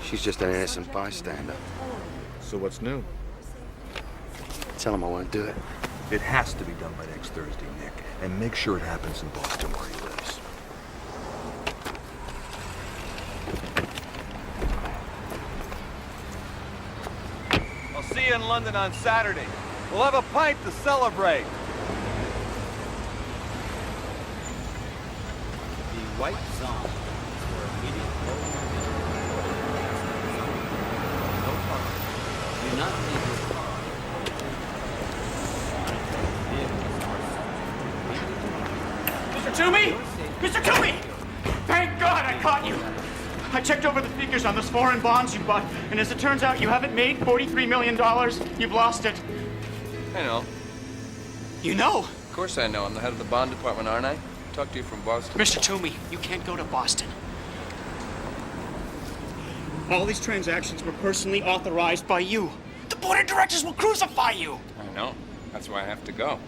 She's just an innocent bystander. So what's new? Tell him I won't do it. It has to be done by next Thursday, Nick. And make sure it happens in Boston where he lives. I'll see you in London on Saturday. We'll have a pint to celebrate. The white zone for immediate no problem. Do not leave your car. Mr. Toomey! Mr. Toomey! Thank God I caught you! I checked over the figures on those foreign bonds you bought, and as it turns out, you haven't made $43 million. You've lost it. I know. You know? Of course I know. I'm the head of the bond department, aren't I? Talked to you from Boston. Mr. Toomey, you can't go to Boston. All these transactions were personally authorized by you. The board of directors will crucify you. I know. That's why I have to go.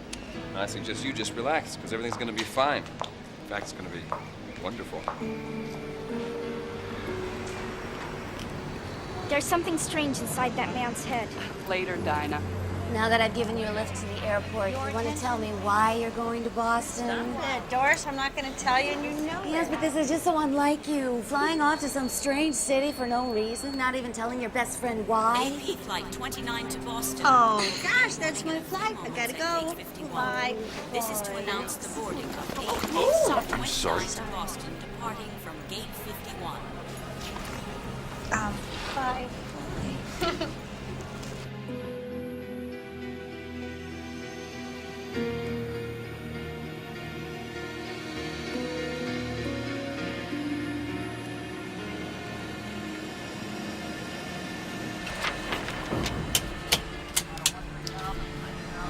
And I suggest you just relax, because everything's going to be fine. In fact, it's going to be wonderful. There's something strange inside that man's head. Later, Dinah. Now that I've given you a lift to the airport, you want to tell me why you're going to Boston? Doris, I'm not going to tell you, and you know Yes, but this is just so unlike you. Flying off to some strange city for no reason, not even telling your best friend why. AP Flight 29 to Boston. Oh, gosh, that's my flight. I gotta go. Bye. This is to announce the boarding of AP Oh, Flight 29 sorry. to Boston, departing from Gate 51. Bye.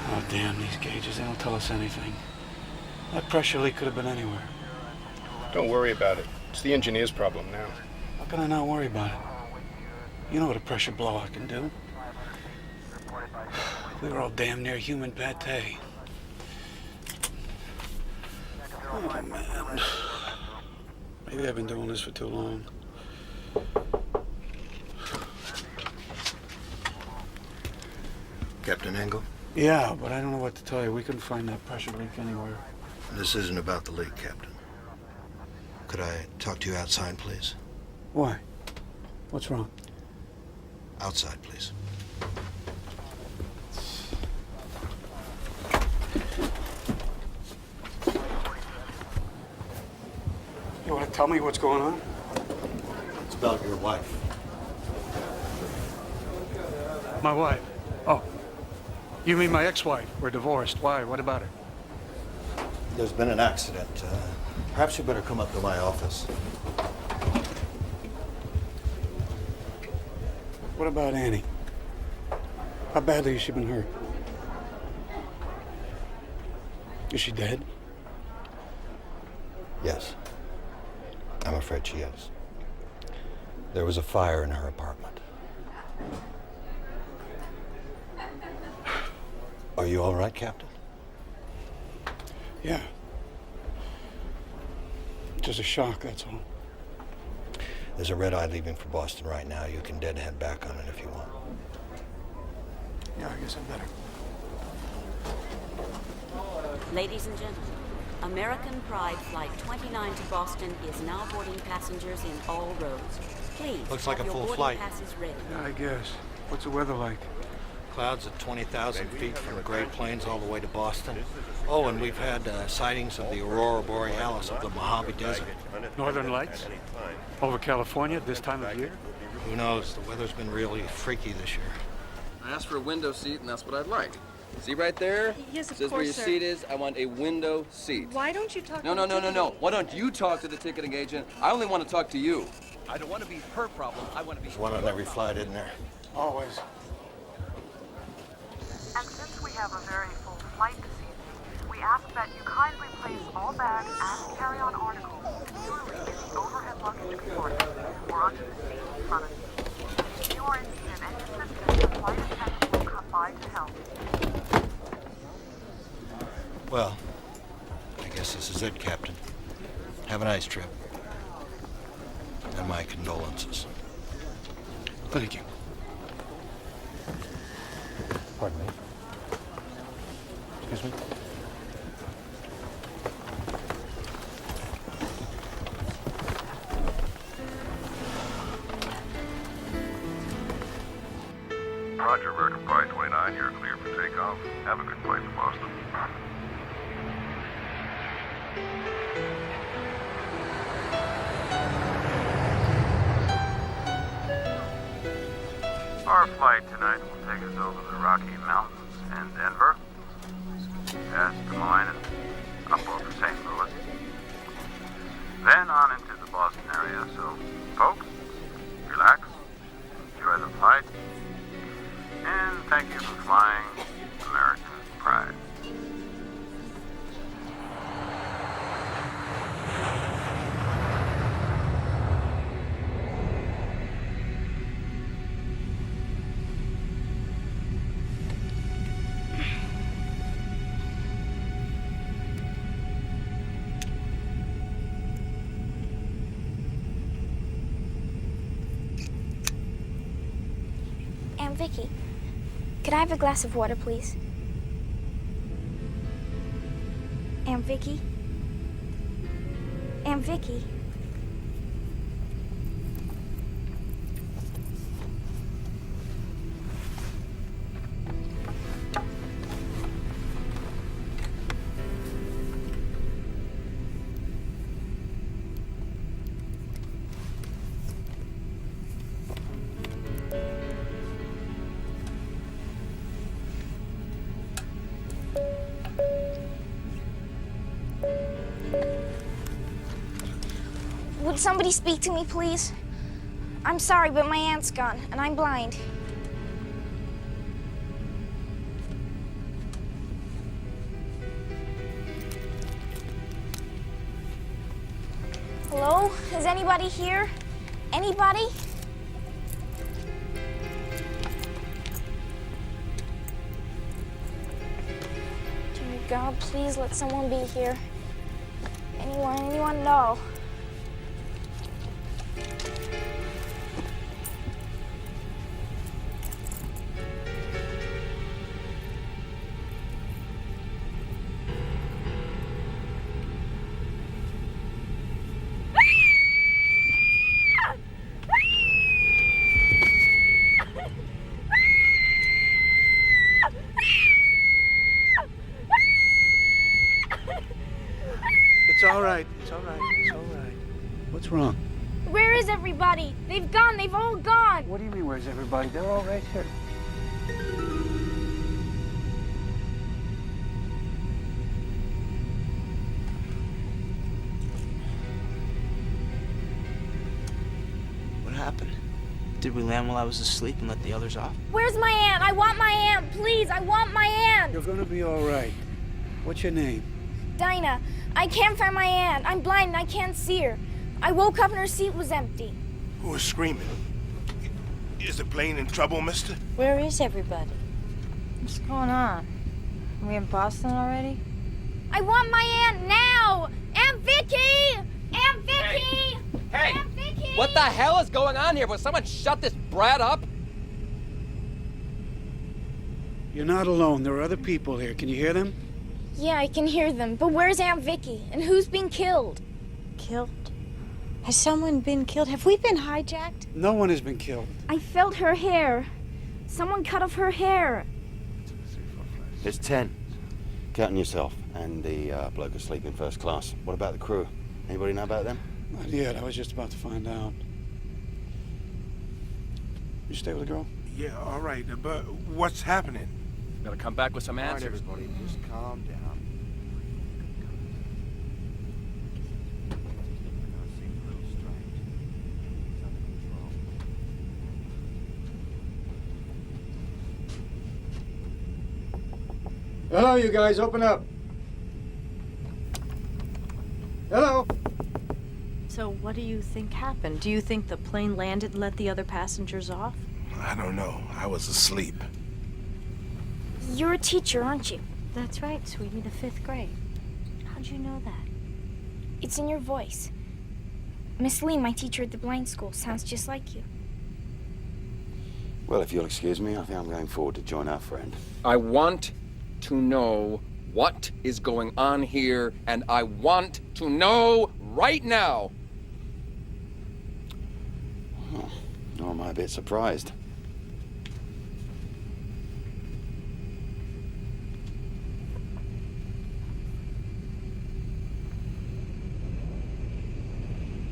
Oh, damn these gauges. They don't tell us anything. That pressure leak could have been anywhere. Don't worry about it. It's the engineer's problem now. How can I not worry about it? You know what a pressure blowout can do. We were all damn near human pate. Oh, man. Maybe I've been doing this for too long. Captain Engel? Yeah, but I don't know what to tell you. We couldn't find that pressure leak anywhere. This isn't about the leak, Captain. Could I talk to you outside, please? Why? What's wrong? Outside, please. You want to tell me what's going on? It's about your wife. My wife? Oh. You mean my ex-wife? We're divorced. Why? What about her? There's been an accident. Perhaps you better come up to my office. What about Annie? How badly has she been hurt? Is she dead? Yes. I'm afraid she is. There was a fire in her apartment. Are you all right, Captain? Yeah. Just a shock, that's all. There's a red eye leaving for Boston right now. You can deadhead back on it if you want. Yeah, I guess I better. Ladies and gentlemen, American Pride Flight 29 to Boston is now boarding passengers in all roads. Please, Looks like have a your full boarding flight. passes ready. Yeah, I guess. What's the weather like? Clouds at 20,000 feet from the Great Plains all the way to Boston. Oh, and we've had sightings of the Aurora Borealis of the Mojave Desert. Northern Lights? Over California this time of year? Who knows? The weather's been really freaky this year. I asked for a window seat, and that's what I'd like. See right there? Yes, of Says where course, your sir. seat is. I want a window seat. Why don't you talk No. Why don't you talk to the ticketing agent? I only want to talk to you. I don't want to be her problem. I want to be. There's one on every flight, isn't there? Always. And since we have a very full flight this evening, we ask that you kindly place all bags and carry-on articles securely in the overhead luggage compartment or onto the seat in front of you. If you are in need of any assistance, the flight attendant will come by to help. Well, I guess this is it, Captain. Have a nice trip. And my condolences. Thank you. Pardon me. Excuse me? Roger, American Pride 29, you're clear for takeoff. Have a good flight to Boston. Our flight tonight will take us over the Rocky Mountains and Denver, past Des Moines and up over St. Louis, then on into the Boston area. So, folks, relax, enjoy the flight, and thank you for flying American Pride. Aunt Vicky, could I have a glass of water, please? Aunt Vicky? Aunt Vicky? Would somebody speak to me, please? I'm sorry, but my aunt's gone, and I'm blind. Hello? Is anybody here? Anybody? Dear God, please let someone be here. Anyone know? It's all right. It's all right. It's all right. What's wrong? Where is everybody? They've gone. They've all gone. What do you mean, where's everybody? They're all right here. What happened? Did we land while I was asleep and let the others off? Where's my aunt? I want my aunt. Please, I want my aunt. You're gonna be all right. What's your name? Dinah, I can't find my aunt. I'm blind and I can't see her. I woke up and her seat was empty. Who was screaming? Is the plane in trouble, mister? Where is everybody? What's going on? Are we in Boston already? I want my aunt now! Aunt Vicky! Aunt Vicky! Hey! Aunt Vicky! What the hell is going on here? Will someone shut this brat up? You're not alone. There are other people here. Can you hear them? Yeah, I can hear them. But where's Aunt Vicky? And who's being killed? Killed? Has someone been killed? Have we been hijacked? No one has been killed. I felt her hair. Someone cut off her hair. There's 10. Counting yourself and the bloke asleep in first class. What about the crew? Anybody know about them? Not yet. I was just about to find out. You stay with the girl? Yeah, all right, but what's happening? Gotta come back with some All right, answers. everybody, just calm down. Hello, you guys. Open up. Hello. So what do you think happened? Do you think the plane landed and let the other passengers off? I don't know. I was asleep. You're a teacher, aren't you? That's right, sweetie, the 5th grade. How'd you know that? It's in your voice. Miss Lee, my teacher at the blind school, sounds just like you. Well, if you'll excuse me, I think I'm going forward to join our friend. I want to know what is going on here, and I want to know right now. Oh, nor am I a bit surprised.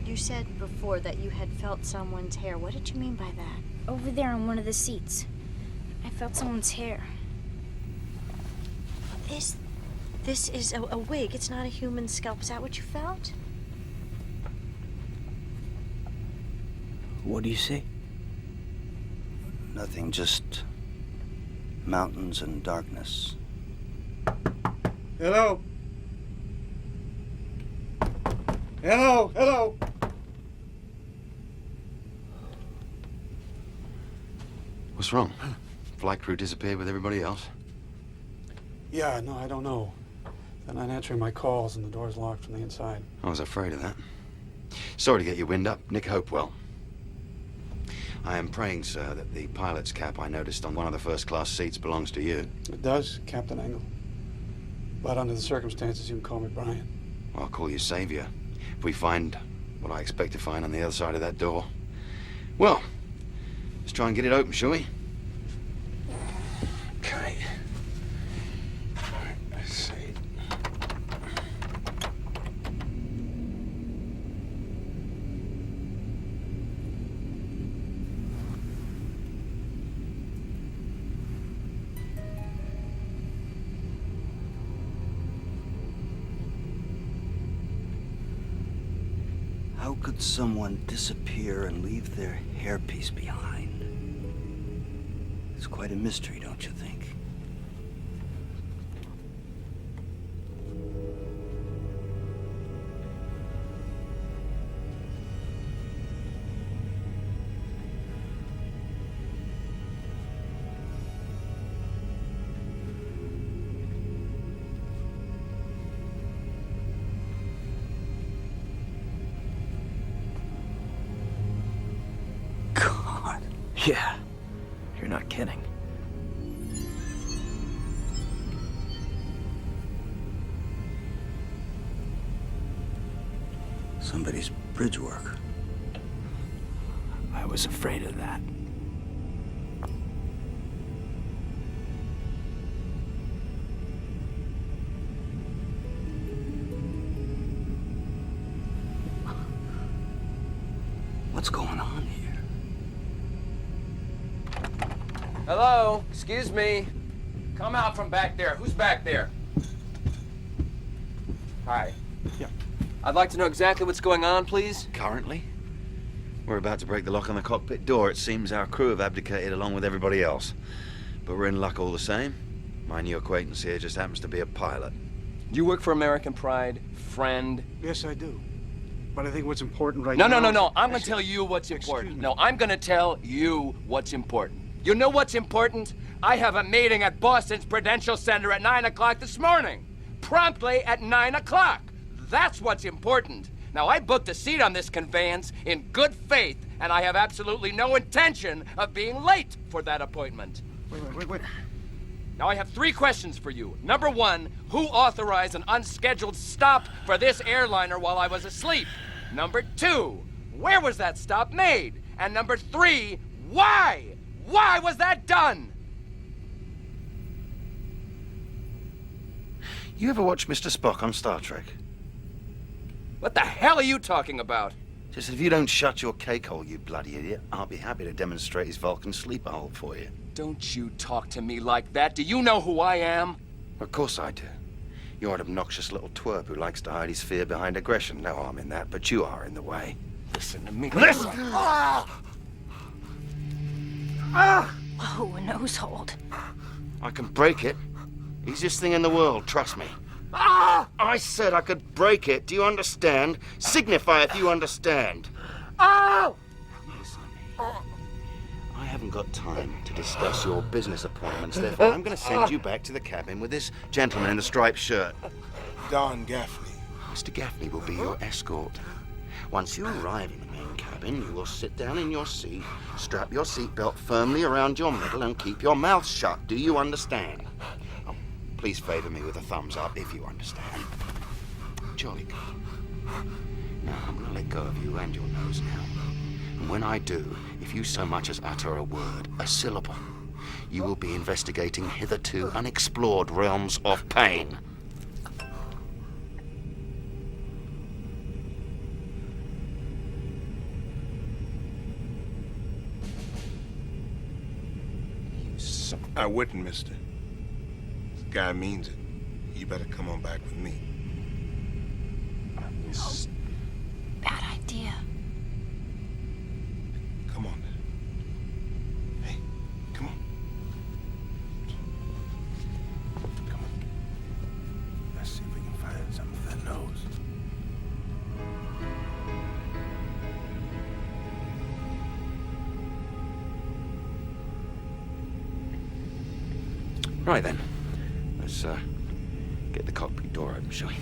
You said before that you had felt someone's hair. What did you mean by that? Over there on one of the seats. I felt someone's hair. This is a wig. It's not a human scalp. Is that what you felt? What do you see? Nothing, just mountains and darkness. Hello? Hello? Hello? What's wrong? Flight crew disappeared with everybody else? Yeah, no, I don't know. They're not answering my calls and the door's locked from the inside. I was afraid of that. Sorry to get your wind up. Nick Hopewell. I am praying, sir, that the pilot's cap I noticed on one of the first-class seats belongs to you. It does, Captain Engel. But under the circumstances, you can call me Brian. I'll call you Savior. If we find what I expect to find on the other side of that door. Well, let's try and get it open, shall we? Okay. All right, let's see. How could someone disappear and leave their hairpiece behind? It's quite a mystery, don't you think? Yeah, you're not kidding. Somebody's bridge work. I was afraid of that. What's going on here? Hello? Excuse me. Come out from back there. Who's back there? Hi. Yeah. I'd like to know exactly what's going on, please. Currently? We're about to break the lock on the cockpit door. It seems our crew have abdicated along with everybody else. But we're in luck all the same. My new acquaintance here just happens to be a pilot. You work for American Pride, friend? Yes, I do. But I think what's important right No, now... no. I'm going to tell you what's important. No, I'm going to tell you what's important. You know what's important? I have a meeting at Boston's Prudential Center at 9 o'clock this morning. Promptly at 9 o'clock. That's what's important. Now, I booked a seat on this conveyance in good faith, and I have absolutely no intention of being late for that appointment. Wait. Now, I have 3 questions for you. Number 1, who authorized an unscheduled stop for this airliner while I was asleep? Number 2, where was that stop made? And number 3, why? Why was that done? You ever watch Mr. Spock on Star Trek? What the hell are you talking about? Just if you don't shut your cake hole, you bloody idiot, I'll be happy to demonstrate his Vulcan sleeper hold for you. Don't you talk to me like that. Do you know who I am? Of course I do. You're an obnoxious little twerp who likes to hide his fear behind aggression. No harm in that, but you are in the way. Listen to me. Listen! Whoa, a nose hold. I can break it. Easiest thing in the world, trust me. I said I could break it. Do you understand? Signify if you understand. Listen to me. I haven't got time to discuss your business appointments. Therefore, I'm going to send you back to the cabin with this gentleman in the striped shirt. Don Gaffney. Mr. Gaffney will be your escort. Once you arrive in the main cabin, cabin, you will sit down in your seat, strap your seatbelt firmly around your middle, and keep your mouth shut. Do you understand? Oh, please favor me with a thumbs up if you understand. Jolly good. Now, I'm going to let go of you and your nose now. And when I do, if you so much as utter a word, a syllable, you will be investigating hitherto unexplored realms of pain. I wouldn't, mister. This guy means it. You better come on back with me. Bad idea. Come on. Hey, come on. Come on. Let's see if we can find something for that nose. Right then. Let's get the cockpit door open, shall we?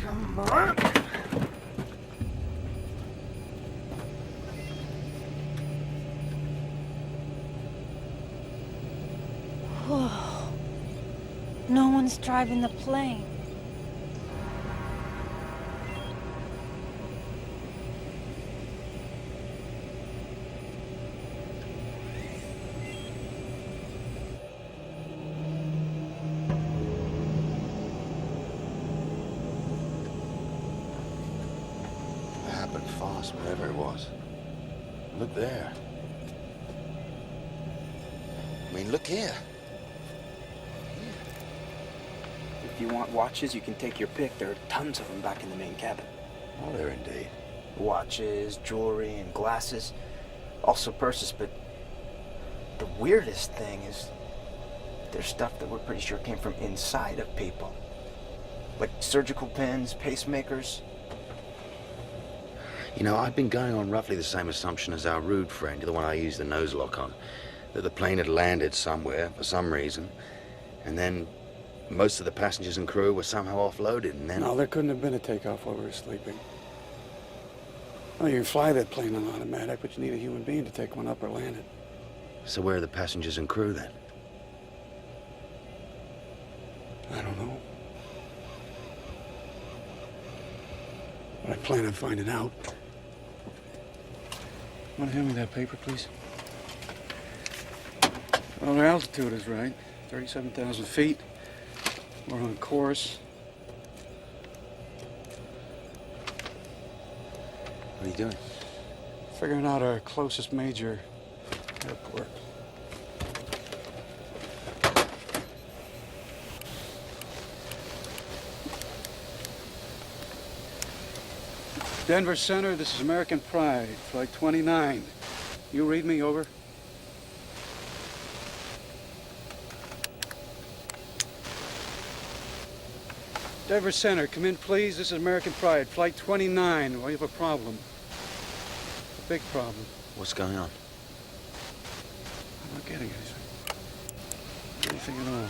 Come on. Whoa. No one's driving the plane. Wherever it was. Look there. I mean, look here. If you want watches, you can take your pick. There are tons of them back in the main cabin. Oh, there indeed. Watches, jewelry, and glasses. Also purses, but the weirdest thing is there's stuff that we're pretty sure came from inside of people. Like surgical pins, pacemakers. You know, I've been going on roughly the same assumption as our rude friend, the one I used the nose lock on, that the plane had landed somewhere for some reason, and then most of the passengers and crew were somehow offloaded, and then... No, there couldn't have been a takeoff while we were sleeping. Well, you can fly that plane on automatic, but you need a human being to take one up or land it. So where are the passengers and crew, then? I don't know. But I plan on finding out. Want to hand me that paper, please? Well, our altitude is right. 37,000 feet. We're on course. What are you doing? Figuring out our closest major airport. Denver Center, this is American Pride, flight 29. You read me, over. Denver Center, come in, please. This is American Pride, flight 29. Well, you have a problem. A big problem. What's going on? I'm not getting anything at all.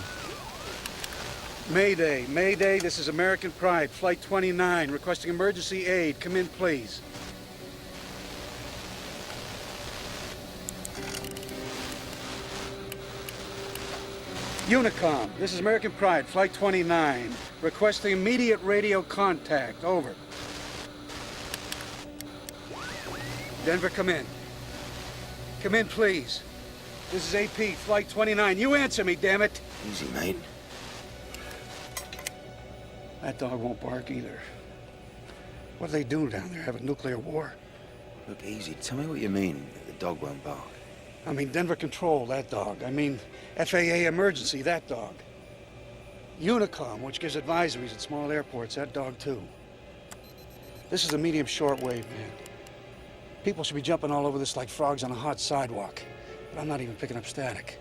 Mayday, Mayday, this is American Pride, flight 29, requesting emergency aid. Come in, please. Unicom, this is American Pride, flight 29, requesting immediate radio contact. Over. Denver, come in. Come in, please. This is AP, flight 29. You answer me, damn it. Easy, mate. That dog won't bark either. What do they do down there? Have a nuclear war? Look, easy. Tell me what you mean, the dog won't bark. I mean, Denver Control, that dog. I mean, FAA Emergency, that dog. Unicom, which gives advisories at small airports, that dog too. This is a medium shortwave, man. People should be jumping all over this like frogs on a hot sidewalk. But I'm not even picking up static.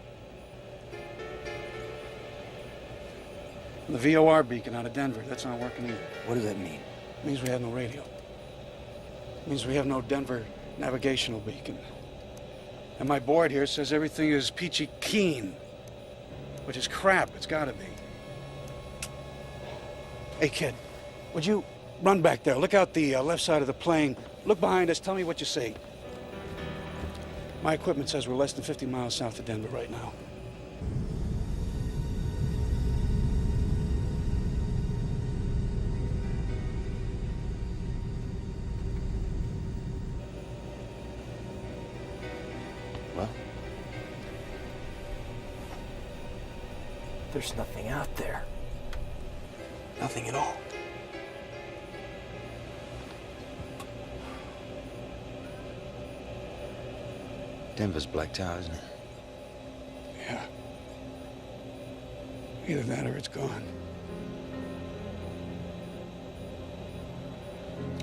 The VOR beacon out of Denver, that's not working either. What does that mean? It means we have no radio. It means we have no Denver navigational beacon. And my board here says everything is peachy keen, which is crap. It's gotta be. Hey, kid, would you run back there? Look out the left side of the plane. Look behind us. Tell me what you see. My equipment says we're less than 50 miles south of Denver right now. Well, there's nothing out there. Nothing at all. Denver's blacked out, isn't it? Yeah. Either that or it's gone.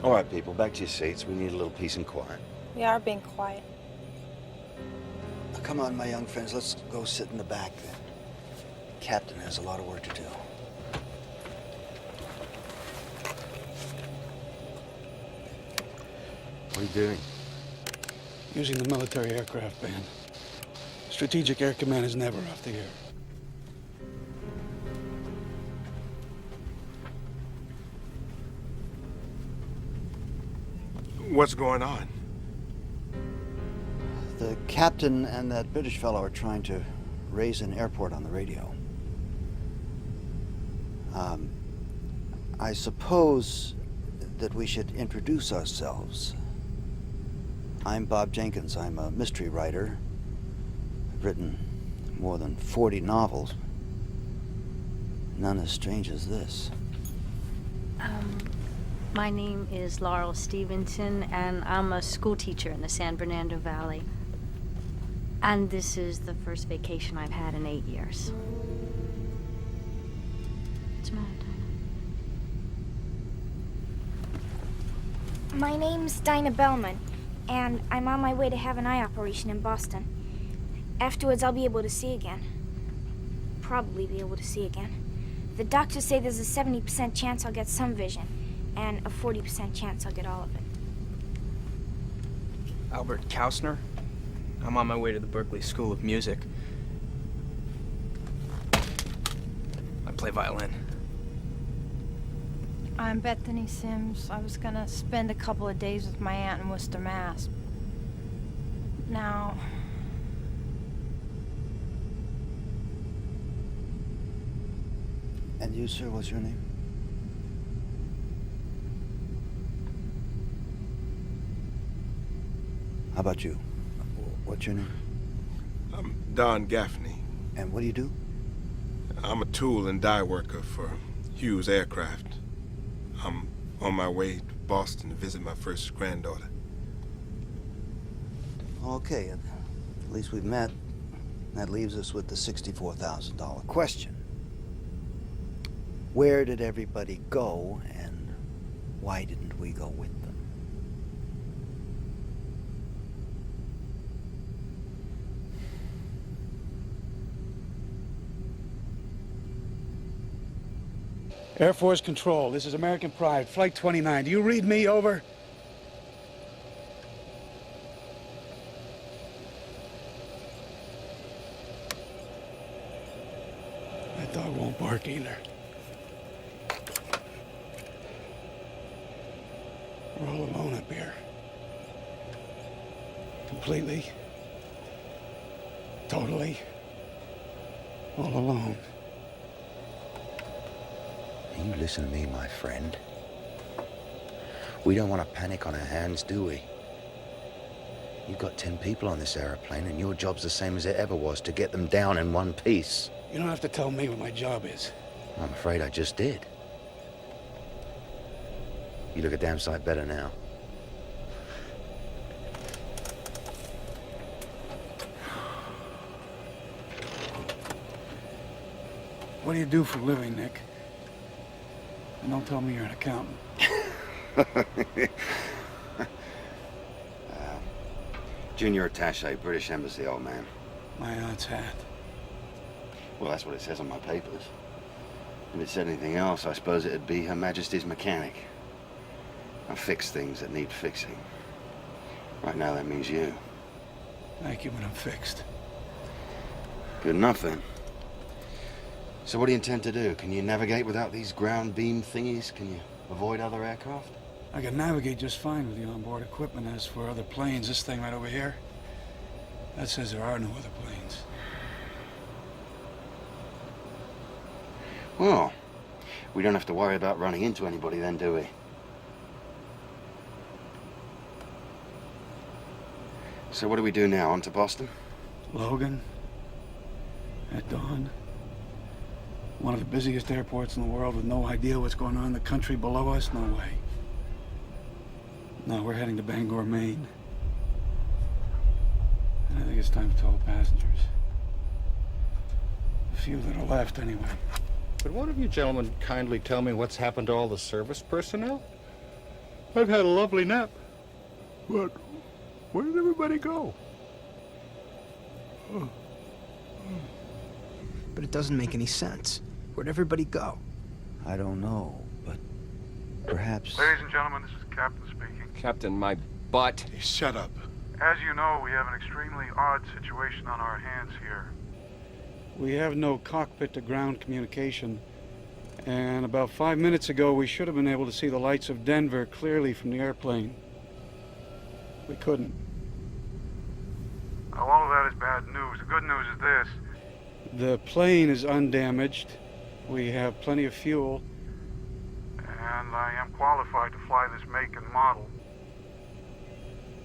All right, people, back to your seats. We need a little peace and quiet. We are being quiet. Now, come on, my young friends. Let's go sit in the back. The captain has a lot of work to do. What are you doing? Using the military aircraft band. Strategic Air Command is never off the air. What's going on? The captain and that British fellow are trying to raise an airport on the radio. I suppose that we should introduce ourselves. I'm Bob Jenkins. I'm a mystery writer. I've written more than 40 novels. None as strange as this. My name is Laurel Stevenson, and I'm a school teacher in the San Bernardino Valley. And this is the first vacation I've had in 8 years. What's the matter, Dinah? My name's Dinah Bellman, and I'm on my way to have an eye operation in Boston. Afterwards, I'll be able to see again. Probably be able to see again. The doctors say there's a 70% chance I'll get some vision, and a 40% chance I'll get all of it. Albert Kausner. I'm on my way to the Berklee School of Music. I play violin. I'm Bethany Sims. I was gonna spend a couple of days with my aunt in Worcester, Mass. Now... And you, sir, what's your name? How about you? What's your name? I'm Don Gaffney. And what do you do? I'm a tool and die worker for Hughes Aircraft. I'm on my way to Boston to visit my first granddaughter. Okay, at least we've met. That leaves us with the $64,000 question. Where did everybody go, and why didn't we go with them? Air Force Control, this is American Pride, Flight 29. Do you read me? Over. That dog won't bark either. We're all alone up here. Completely. Totally. All alone. You listen to me, my friend. We don't want to panic on our hands, do we? You've got 10 people on this airplane, and your job's the same as it ever was, to get them down in one piece. You don't have to tell me what my job is. I'm afraid I just did. You look a damn sight better now. What do you do for a living, Nick? And don't tell me you're an accountant. Junior attaché, British Embassy, old man. My aunt's hat. Well, that's what it says on my papers. If it said anything else, I suppose it'd be Her Majesty's mechanic. I fix things that need fixing. Right now, that means you. Thank you, but I'm fixed. Good enough, then. So what do you intend to do? Can you navigate without these ground beam thingies? Can you avoid other aircraft? I can navigate just fine with the onboard equipment. As for other planes, this thing right over here, that says there are no other planes. Well, we don't have to worry about running into anybody then, do we? So what do we do now? On to Boston? Logan, at dawn. One of the busiest airports in the world with no idea what's going on in the country below us? No way. No, we're heading to Bangor, Maine. And I think it's time to tell the passengers. The few that are left, anyway. Could one of you gentlemen kindly tell me what's happened to all the service personnel? I've had a lovely nap. But where did everybody go? But it doesn't make any sense. Where'd everybody go? I don't know, but perhaps... Ladies and gentlemen, this is Captain speaking. Captain, my butt. Hey, shut up. As you know, we have an extremely odd situation on our hands here. We have no cockpit-to-ground communication. And about 5 minutes ago, we should have been able to see the lights of Denver clearly from the airplane. We couldn't. Now, all of that is bad news. The good news is this. The plane is undamaged. We have plenty of fuel. And I am qualified to fly this make and model.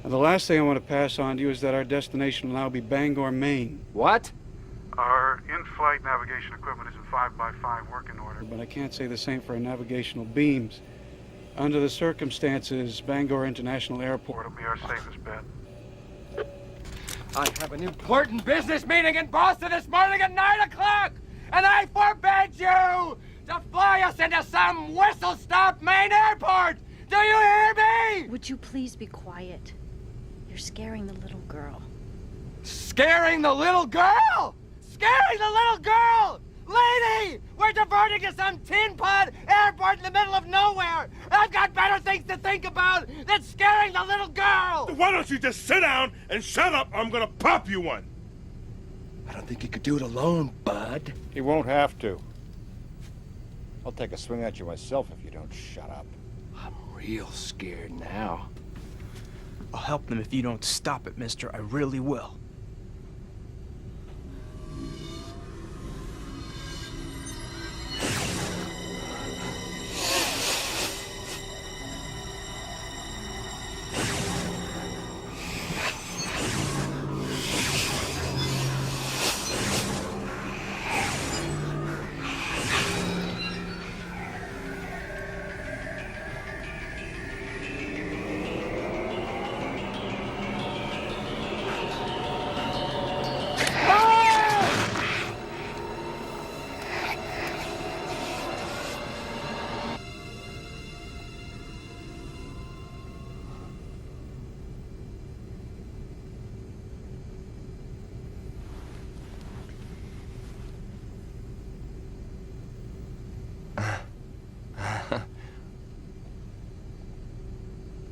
And the last thing I want to pass on to you is that our destination will now be Bangor, Maine. What? Our in-flight navigation equipment is in 5x5 working order. But I can't say the same for our navigational beams. Under the circumstances, Bangor International Airport will be our safest bet. I have an important business meeting in Boston this morning at 9 o'clock, and I forbid you to fly us into some whistle-stop Maine airport! Do you hear me? Would you please be quiet? You're scaring the little girl. Scaring the little girl? Scaring the little girl! Lady! We're diverting to some tin pod airport in the middle of nowhere! I've got better things to think about than scaring the little girl! Why don't you just sit down and shut up? I'm gonna pop you one. I don't think he could do it alone, bud. He won't have to. I'll take a swing at you myself if you don't shut up. I'm real scared now. I'll help them if you don't stop it, mister. I really will.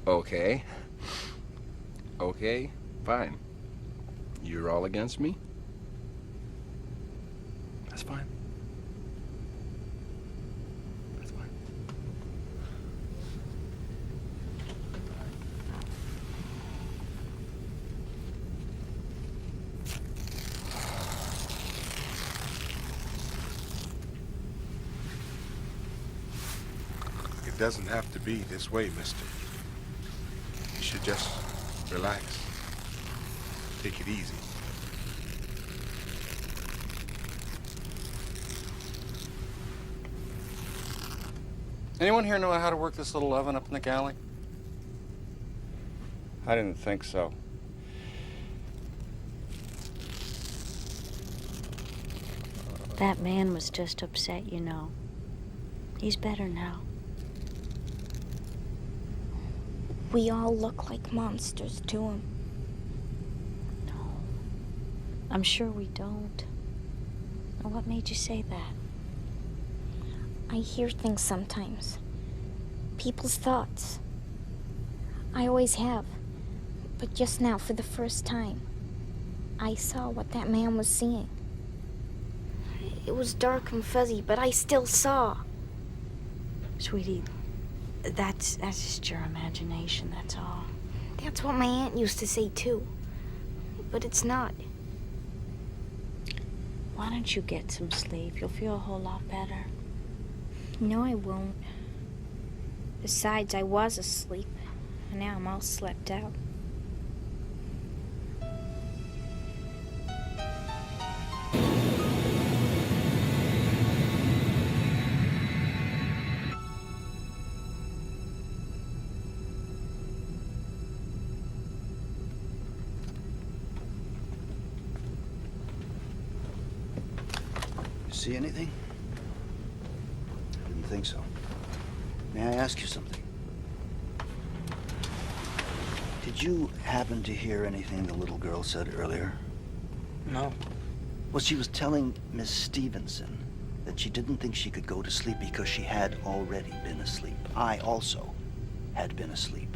Okay. Okay, fine. You're all against me? That's fine. That's fine. It doesn't have to be this way, mister. You should just relax. Take it easy. Anyone here know how to work this little oven up in the galley? I didn't think so. That man was just upset, you know. He's better now. We all look like monsters to him. No, I'm sure we don't. Now, what made you say that? I hear things sometimes. People's thoughts. I always have. But just now, for the first time. I saw what that man was seeing. It was dark and fuzzy, but I still saw. Sweetie, that's just your imagination, that's all. That's what my aunt used to say, too. But it's not. Why don't you get some sleep? You'll feel a whole lot better. No, I won't. Besides, I was asleep, and now I'm all slept out. See anything? I didn't think so. May I ask you something? Did you happen to hear anything the little girl said earlier? No. Well, she was telling Miss Stevenson that she didn't think she could go to sleep because she had already been asleep. I also had been asleep.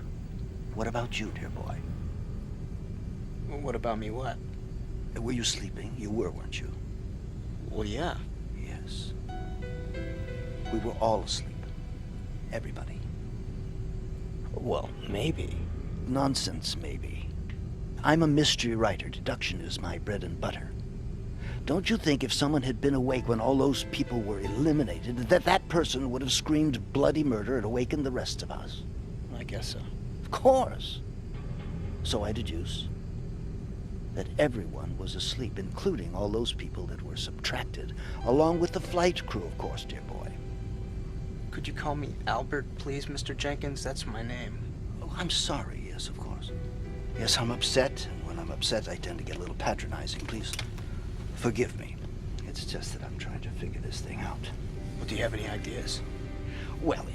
What about you, dear boy? What about me, what? Were you sleeping? You were, weren't you? Well, yeah. Yes. We were all asleep. Everybody. Well, maybe. Nonsense, maybe. I'm a mystery writer. Deduction is my bread and butter. Don't you think if someone had been awake when all those people were eliminated, that person would have screamed bloody murder and awakened the rest of us? I guess so. Of course. So I deduce that everyone was asleep, including all those people that were subtracted, along with the flight crew, of course, dear boy. Could you call me Albert, please, Mr. Jenkins? That's my name. Oh, I'm sorry, yes, of course. Yes, I'm upset, and when I'm upset, I tend to get a little patronizing. Please, forgive me. It's just that I'm trying to figure this thing out. Well, do you have any ideas? Well,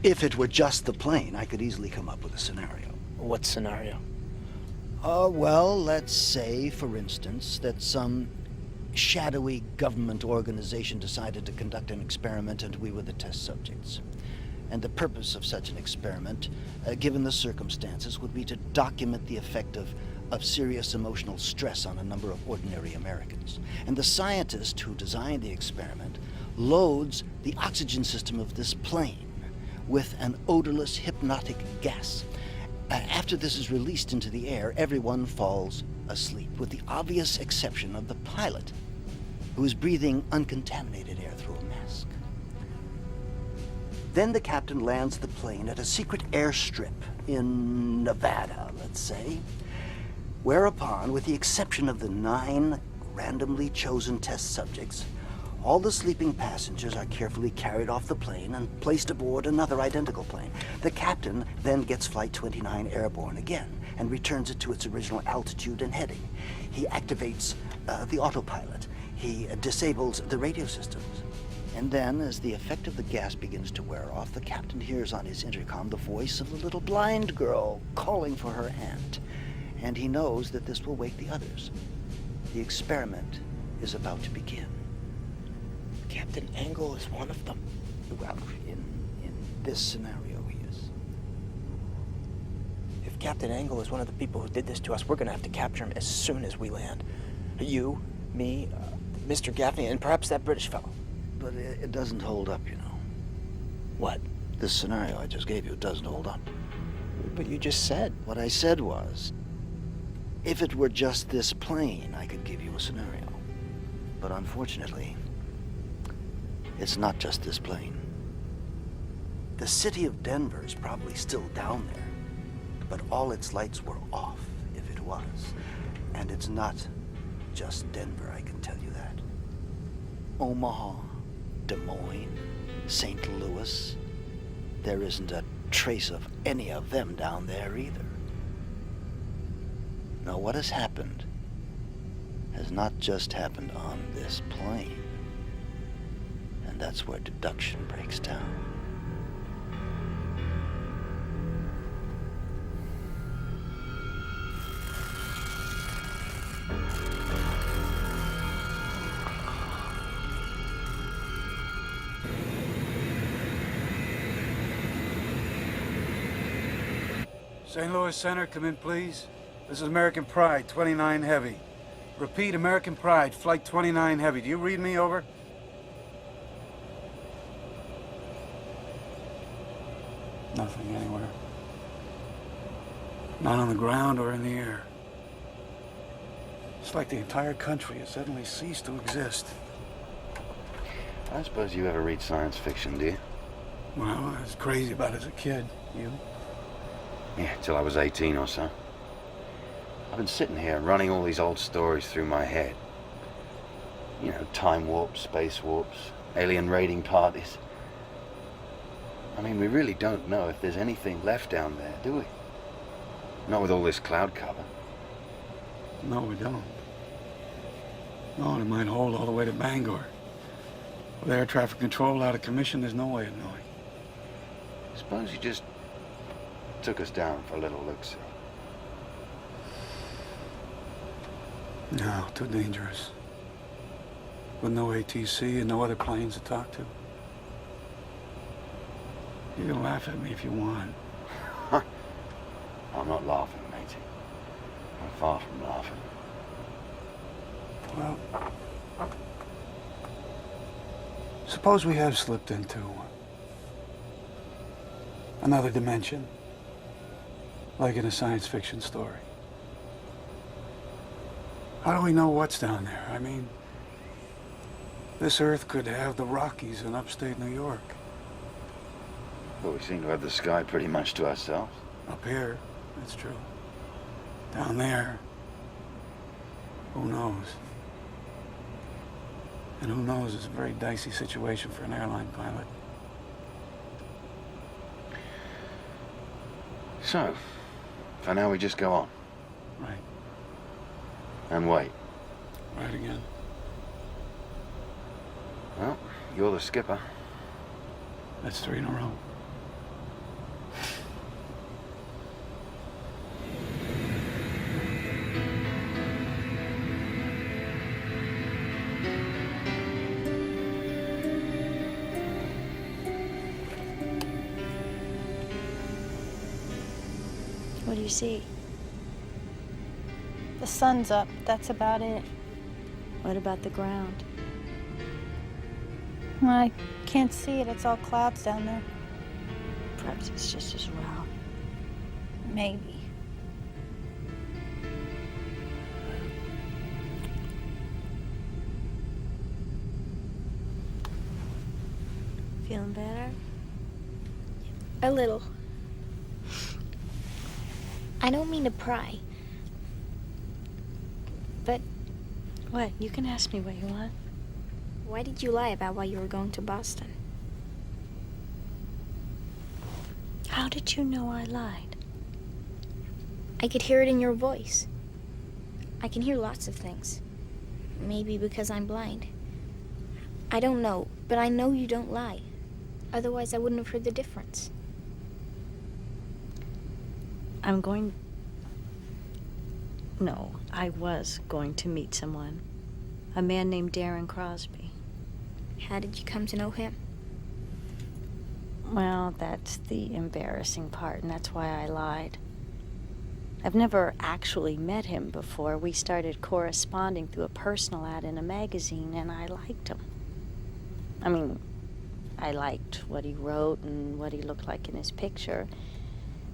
if it were just the plane, I could easily come up with a scenario. What scenario? Well, let's say, for instance, that some shadowy government organization decided to conduct an experiment and we were the test subjects. And the purpose of such an experiment, given the circumstances, would be to document the effect of serious emotional stress on a number of ordinary Americans. And the scientist who designed the experiment loads the oxygen system of this plane with an odorless hypnotic gas. After this is released into the air, everyone falls asleep, with the obvious exception of the pilot, who is breathing uncontaminated air through a mask. Then the captain lands the plane at a secret airstrip in Nevada, let's say, whereupon, with the exception of the 9 randomly chosen test subjects, all the sleeping passengers are carefully carried off the plane and placed aboard another identical plane. The captain then gets Flight 29 airborne again and returns it to its original altitude and heading. He activates the autopilot. He disables the radio systems. And then, as the effect of the gas begins to wear off, the captain hears on his intercom the voice of the little blind girl calling for her aunt. And he knows that this will wake the others. The experiment is about to begin. Captain Angle is one of them. Well, in this scenario, he is. If Captain Angle is one of the people who did this to us, we're gonna have to capture him as soon as we land. You, me, Mr. Gaffney, and perhaps that British fellow. But it doesn't hold up, you know. What? This scenario I just gave you doesn't hold up. But you just said. What I said was, if it were just this plane, I could give you a scenario. But unfortunately, it's not just this plane. The city of Denver is probably still down there, but all its lights were off, if it was. And it's not just Denver, I can tell you that. Omaha, Des Moines, St. Louis, there isn't a trace of any of them down there either. Now, what has happened has not just happened on this plane. And that's where deduction breaks down. St. Louis Center, come in, please. This is American Pride, 29 Heavy. Repeat, American Pride, Flight 29 Heavy. Do you read me? Over. Nothing anywhere. Not on the ground or in the air. It's like the entire country has suddenly ceased to exist. I don't suppose you ever read science fiction, do you? Well, I was crazy about it as a kid. You? Yeah, till I was 18 or so. I've been sitting here running all these old stories through my head. You know, time warps, space warps, alien raiding parties. I mean, we really don't know if there's anything left down there, do we? Not with all this cloud cover. No, we don't. No, and it might hold all the way to Bangor. With air traffic control out of commission, there's no way of knowing. Suppose you just took us down for a little look-see. No, too dangerous. With no ATC and no other planes to talk to. You can laugh at me if you want. I'm not laughing, matey. I'm far from laughing. Well, suppose we have slipped into another dimension, like in a science fiction story. How do we know what's down there? I mean, this Earth could have the Rockies in upstate New York. Well, we seem to have the sky pretty much to ourselves. Up here, that's true. Down there, who knows? And who knows is a very dicey situation for an airline pilot. So, for now we just go on. Right. And wait. Right again. Well, you're the skipper. That's 3 in a row. What do you see? The sun's up. That's about it. What about the ground? Well, I can't see it. It's all clouds down there. Perhaps it's just as well. Maybe. Feeling better? A little. I don't mean to pry. But... What? You can ask me what you want. Why did you lie about why you were going to Boston? How did you know I lied? I could hear it in your voice. I can hear lots of things. Maybe because I'm blind. I don't know, but I know you don't lie. Otherwise, I wouldn't have heard the difference. I was going to meet someone. A man named Darren Crosby. How did you come to know him? Well, that's the embarrassing part, and that's why I lied. I've never actually met him before. We started corresponding through a personal ad in a magazine, and I liked him. I mean, I liked what he wrote and what he looked like in his picture.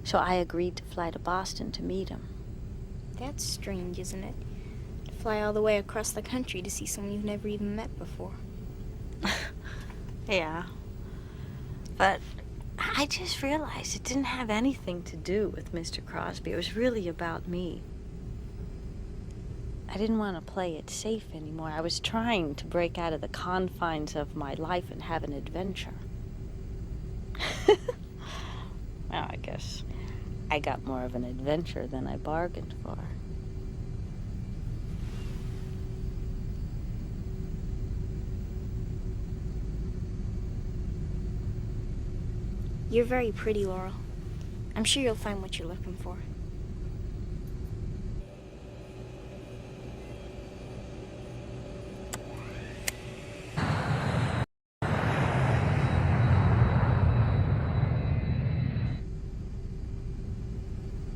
So I agreed to fly to Boston to meet him. That's strange, isn't it? To fly all the way across the country to see someone you've never even met before. Yeah. But I just realized it didn't have anything to do with Mr. Crosby. It was really about me. I didn't want to play it safe anymore. I was trying to break out of the confines of my life and have an adventure. Well, I guess I got more of an adventure than I bargained for. You're very pretty, Laurel. I'm sure you'll find what you're looking for.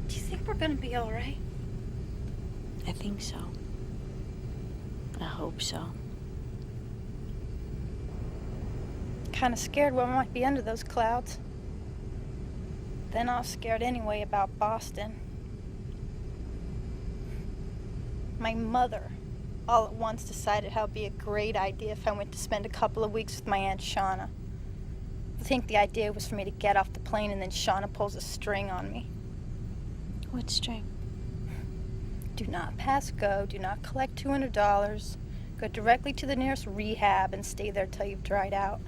Do you think we're gonna be all right? I think so. I hope so. Kind of scared what might be under those clouds. Then I was scared anyway about Boston. My mother all at once decided how it'd be a great idea if I went to spend a couple of weeks with my Aunt Shauna. I think the idea was for me to get off the plane and then Shauna pulls a string on me. What string? Do not pass go, do not collect $200, go directly to the nearest rehab and stay there till you've dried out.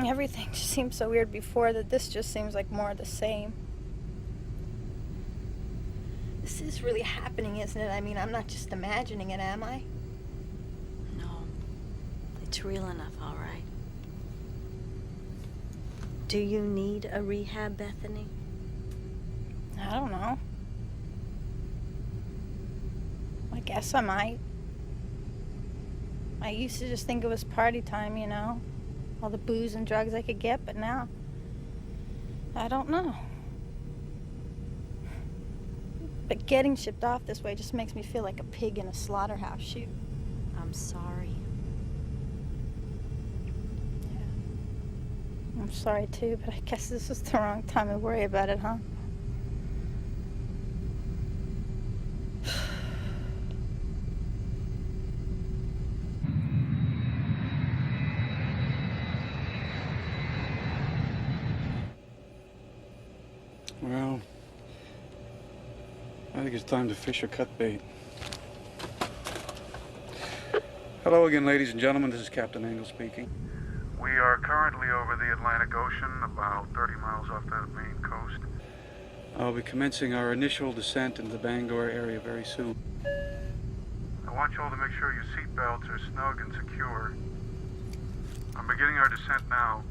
Everything just seemed so weird before that this just seems like more of the same. This is really happening, isn't it? I mean, I'm not just imagining it, am I? No. It's real enough, all right. Do you need a rehab, Bethany? I don't know. I guess I might. I used to just think it was party time, you know? All the booze and drugs I could get, but now, I don't know. But getting shipped off this way just makes me feel like a pig in a slaughterhouse chute. I'm sorry. Yeah. I'm sorry too, but I guess this is the wrong time to worry about it, huh? Well, I think it's time to fish or cut bait. Hello again, ladies and gentlemen. This is Captain Engel speaking. We are currently over the Atlantic Ocean, about 30 miles off the Maine coast. I'll be commencing our initial descent into the Bangor area very soon. I want you all to make sure your seatbelts are snug and secure. I'm beginning our descent now.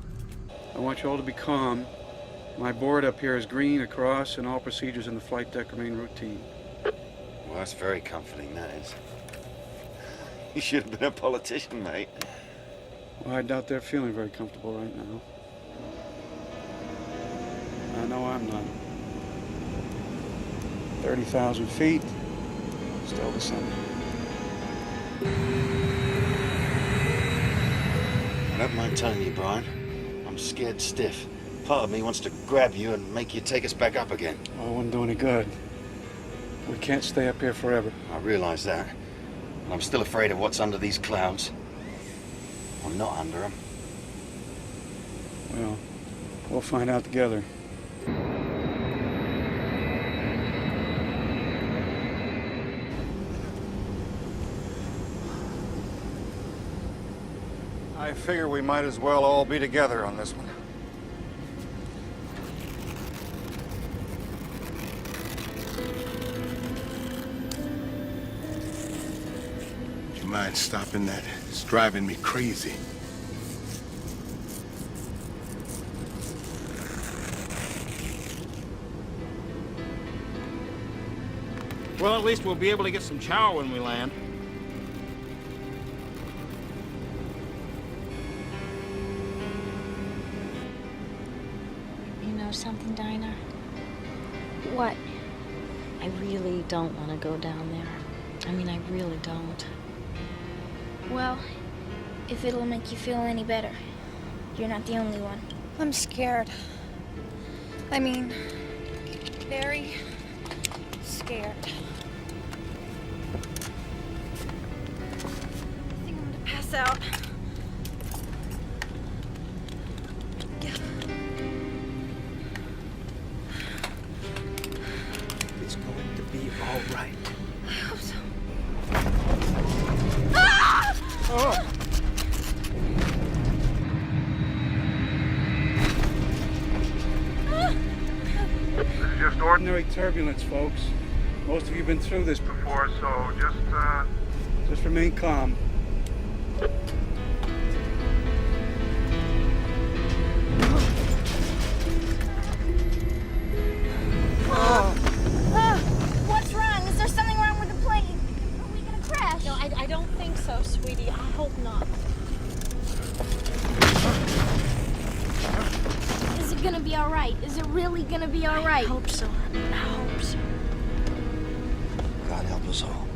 I want you all to be calm. My board up here is green across, and all procedures in the flight deck remain routine. Well, that's very comforting, that is. You should have been a politician, mate. Well, I doubt they're feeling very comfortable right now. I know I'm not. 30,000 feet, still descending. I don't mind telling you, Brian, I'm scared stiff. Part of me wants to grab you and make you take us back up again. Oh, it wouldn't do any good. We can't stay up here forever. I realize that. And I'm still afraid of what's under these clouds. Or not under them. Well, we'll find out together. I figure we might as well all be together on this one. Would you mind stopping that? It's driving me crazy. Well, at least we'll be able to get some chow when we land. You know something, Dinah? What? I really don't want to go down there. I mean, I really don't. Well, if it'll make you feel any better, you're not the only one. I'm scared. I mean, very scared. I think I'm gonna pass out. It's going to be all right. I hope so. Oh! This is just Ordinary turbulence, folks. Most of you have been through this before, so just remain calm. What's wrong? Is there something wrong with the plane? Are we gonna crash? No, I don't think so, sweetie. I hope not. Is it gonna be all right? Is it really gonna be all right? I hope so, honey. I hope so. help us all.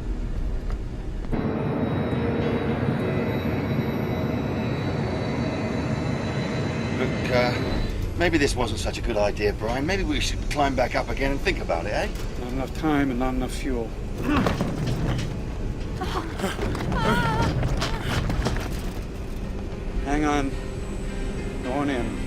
Look, maybe this wasn't such a good idea, Brian. Maybe we should climb back up again and think about it, eh? Not enough time and not enough fuel. Hang on. Going in.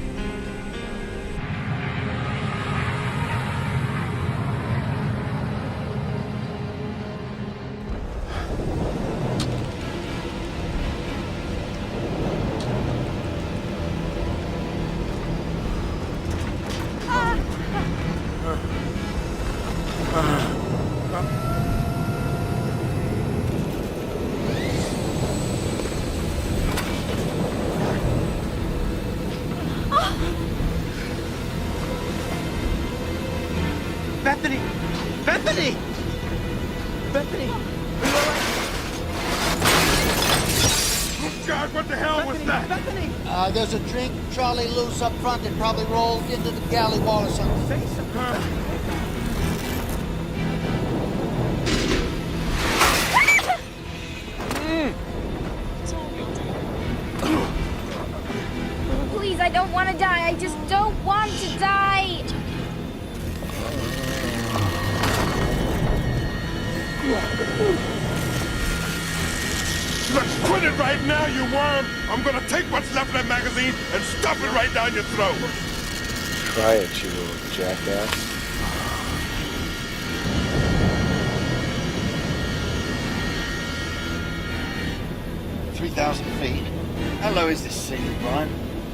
Bethany! Bethany! Bethany! Oh, God, what the hell was that? Bethany! There's a drink trolley loose up front that probably rolled into the galley wall or something. Say something. Please, I don't want to die. I just don't want to die. Let's quit it right now, you worm! I'm gonna take what's left of that magazine and stuff it right down your throat! Try it, you little jackass. 3,000 feet? How low is this sea, Brian?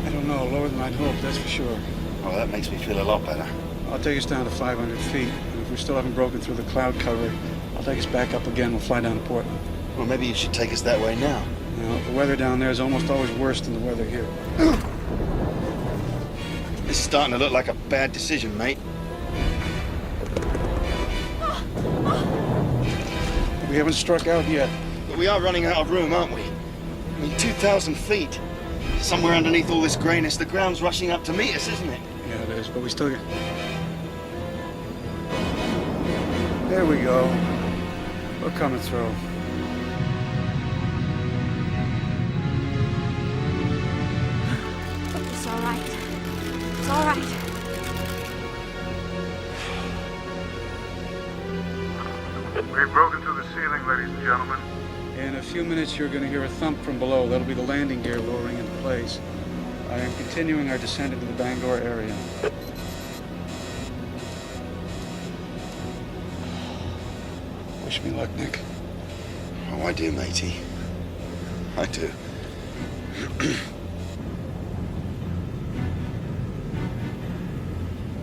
I don't know. Lower than I'd hoped, that's for sure. Oh, that makes me feel a lot better. I'll take us down to 500 feet. And if we still haven't broken through the cloud cover, I'll take us back up again. We'll fly down to Portland. Well, maybe you should take us that way now. You know, the weather down there is almost always worse than the weather here. This is starting to look like a bad decision, mate. We haven't struck out yet. But we are running out of room, aren't we? I mean, 2,000 feet. Somewhere underneath all this grayness, the ground's rushing up to meet us, isn't it? Yeah, it is, but we still get... There we go. We're coming through. It's all right. It's all right. We've broken through the ceiling, ladies and gentlemen. In a few minutes, you're going to hear a thump from below. That'll be the landing gear lowering into place. I am continuing our descent into the Bangor area. Wish me luck, Nick. Oh, I do, matey. I do.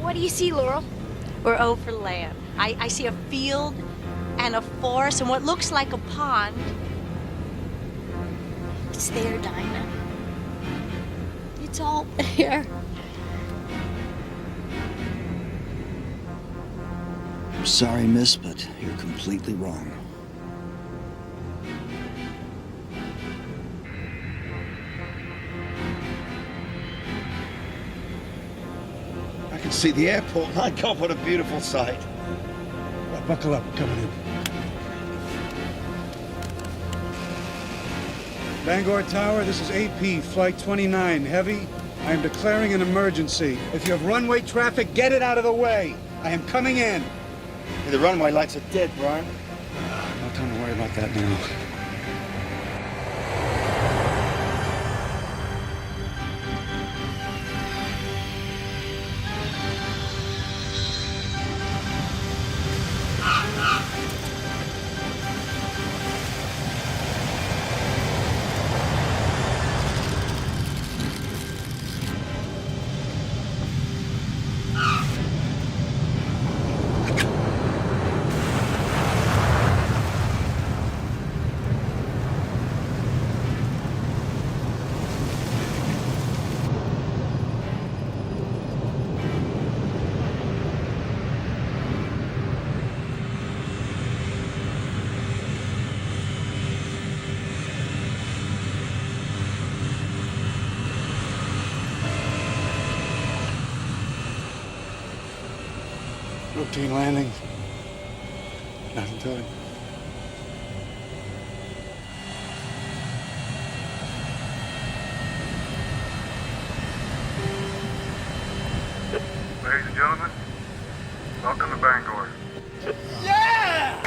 What do you see, Laurel? We're over land. I see a field and a forest and what looks like a pond. It's there, Dinah. It's all there. I'm sorry, miss, but you're completely wrong. I can see the airport. My God, what a beautiful sight. Buckle up, coming in. Bangor Tower, this is AP, Flight 29, heavy. I am declaring an emergency. If you have runway traffic, get it out of the way. I am coming in. The runway lights are dead, Brian. No time to worry about that now. Routine landing. Nothing to it. Ladies and gentlemen, welcome to Bangor. Yeah!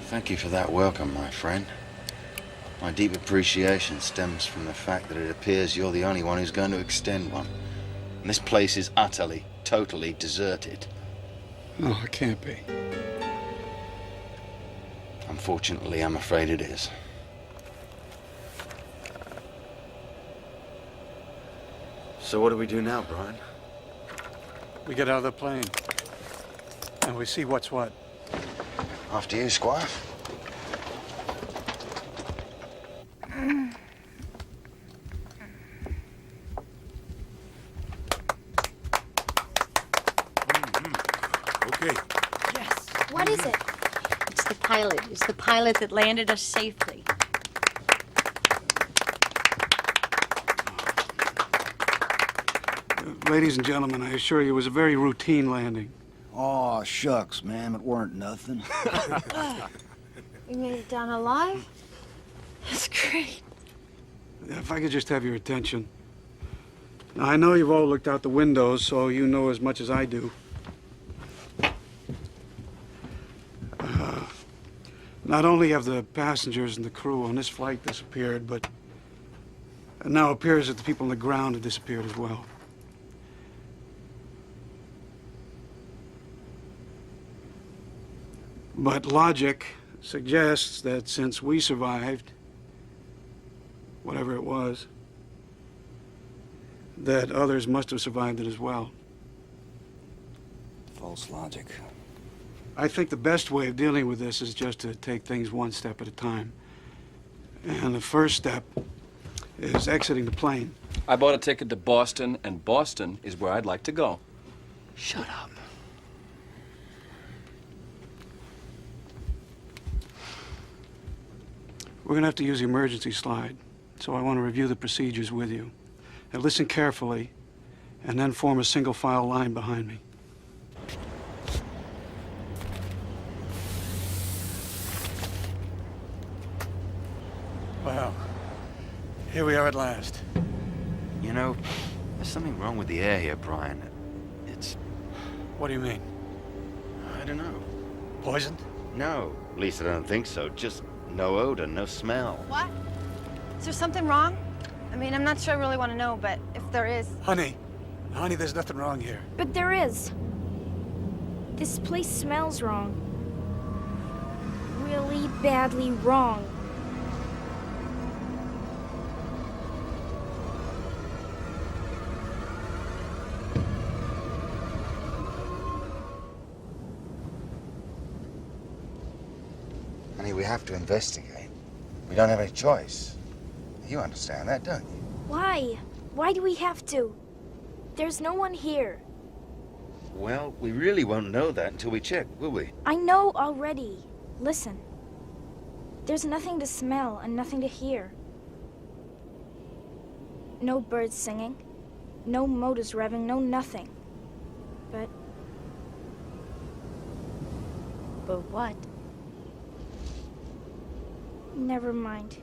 Thank you for that welcome, my friend. My deep appreciation stems from the fact that it appears you're the only one who's going to extend one. And this place is utterly, totally deserted. No, it can't be. Unfortunately, I'm afraid it is. So what do we do now, Brian? We get out of the plane, and we see what's what. After you, Squire. Okay. Yes. What is it? It's the pilot. It's the pilot that landed us safely. Ladies and gentlemen, I assure you it was a very routine landing. Aw, shucks, ma'am, it weren't nothing. We made it down alive? That's great. If I could just have your attention. Now, I know you've all looked out the windows, so you know as much as I do. Not only have the passengers and the crew on this flight disappeared, but it now appears that the people on the ground have disappeared as well. But logic suggests that since we survived, whatever it was, that others must have survived it as well. False logic. I think the best way of dealing with this is just to take things one step at a time. And the first step is exiting the plane. I bought a ticket to Boston, and Boston is where I'd like to go. Shut up. We're going to have to use the emergency slide, so I want to review the procedures with you. Now listen carefully, and then form a single file line behind me. Well, here we are at last. You know, there's something wrong with the air here, Brian. It's... What do you mean? I don't know. Poisoned? No, at least I don't think so. Just no odor, no smell. What? Is there something wrong? I mean, I'm not sure I really want to know, but if there is... Honey, there's nothing wrong here. But there is. This place smells wrong. Really badly wrong. Honey, we have to investigate. We don't have any choice. You understand that, don't you? Why? Why do we have to? There's no one here. Well, we really won't know that until we check, will we? I know already. Listen. There's nothing to smell and nothing to hear. No birds singing. No motors revving, no nothing. But what? Never mind.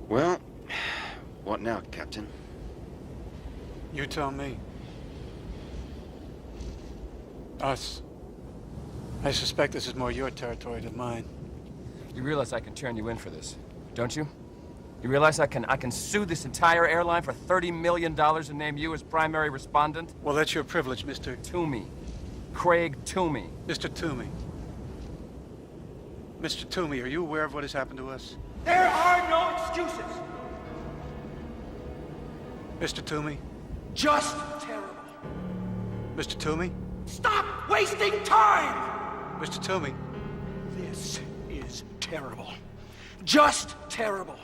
Well, what now, Captain? You tell me. Us. I suspect this is more your territory than mine. You realize I can turn you in for this, don't you? You realize I can sue this entire airline for $30 million and name you as primary respondent? Well, that's your privilege, Mr. Toomey. Craig Toomey. Mr. Toomey. Mr. Toomey, are you aware of what has happened to us? There are no excuses. Mr. Toomey? Just terrible. Mr. Toomey? Stop wasting time! Mr. Toomey? This is terrible. Just terrible.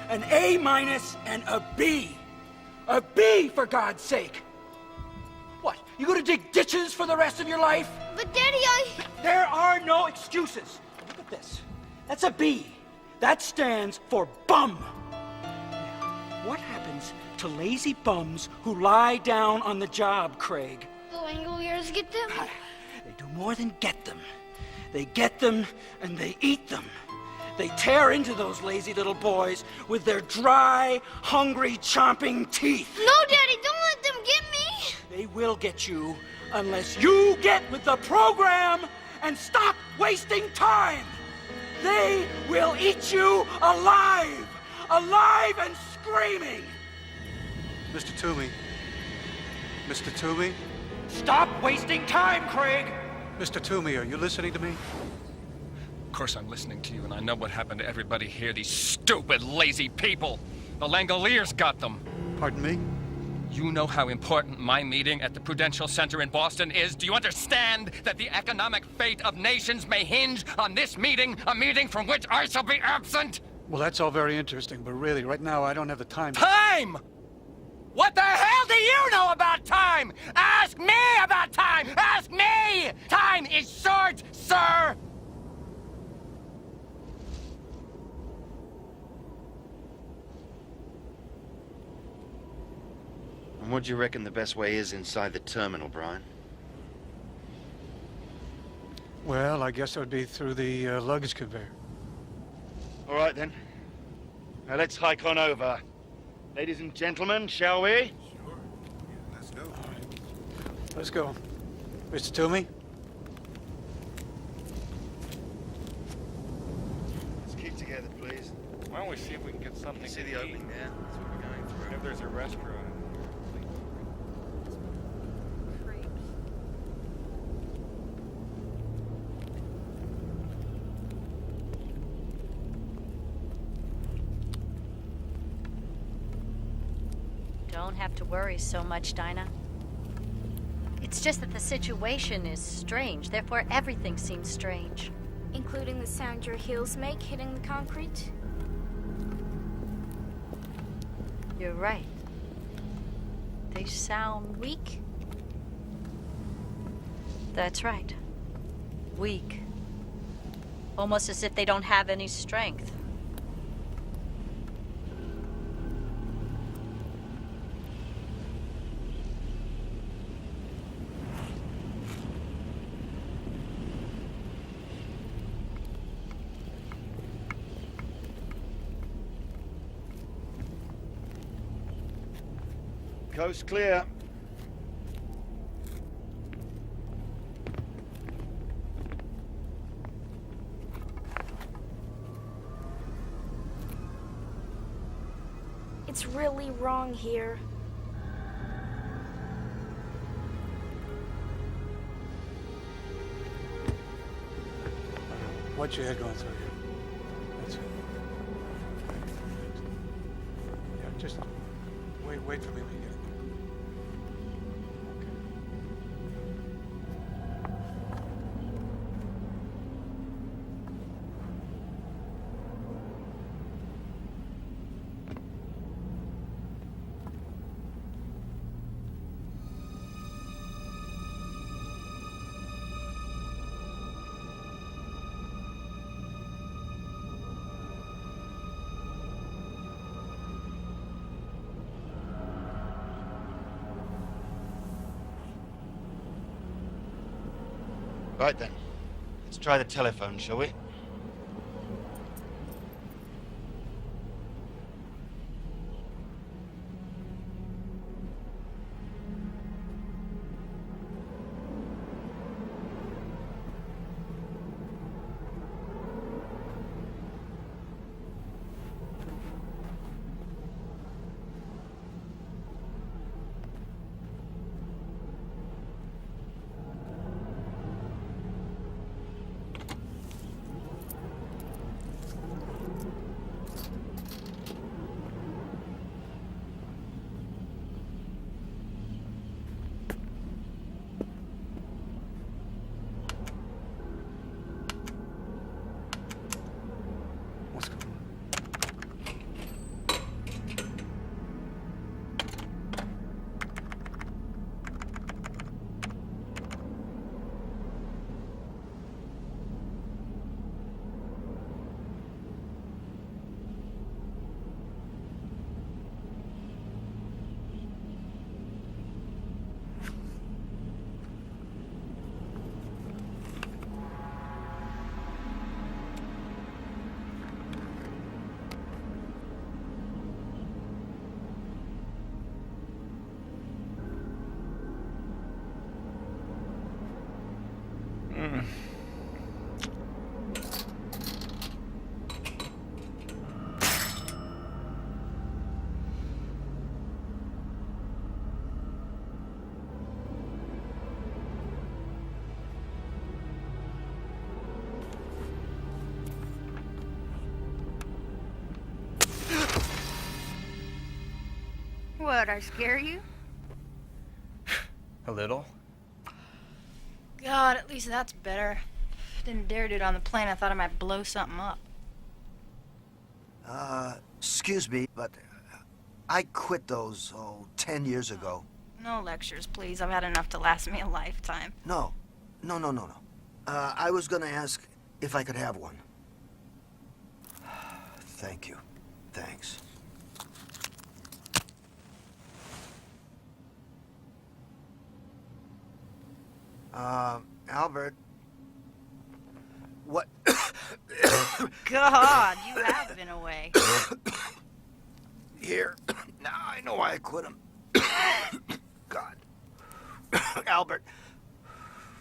An A- and a B. A B, for God's sake. What, you gonna dig ditches for the rest of your life? But Daddy, There are no excuses. Look at this. That's a B. That stands for bum. Now, what happens to lazy bums who lie down on the job, Craig? The Langoliers get them? They do more than get them. They get them and they eat them. They tear into those lazy little boys with their dry, hungry, chomping teeth. No, Daddy, don't let them get me! They will get you unless you get with the program and stop wasting time. They will eat you alive! Alive and screaming! Mr. Toomey. Mr. Toomey? Stop wasting time, Craig! Mr. Toomey, are you listening to me? Of course I'm listening to you, and I know what happened to everybody here, these stupid, lazy people. The Langoliers got them. Pardon me? You know how important my meeting at the Prudential Center in Boston is? Do you understand that the economic fate of nations may hinge on this meeting, a meeting from which I shall be absent? Well, that's all very interesting, but really, right now, I don't have the time. Time? What the hell do you know about time? Ask me about time! Ask me! Time is short, sir! And what do you reckon the best way is inside the terminal, Brian? Well, I guess it would be through the luggage conveyor. All right, then. Now let's hike on over. Ladies and gentlemen, shall we? Sure. Yeah, let's go. Let's go. Mr. Toomey? Let's keep together, please. Why don't we see if we can get something You see to the eat? opening there? That's what we're going through. If there's a restaurant. Don't have to worry so much, Dinah. It's just that the situation is strange, therefore everything seems strange. Including the sound your heels make hitting the concrete? You're right. They sound Weak? That's right. Weak. Almost as if they don't have any strength. Coast clear. It's really wrong here. What's your head going through here? That's it. Yeah, just wait for me when you get in there. Right then. Let's try the telephone, shall we? What, I scare you? A little. God, at least that's better. Didn't dare do it on the plane. I thought I might blow something up. Excuse me, but I quit those, 10 years ago. No lectures, please. I've had enough to last me a lifetime. No. I was gonna ask if I could have one. Thank you. Thanks. Albert. What? God, you have been away. Here. Now I know why I quit him. God. Albert,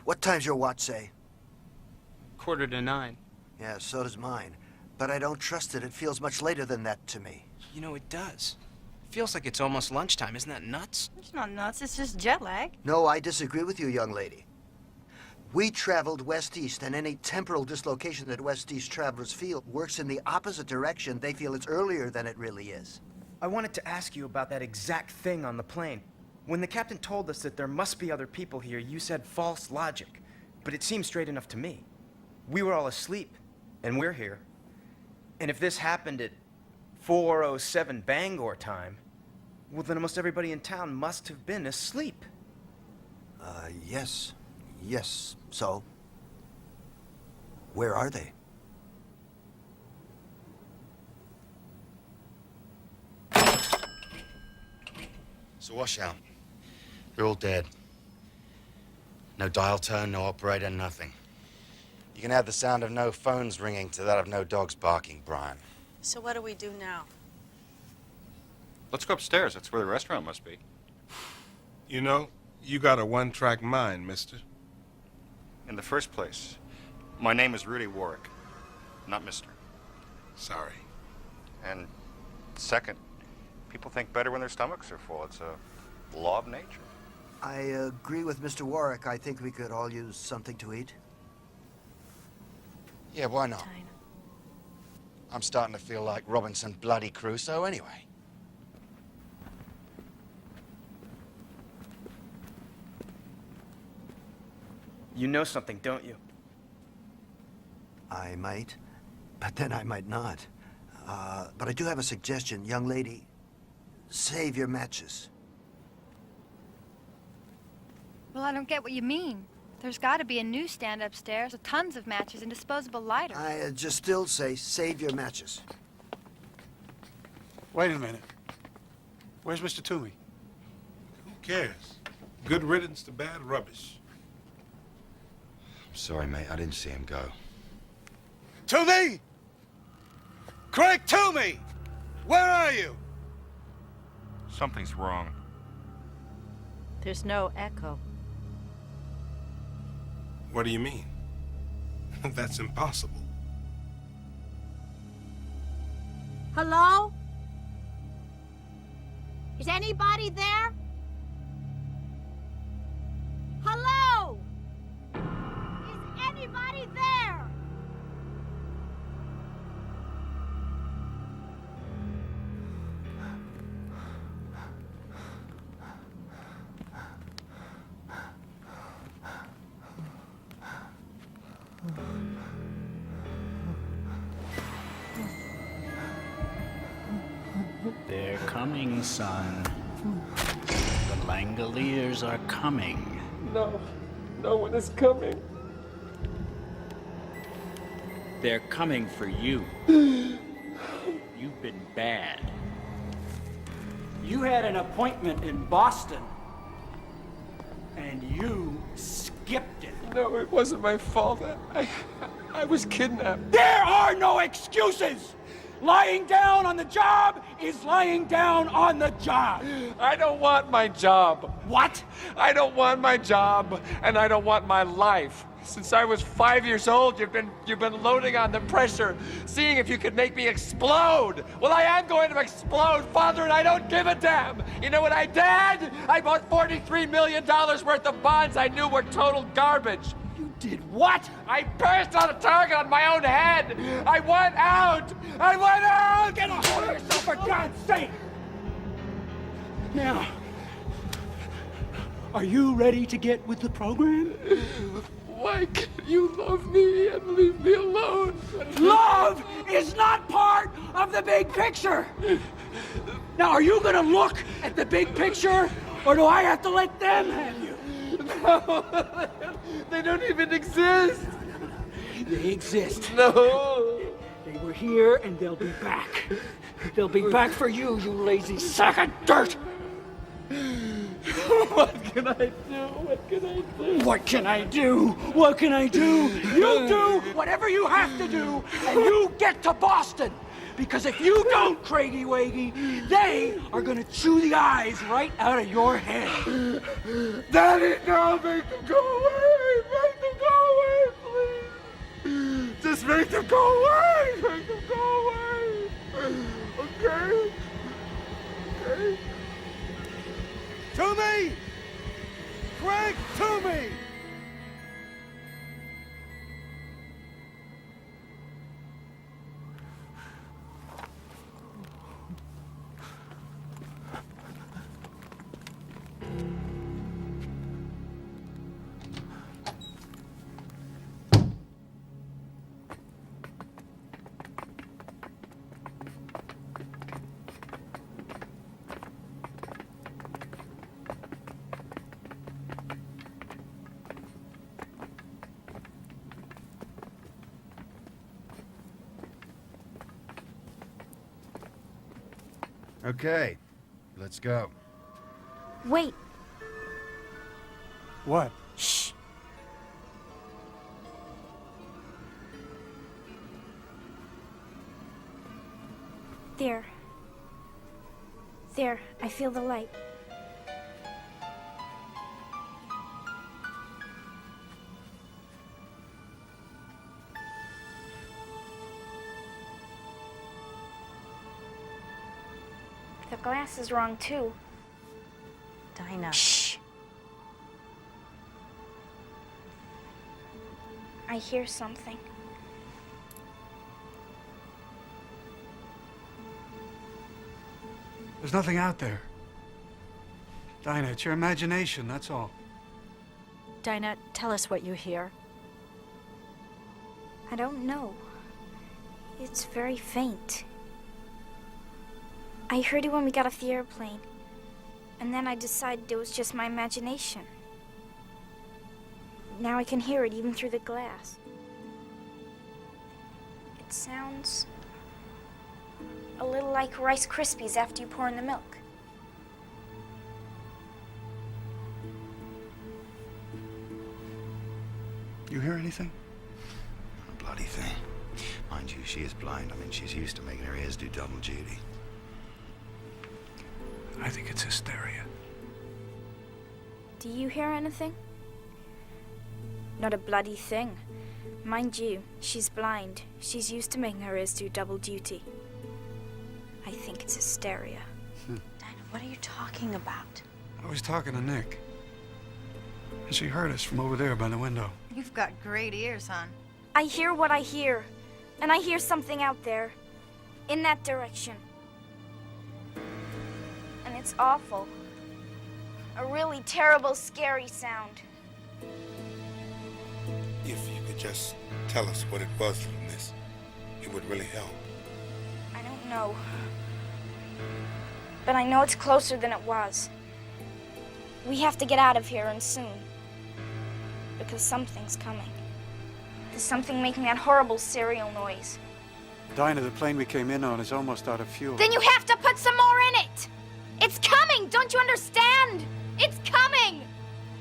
what time's your watch say? 8:45. Yeah, so does mine. But I don't trust it. It feels much later than that to me. You know, it does. Feels like it's almost lunchtime. Isn't that nuts? It's not nuts, it's just jet lag. No, I disagree with you, young lady. We traveled west-east, and any temporal dislocation that west-east travelers feel works in the opposite direction. They feel it's earlier than it really is. I wanted to ask you about that exact thing on the plane. When the captain told us that there must be other people here, you said false logic. But it seemed straight enough to me. We were all asleep, and we're here. And if this happened at 4:07 Bangor time, well, then almost everybody in town must have been asleep. Yes. Yes, so? Where are they? It's a washout. They're all dead. No dial tone, no operator, nothing. You can add the sound of no phones ringing to that of no dogs barking, Brian. So what do we do now? Let's go upstairs. That's where the restaurant must be. You know, you got a one-track mind, mister. In the first place, my name is Rudy Warwick, not Mr. Sorry. And second, people think better when their stomachs are full. It's a law of nature. I agree with Mr. Warwick. I think we could all use something to eat. Yeah, why not? I'm starting to feel like Robinson bloody Crusoe anyway. You know something, don't you? I might, but then I might not. But I do have a suggestion. Young lady, save your matches. Well, I don't get what you mean. There's got to be a newsstand upstairs with tons of matches and disposable lighters. I just still say save your matches. Wait a minute. Where's Mr. Toomey? Who cares? Good riddance to bad rubbish. I'm sorry, mate. I didn't see him go. Toomey! Craig Toomey! Where are you? Something's wrong. There's no echo. What do you mean? That's impossible. Hello? Is anybody there? Hello? Is anybody there? They're coming, son. The Langoliers are coming. No, no one is coming. They're coming for you. You've been bad. You had an appointment in Boston, and you skipped it. No, it wasn't my fault. I was kidnapped. There are no excuses! Lying down on the job is lying down on the job. I don't want my job. What? I don't want my job, and I don't want my life. Since I was 5 years old, you've been loading on the pressure, seeing if you could make me explode. Well, I am going to explode, Father, and I don't give a damn. You know what I did? I bought $43 million worth of bonds I knew were total garbage. You did what? I burst on a target on my own head. I want out. I want out. Get a hold of yourself, for God's sake! Now, are you ready to get with the program? Why can't you love me and leave me alone? Love is not part of the big picture. Now, are you gonna look at the big picture, or do I have to let them have you? No, they don't even exist. They exist. No. They were here and they'll be back. They'll be back for you, you lazy sack of dirt. What can I do? What can I do? What can I do? What can I do? You do whatever you have to do, and you get to Boston. Because if you don't, Craigie Waggy, they are gonna chew the eyes right out of your head. Daddy, no, make them go away! Make them go away, please! Just make them go away! Make them go away! Okay? Okay? To me! Craig, to me! Okay, let's go. Wait. What? Shh. There. There, I feel the light. The glass is wrong, too. Dinah. Shh. I hear something. There's nothing out there. Dinah, it's your imagination, that's all. Dinah, tell us what you hear. I don't know. It's very faint. I heard it when we got off the airplane. And then I decided it was just my imagination. Now I can hear it even through the glass. It sounds a little like Rice Krispies after you pour in the milk. You hear anything? A bloody thing. Mind you, she is blind. I mean, she's used to making her ears do double duty. I think it's hysteria. Do you hear anything? Not a bloody thing. Mind you, she's blind. She's used to making her ears do double duty. I think it's hysteria. Dinah, what are you talking about? I was talking to Nick. And she heard us from over there by the window. You've got great ears, hon. I hear what I hear. And I hear something out there. In that direction. And it's awful. A really terrible, scary sound. If you could just tell us what it was, little miss, it would really help. I don't know. But I know it's closer than it was. We have to get out of here, and soon. Because something's coming. There's something making that horrible serial noise. Dinah, the plane we came in on is almost out of fuel. Then you have to put some more in it! It's coming! Don't you understand? It's coming!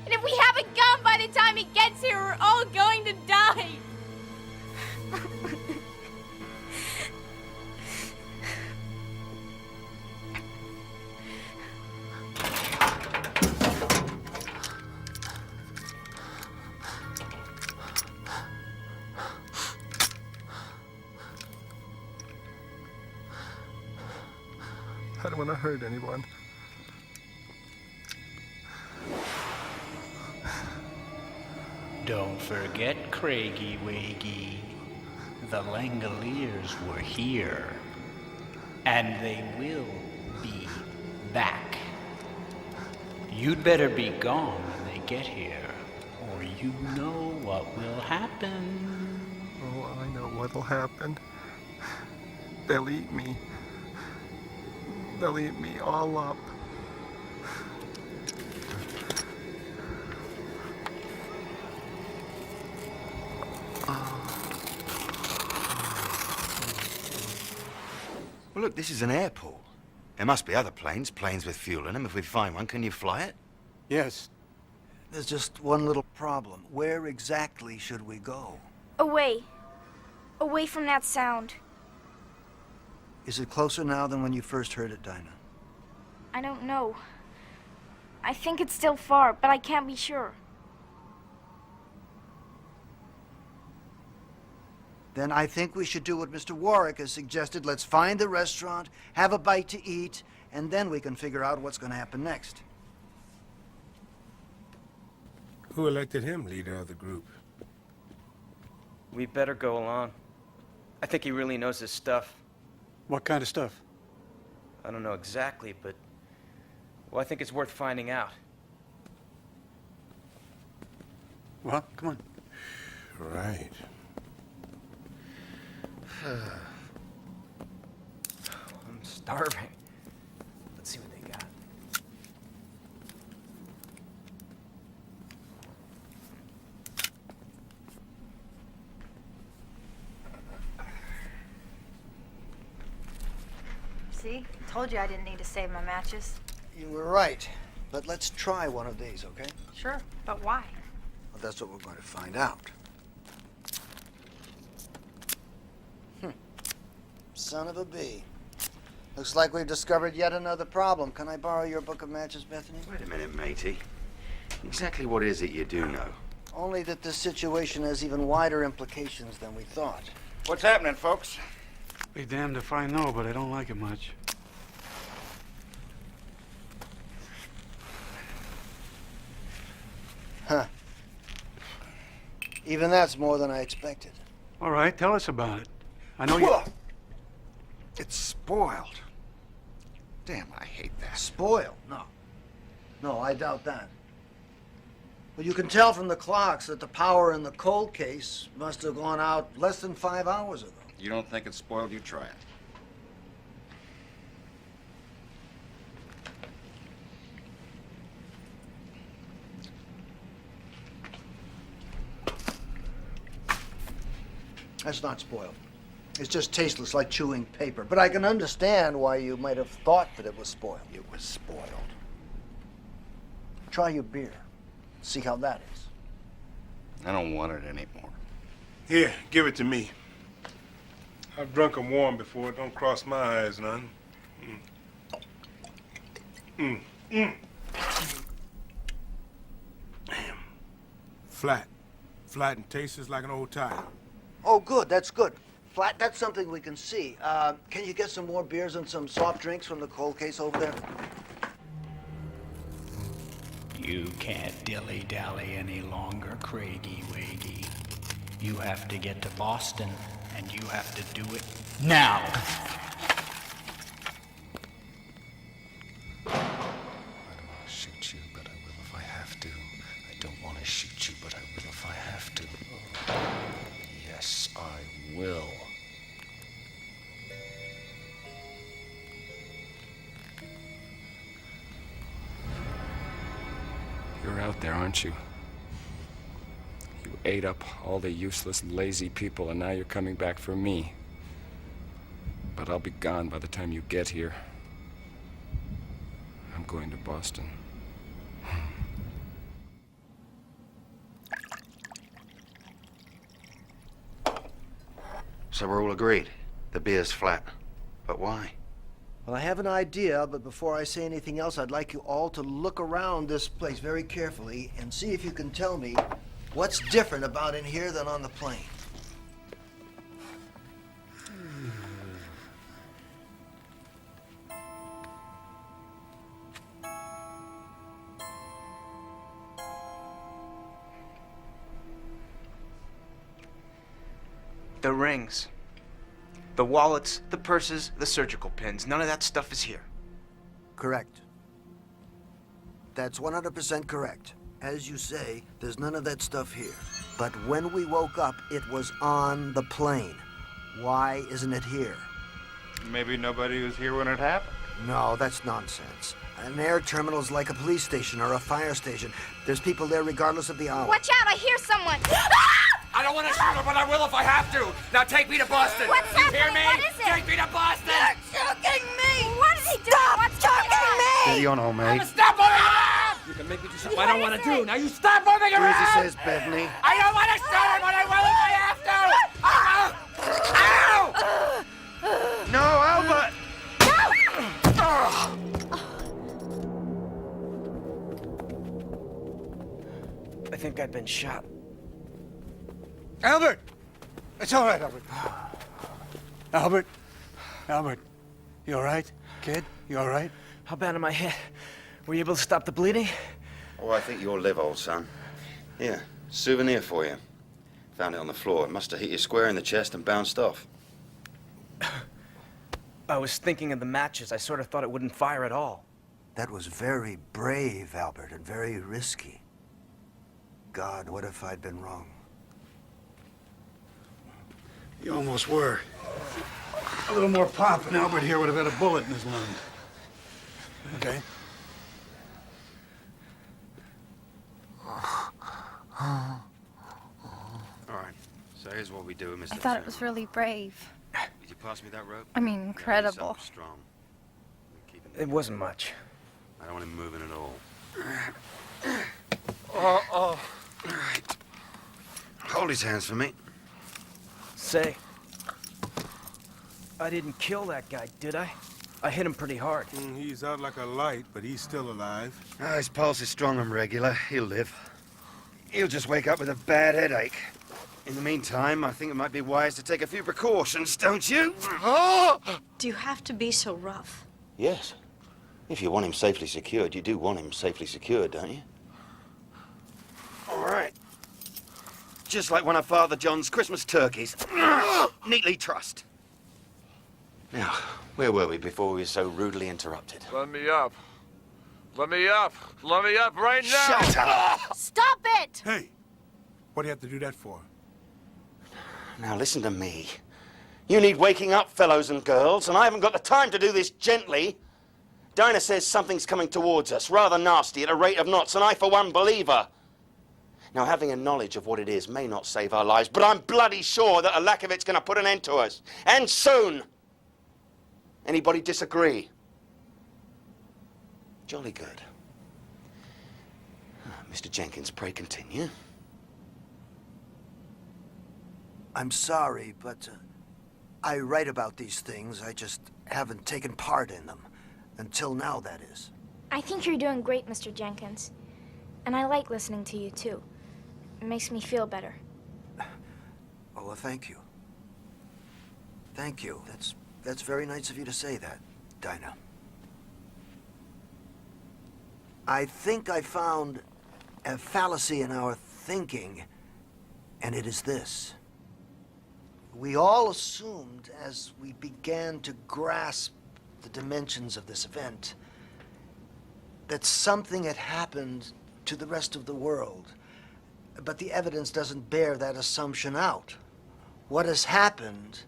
And if we haven't gone by the time it gets here, we're all going to die! I don't want to hurt anyone. Don't forget, Craigie Waggy. The Langoliers were here. And they will be back. You'd better be gone when they get here, or you know what will happen. Oh, I know what'll happen. They'll eat me. They'll eat me all up. Well, look, this is an airport. There must be other planes with fuel in them. If we find one, can you fly it? Yes. There's just one little problem. Where exactly should we go? Away. Away from that sound. Is it closer now than when you first heard it, Dinah? I don't know. I think it's still far, but I can't be sure. Then I think we should do what Mr. Warwick has suggested. Let's find the restaurant, have a bite to eat, and then we can figure out what's going to happen next. Who elected him leader of the group? We better go along. I think he really knows his stuff. What kind of stuff? I don't know exactly, but... well, I think it's worth finding out. Well, come on. Right. I'm starving. Let's see what they got. See? Told you I didn't need to save my matches. You were right. But let's try one of these, okay? Sure, but why? Well, that's what we're going to find out. Son of a bee. Looks like we've discovered yet another problem. Can I borrow your book of matches, Bethany? Wait a minute, matey. Exactly what is it you do know? Only that this situation has even wider implications than we thought. What's happening, folks? Be damned if I know, but I don't like it much. Huh. Even that's more than I expected. All right, tell us about it. I know you... It's spoiled. Damn, I hate that. Spoiled? No. No, I doubt that. But you can tell from the clocks that the power in the cold case must have gone out less than 5 hours ago. You don't think it's spoiled, you try it. That's not spoiled. It's just tasteless, like chewing paper. But I can understand why you might have thought that it was spoiled. It was spoiled. Try your beer. See how that is. I don't want it anymore. Here, give it to me. I've drunk 'em warm before. Don't cross my eyes none. Damn. Flat. Flat and tastes like an old tire. Oh, good. That's good. Flat, that's something we can see. Can you get some more beers and some soft drinks from the cold case over there? You can't dilly-dally any longer, Craigie-Waggy. You have to get to Boston, and you have to do it now. I don't want to shoot you, but I will if I have to. I don't want to shoot you, but I will if I have to. Yes, I will. You're out there, aren't you? You ate up all the useless, lazy people, and now you're coming back for me. But I'll be gone by the time you get here. I'm going to Boston. So we're all agreed. The beer's flat. But why? Well, I have an idea, but before I say anything else, I'd like you all to look around this place very carefully and see if you can tell me what's different about in here than on the plane. The rings. The wallets, the purses, the surgical pins. None of that stuff is here. Correct. That's 100% correct. As you say, there's none of that stuff here. But when we woke up, it was on the plane. Why isn't it here? Maybe nobody was here when it happened. No, that's nonsense. An air terminal is like a police station or a fire station. There's people there regardless of the hour. Watch out, I hear someone! I don't want to shoot her, but I will if I have to. Now take me to Boston. What's you happening? hear me? What is it? Take me to Boston. You're choking me! What is he doing? Stop What's choking me! Steady on, old mate. Stop moving around! You can make me do something I don't want to do. Now you stop moving Do around! as he says, Bethany. I don't want to shoot her, but I will if I have to! Ow! No, Albert! I think I've been shot. Albert! It's all right, Albert. Albert? Albert, you all right? Kid, you all right? How bad am I hit? Were you able to stop the bleeding? Oh, I think you'll live, old son. Here, souvenir for you. Found it on the floor. It must have hit you square in the chest and bounced off. I was thinking of the matches. I sort of thought it wouldn't fire at all. That was very brave, Albert, and very risky. God, what if I'd been wrong? You almost were. A little more pop, and Albert here would have had a bullet in his lung. Okay? All right. So here's what we do, Mr. I thought it was really brave. Did you pass me that rope? I mean, incredible. Strong. It wasn't much. I don't want him moving at all. Oh. All right. Hold his hands for me. Say, I didn't kill that guy, did I? I hit him pretty hard. He's out like a light, but he's still alive. His pulse is strong and regular. He'll live. He'll just wake up with a bad headache. In the meantime, I think it might be wise to take a few precautions, don't you? Do you have to be so rough? Yes. If you want him safely secured, you do want him safely secured, don't you? All right. Just like one of Father John's Christmas turkeys. Neatly trussed. Now, where were we before we were so rudely interrupted? Let me up. Let me up. Let me up right now. Shut up! Stop it! Hey, what do you have to do that for? Now listen to me. You need waking up, fellows and girls, and I haven't got the time to do this gently. Dinah says something's coming towards us, rather nasty, at a rate of knots, and I, for one, believe her. Now, having a knowledge of what it is may not save our lives, but I'm bloody sure that a lack of it's going to put an end to us. And soon. Anybody disagree? Jolly good. Mr. Jenkins, pray continue. I'm sorry, but I write about these things. I just haven't taken part in them. Until now, that is. I think you're doing great, Mr. Jenkins. And I like listening to you, too. It makes me feel better. Oh, well, thank you. Thank you. That's very nice of you to say that, Dinah. I think I found a fallacy in our thinking, and it is this. We all assumed as we began to grasp the dimensions of this event that something had happened to the rest of the world. But the evidence doesn't bear that assumption out. What has happened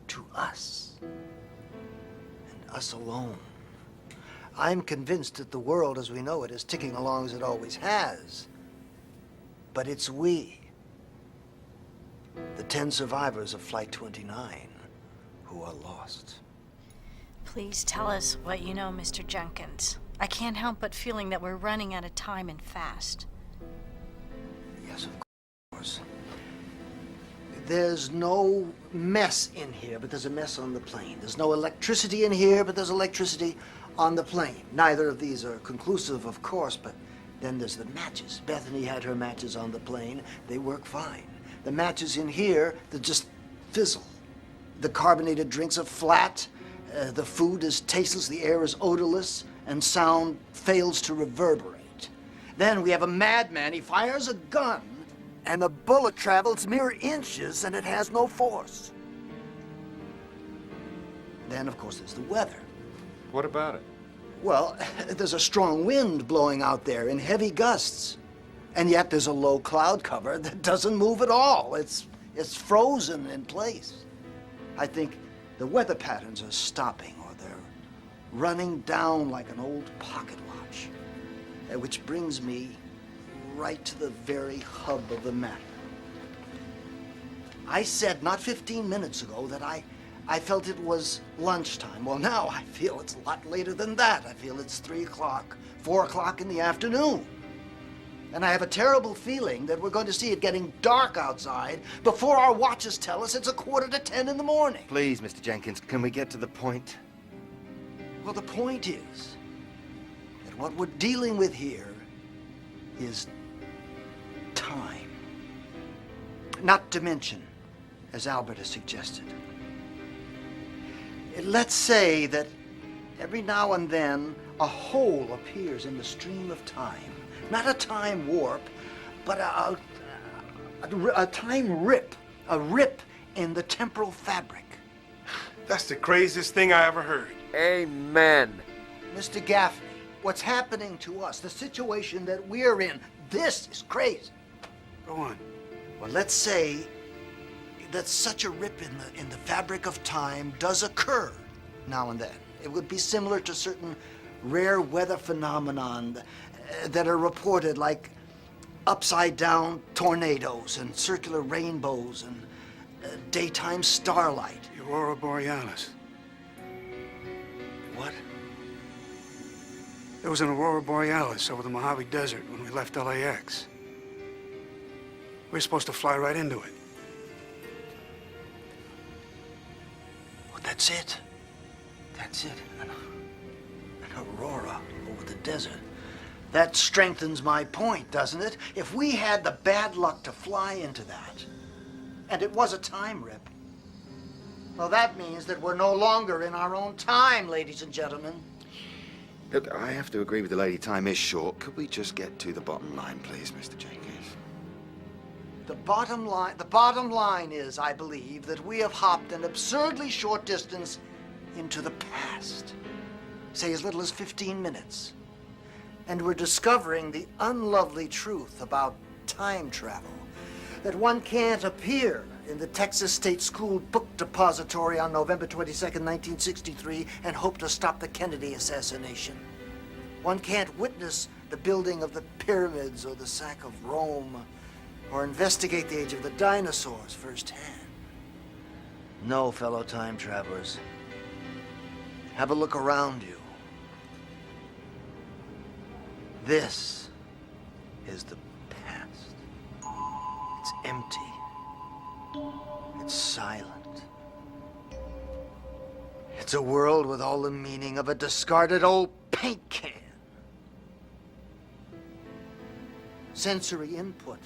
to us. And us alone. I'm convinced that the world as we know it is ticking along as it always has. But it's we, the 10 survivors of Flight 29, who are lost. Please tell us what you know, Mr. Jenkins. I can't help but feeling that we're running out of time and fast. Yes, of course. There's no mess in here, but there's a mess on the plane. There's no electricity in here, but there's electricity on the plane. Neither of these are conclusive, of course, but then there's the matches. Bethany had her matches on the plane. They work fine. The matches in here, they just fizzle. The carbonated drinks are flat. The food is tasteless. The air is odorless. And sound fails to reverberate. Then we have a madman. He fires a gun, and the bullet travels mere inches, and it has no force. Then, of course, there's the weather. What about it? Well, there's a strong wind blowing out there in heavy gusts. And yet there's a low cloud cover that doesn't move at all. It's frozen in place. I think the weather patterns are stopping, or they're running down like an old pocket watch. Which brings me right to the very hub of the matter. I said not 15 minutes ago that I felt it was lunchtime. Well, now I feel it's a lot later than that. I feel it's 3 o'clock, 4 o'clock in the afternoon. And I have a terrible feeling that we're going to see it getting dark outside before our watches tell us it's 9:45 in the morning. Please, Mr. Jenkins, can we get to the point? Well, the point is that what we're dealing with here is time. Not dimension, as Albert has suggested. Let's say that every now and then a hole appears in the stream of time. Not a time warp, but a time rip. A rip in the temporal fabric. That's the craziest thing I ever heard. Amen. Mr. Gaffney, what's happening to us, the situation that we're in, this is crazy. Go on. Well, let's say that such a rip in the fabric of time does occur now and then. It would be similar to certain rare weather phenomenon that are reported, like upside-down tornadoes and circular rainbows and daytime starlight. The Aurora Borealis. What? There was an Aurora Borealis over the Mojave Desert when we left LAX. We were supposed to fly right into it. Well, that's it. That's it. An aurora over the desert. That strengthens my point, doesn't it? If we had the bad luck to fly into that, and it was a time rip, well, that means that we're no longer in our own time, ladies and gentlemen. Look, I have to agree with the lady. Time is short. Could we just get to the bottom line, please, Mr. Jenkins? The bottom line is, I believe, that we have hopped an absurdly short distance into the past. Say as little as 15 minutes. And we're discovering the unlovely truth about time travel. That one can't appear in the Texas State School Book Depository on November 22nd, 1963, and hope to stop the Kennedy assassination. One can't witness the building of the pyramids or the sack of Rome, or investigate the age of the dinosaurs firsthand. No, fellow time travelers. Have a look around you. This is the past. It's empty. It's silent. It's a world with all the meaning of a discarded old paint can. Sensory input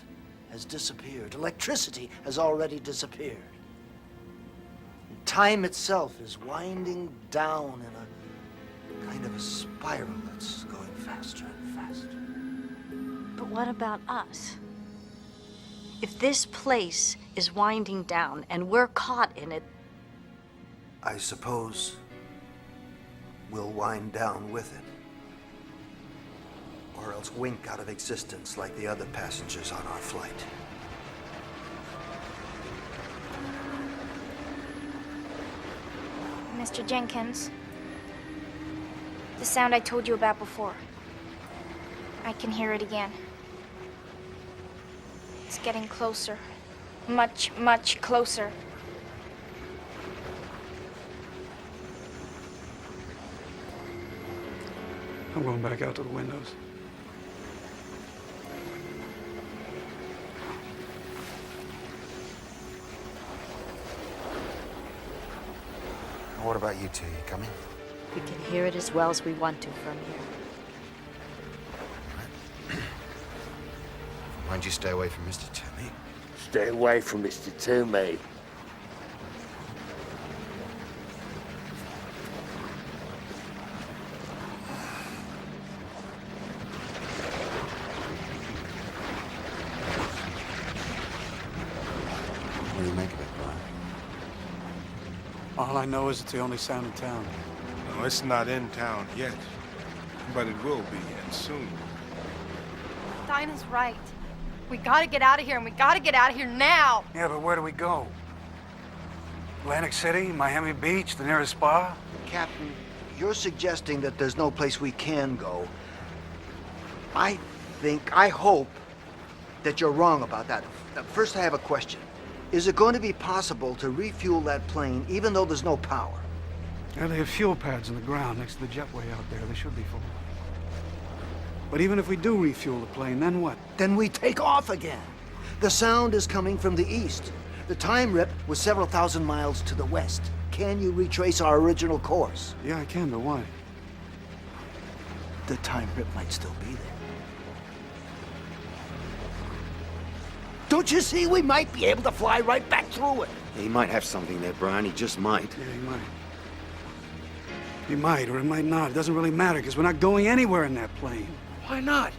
has disappeared. Electricity has already disappeared. And time itself is winding down in a kind of a spiral that's going faster and faster. But what about us? If this place is winding down and we're caught in it, I suppose we'll wind down with it. Or else wink out of existence like the other passengers on our flight. Mr. Jenkins, the sound I told you about before. I can hear it again. It's getting closer. Much, much closer. I'm going back out to the windows. What about you two? You coming? we can hear it as well as we want to from here. Mind you stay away from Mr. T.i.m.e. Stay away from Mr. T.i.m.e. What do you make of it, Brian? All I know is it's the only sound in town. No, it's not in town yet. But it will be, and soon. Dinah's right. We gotta get out of here, and we gotta get out of here now. Yeah, but where do we go? Atlantic City, Miami Beach, the nearest spa? Captain, you're suggesting that there's no place we can go. I hope that you're wrong about that. First, I have a question. Is it going to be possible to refuel that plane even though there's no power? Yeah, they have fuel pads in the ground next to the jetway out there. They should be full. But even if we do refuel the plane, then what? Then we take off again. The sound is coming from the east. The time rip was several thousand miles to the west. Can you retrace our original course? Yeah, I can, but why? The time rip might still be there. Don't you see? We might be able to fly right back through it. He might have something there, Brian. He just might. Yeah, he might. He might, or it might not. It doesn't really matter, because we're not going anywhere in that plane. Why not?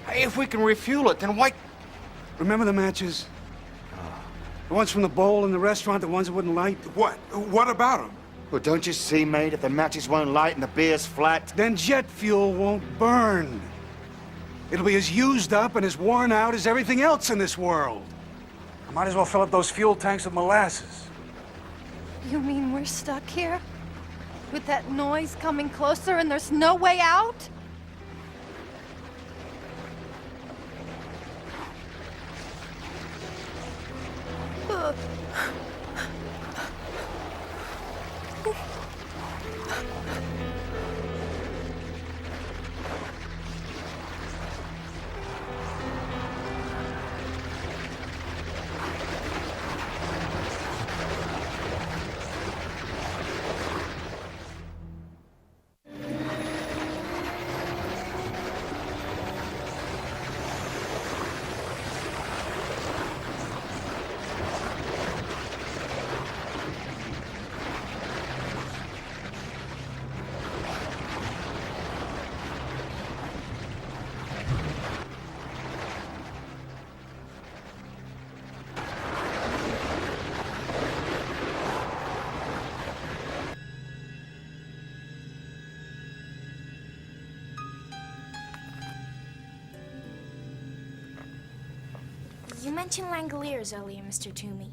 If we can refuel it, then why... Remember the matches? The ones from the bowl in the restaurant, the ones that wouldn't light? What? What about them? Well, don't you see, mate? If the matches won't light and the beer's flat... Then jet fuel won't burn. It'll be as used up and as worn out as everything else in this world. I might as well fill up those fuel tanks with molasses. You mean we're stuck here? With that noise coming closer and there's no way out? You mentioned Langoliers earlier, Mr. Toomey.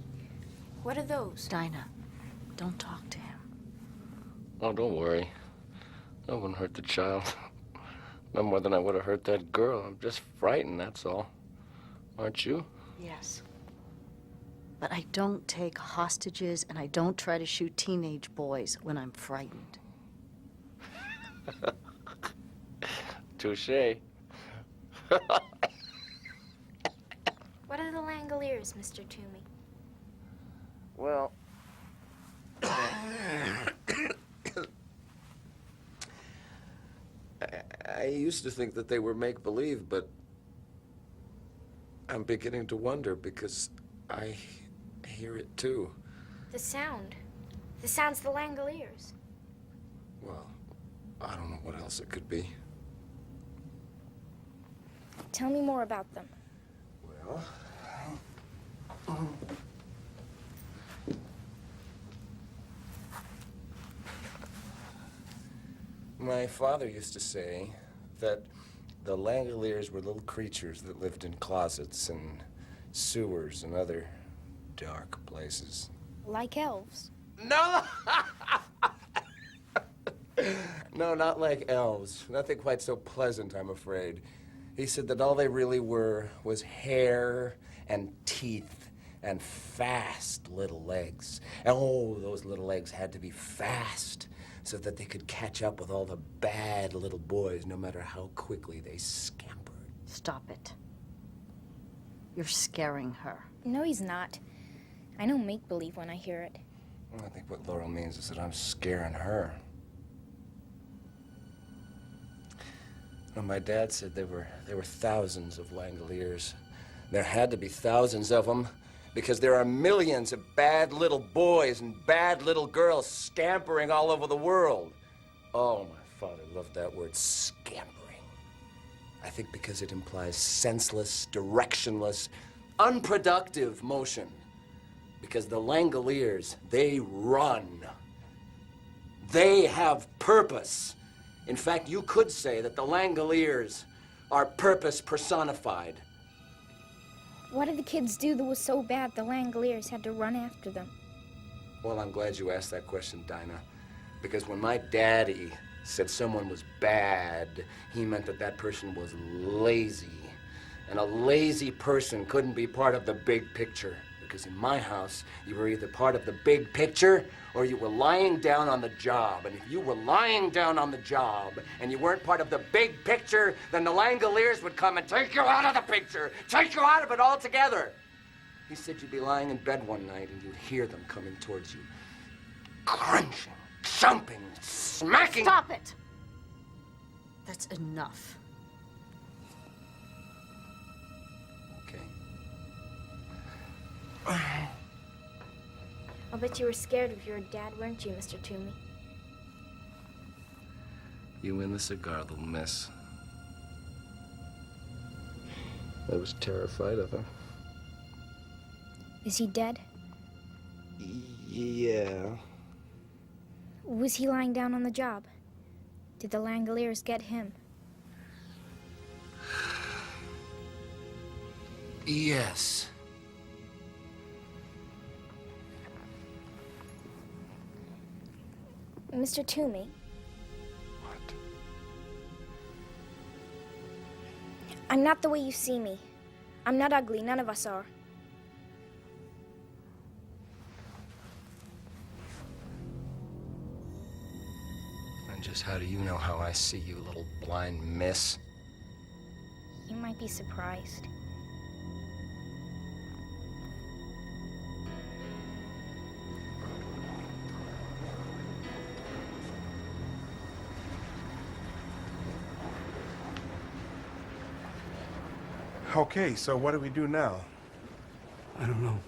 What are those? Dinah, don't talk to him. Oh, don't worry. I wouldn't hurt the child. No more than I would have hurt that girl. I'm just frightened, that's all. Aren't you? Yes. But I don't take hostages and I don't try to shoot teenage boys when I'm frightened. Touché. What are the Langoliers, Mr. Toomey? Well... I used to think that they were make-believe, but I'm beginning to wonder because I hear it too. The sound. The sound's the Langoliers. Well, I don't know what else it could be. Tell me more about them. Well... My father used to say that the Langoliers were little creatures that lived in closets and sewers and other dark places. Like elves. No! No, not like elves. Nothing quite so pleasant, I'm afraid. He said that all they really were was hair and teeth and fast little legs. And oh, those little legs had to be fast so that they could catch up with all the bad little boys no matter how quickly they scampered. Stop it. You're scaring her. No, he's not. I know make-believe when I hear it. I think what Laurel means is that I'm scaring her. Well, my dad said there were thousands of Langoliers. There had to be thousands of them because there are millions of bad little boys and bad little girls scampering all over the world. Oh, my father loved that word, scampering. I think because it implies senseless, directionless, unproductive motion. Because the Langoliers, they run. They have purpose. In fact, you could say that the Langoliers are purpose personified. What did the kids do that was so bad the Langoliers had to run after them? Well, I'm glad you asked that question, Dinah. Because when my daddy said someone was bad, he meant that that person was lazy. And a lazy person couldn't be part of the big picture. Because in my house, you were either part of the big picture or you were lying down on the job. And if you were lying down on the job and you weren't part of the big picture, then the Langoliers would come and take you out of the picture, take you out of it altogether. He said you'd be lying in bed one night and you'd hear them coming towards you, crunching, jumping, smacking. Stop it! That's enough. I'll bet you were scared of your dad, weren't you, Mr. Toomey? You and the cigar, little miss. I was terrified of him. Is he dead? Yeah. Was he lying down on the job? Did the Langoliers get him? Yes. Mr. Toomey? What? I'm not the way you see me. I'm not ugly, none of us are. And just how do you know how I see you, little blind miss? You might be surprised. Okay, so what do we do now? I don't know.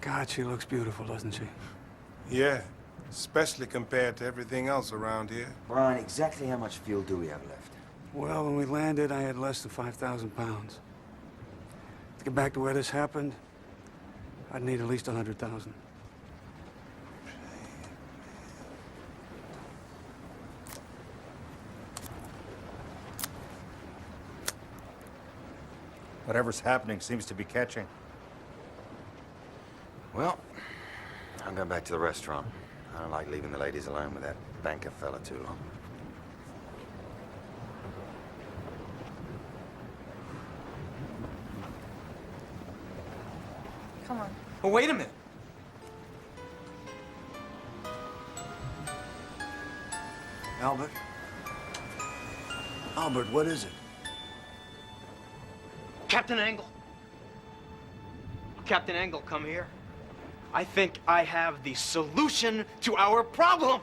God, she looks beautiful, doesn't she? Yeah, especially compared to everything else around here. Brian, exactly how much fuel do we have left? Well, when we landed, I had less than 5,000 pounds. To get back to where this happened, I'd need at least 100,000. Whatever's happening seems to be catching. Well, I'll go back to the restaurant. I don't like leaving the ladies alone with that banker fella too long. Come on. Oh, wait a minute. Albert? Albert, what is it? Captain Angle. Captain Angle, come here. I think I have the solution to our problem.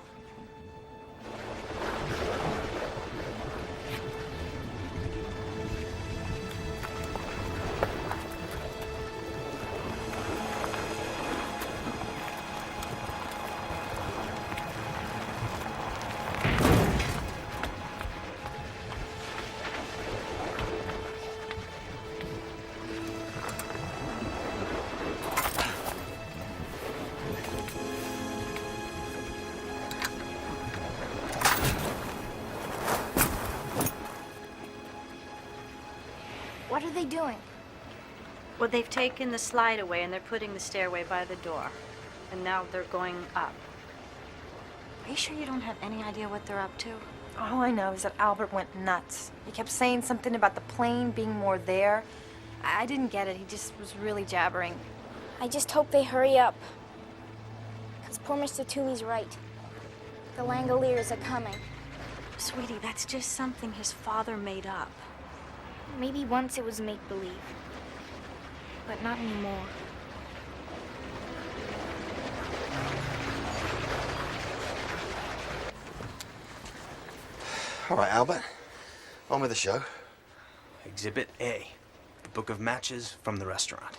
What are they doing? Well, they've taken the slide away and they're putting the stairway by the door. And now they're going up. Are you sure you don't have any idea what they're up to? All I know is that Albert went nuts. He kept saying something about the plane being more there. I didn't get it. He just was really jabbering. I just hope they hurry up. Because poor Mr. Toomey's right. The Langoliers are coming. Sweetie, that's just something his father made up. Maybe once it was make-believe. But not anymore. All right, Albert. On with the show. Exhibit A, the book of matches from the restaurant.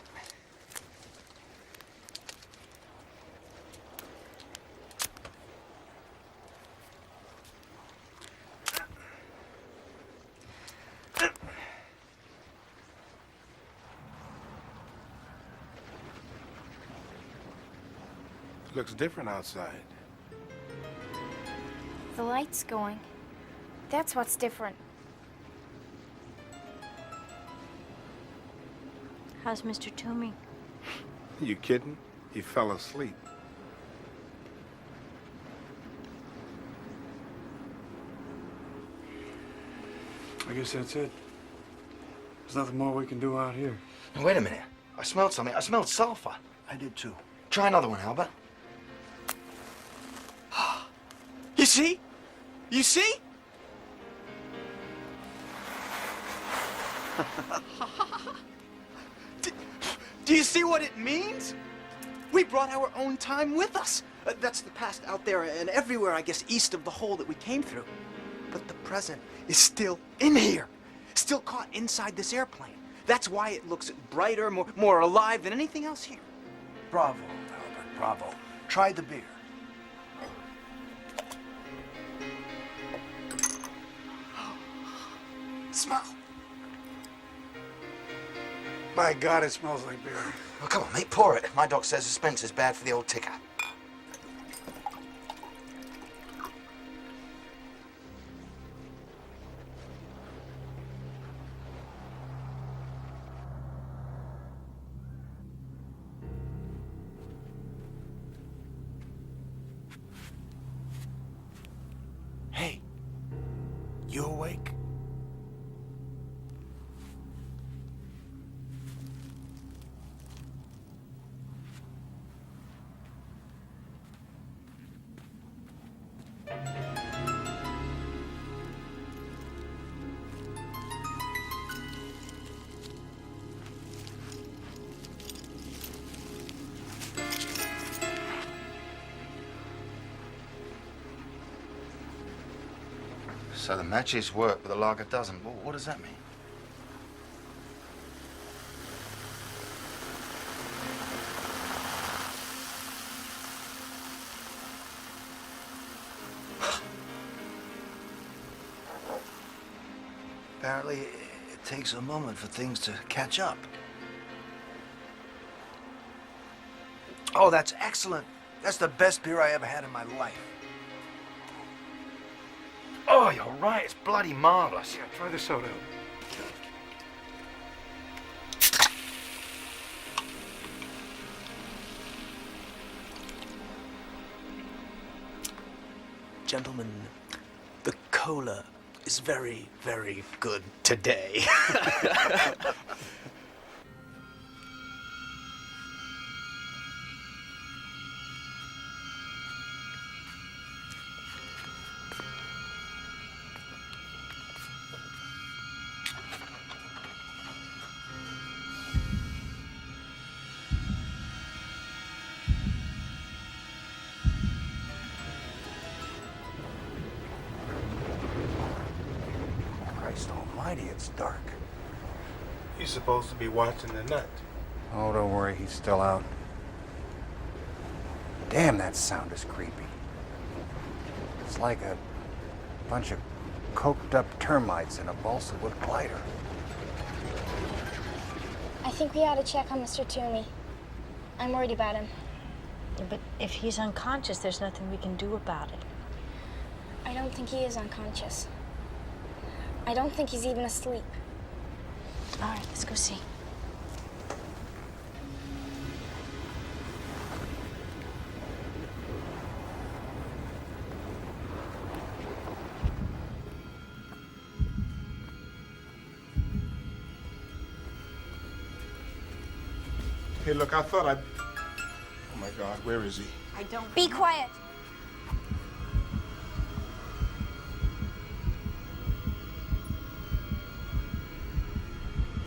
Looks different outside. The light's going. That's what's different. How's Mr. Toomey? You kidding? He fell asleep. I guess that's it. There's nothing more we can do out here. Now, wait a minute. I smelled something. I smelled sulfur. I did too. Try another one, Albert. You see? You see? Do you see what it means? We brought our own time with us. That's the past out there and everywhere, I guess, east of the hole that we came through. But the present is still in here, still caught inside this airplane. That's why it looks brighter, more alive than anything else here. Bravo, Albert, bravo. Try the beer. Smell. By God, it smells like beer. Well, come on, mate, pour it. My doc says suspense is bad for the old ticker. Hey, you awake? So the matches work, but the lager doesn't. What does that mean? Apparently, it takes a moment for things to catch up. Oh, that's excellent. That's the best beer I ever had in my life. Oh, you're right. It's bloody marvelous. Yeah, try the soda. Gentlemen, the cola is very, very good today. Christ almighty, it's dark. He's supposed to be watching the nut. Oh, don't worry, he's still out. Damn, that sound is creepy. It's like a bunch of coked up termites in a balsa wood glider. I think we ought to check on Mr. Toomey. I'm worried about him. But if he's unconscious, there's nothing we can do about it. I don't think he is unconscious. I don't think he's even asleep. All right, let's go see. Hey, look, I thought Oh my God, where is he? I don't. Be quiet.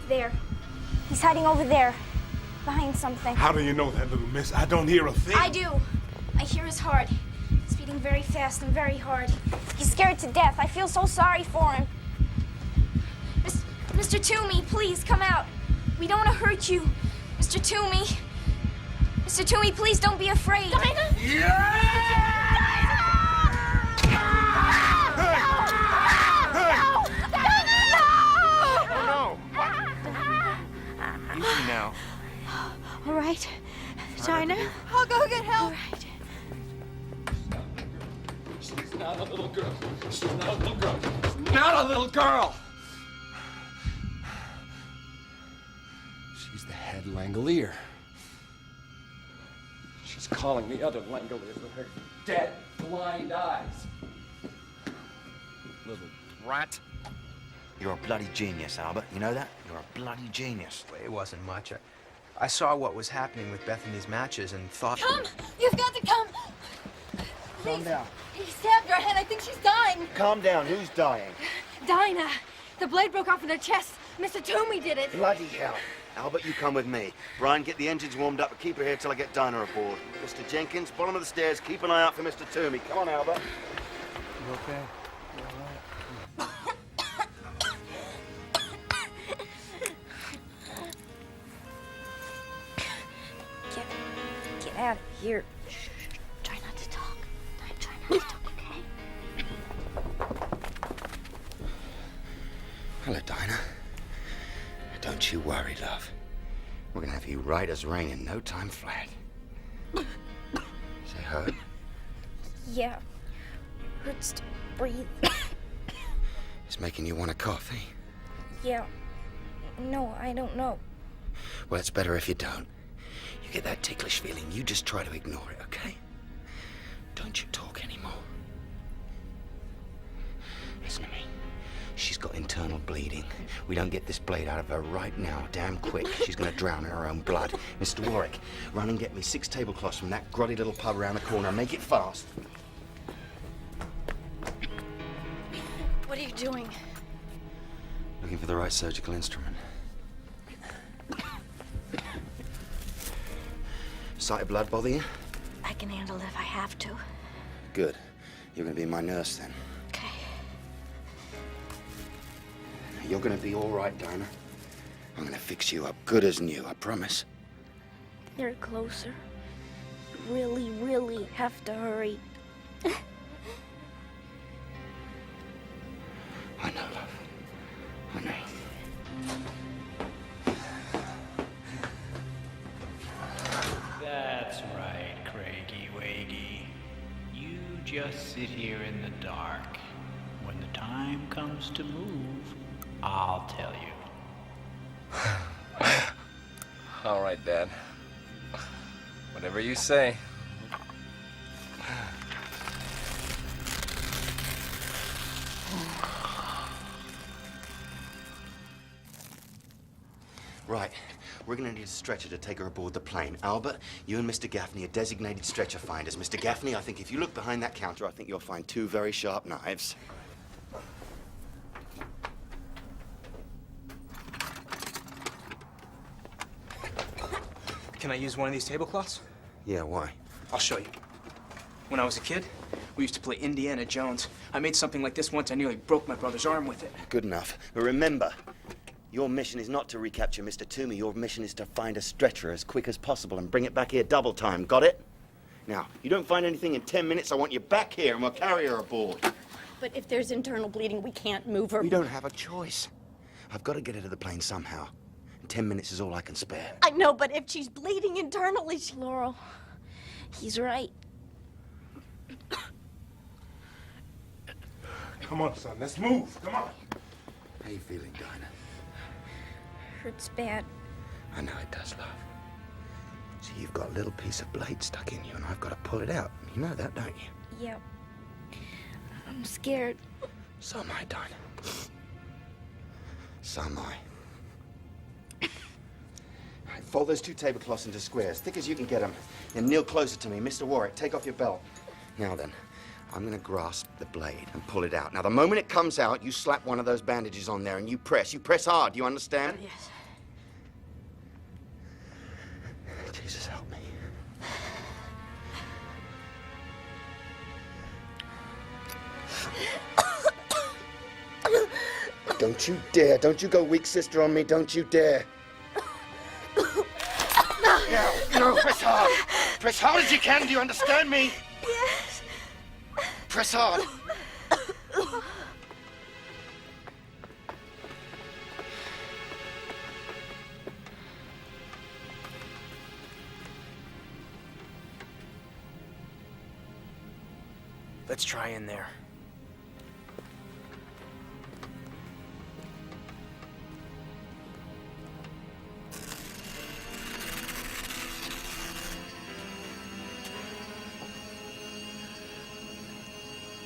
There. He's hiding over there, behind something. How do you know that, little miss? I don't hear a thing. I do. I hear his heart. It's beating very fast and very hard. He's scared to death. I feel so sorry for him. Mr. Toomey, please come out. We don't want to hurt you. Mr. Toomey. Mr. Toomey, please don't be afraid. Dinah! Easy now. All right, Dinah. I'll go get help. All right. not a little girl. She's not a little girl. She's not a little girl. She's the head Langolier. She's calling the other Langoliers with her dead, blind eyes. Little brat. You're a bloody genius, Albert. You know that? You're a bloody genius. It wasn't much. I saw what was happening with Bethany's matches and thought... Come! You've got to come! Calm down. He stabbed her head. I think she's dying. Calm down. Who's dying? Dinah. The blade broke off in her chest. Mr. T.i.m.e. did it. Bloody hell. Albert, you come with me. Brian, get the engines warmed up and keep her here till I get Dinah aboard. Mr. Jenkins, bottom of the stairs, keep an eye out for Mr. T.i.m.e. Come on, Albert. You okay? You all right? Get out of here. Shh. Try not to talk. Try not to talk, okay? Hello, Dinah. Don't you worry, love. We're gonna have you right as rain in no time flat. Say hurt? Yeah. Hurts to breathe. It's making you want a coffee. Yeah. No, I don't know. Well, it's better if you don't. You get that ticklish feeling, you just try to ignore it, okay? Don't you talk anymore. Listen to me. She's got internal bleeding. We don't get this blade out of her right now, damn quick, she's gonna drown in her own blood. Mr. Warwick, run and get me 6 tablecloths from that grotty little pub around the corner. Make it fast. What are you doing? Looking for the right surgical instrument. Sight of blood bother you? I can handle it if I have to. Good. You're gonna be my nurse then. Okay. You're gonna be all right, Dinah. I'm gonna fix you up good as new, I promise. They're closer. Really, really have to hurry. I know, love. I know. That's right, Craigie Waggy. You just sit here in the dark. When the time comes to move, I'll tell you. All right, Dad. Whatever you say. Right. We're gonna need a stretcher to take her aboard the plane. Albert, you and Mr. Gaffney are designated stretcher finders. Mr. Gaffney, I think if you look behind that counter, I think you'll find 2 very sharp knives. Can I use one of these tablecloths? Yeah, why? I'll show you. When I was a kid, we used to play Indiana Jones. I made something like this once. I nearly broke my brother's arm with it. Good enough. But remember, your mission is not to recapture Mr. T.i.m.e. Your mission is to find a stretcher as quick as possible and bring it back here double time. Got it? Now, you don't find anything in 10 minutes, I want you back here and we'll carry her aboard. But if there's internal bleeding, we can't move her. We don't have a choice. I've got to get her to the plane somehow. 10 minutes is all I can spare. I know, but if she's bleeding internally, Laurel, he's right. Come on, son, let's move. Come on. How you feeling, Dinah? Hurts bad. I know it does, love. See, you've got a little piece of blade stuck in you, and I've got to pull it out. You know that, don't you? Yep. I'm scared. So am I, Dinah. So am I. Right, fold those 2 tablecloths into squares, thick as you can get them. Then kneel closer to me. Mr. Warwick, take off your belt. Now then, I'm going to grasp the blade and pull it out. Now, the moment it comes out, you slap one of those bandages on there and you press. You press hard, you understand? Yes. Jesus, help me. Don't you dare. Don't you go weak sister on me. Don't you dare. No, press hard. Press hard as you can. Do you understand me? Yes. Press hard. Let's try in there.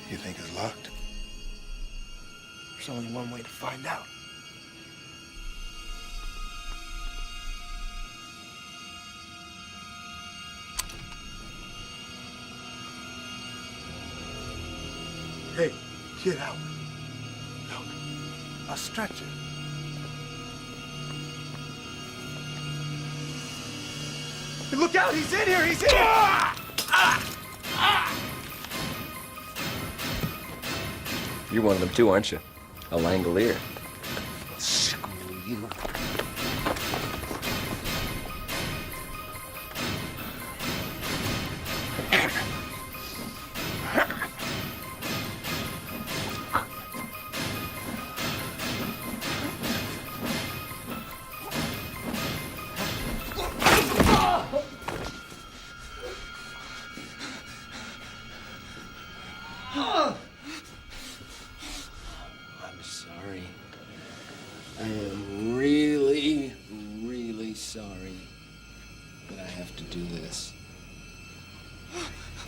You think it's locked? There's only one way to find out. Hey, get out. Look, a stretcher. Hey, look out! He's in here! He's in here! You're one of them too, aren't you? A Langolier. Screw you. I'm sorry. I am really, really sorry that I have to do this.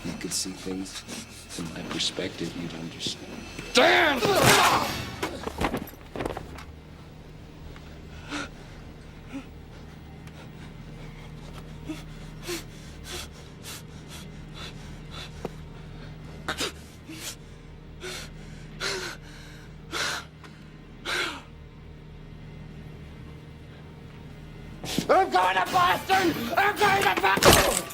You could see things from my perspective, you'd understand. Damn! I'm going to Boston! I'm going to Boston!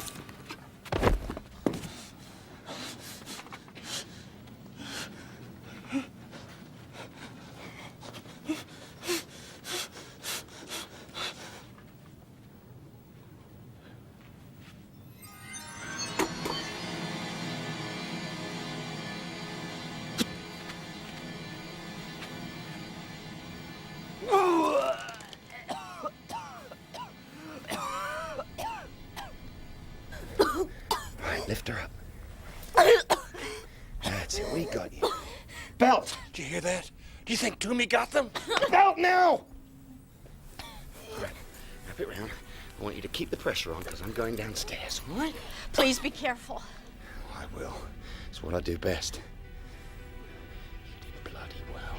Lift her up. That's it, we got you. Belt! Did you hear that? Do you think Toomey got them? Belt now! Wrap it round. I want you to keep the pressure on because I'm going downstairs, all right? Please be careful. I will. It's what I do best. You did bloody well.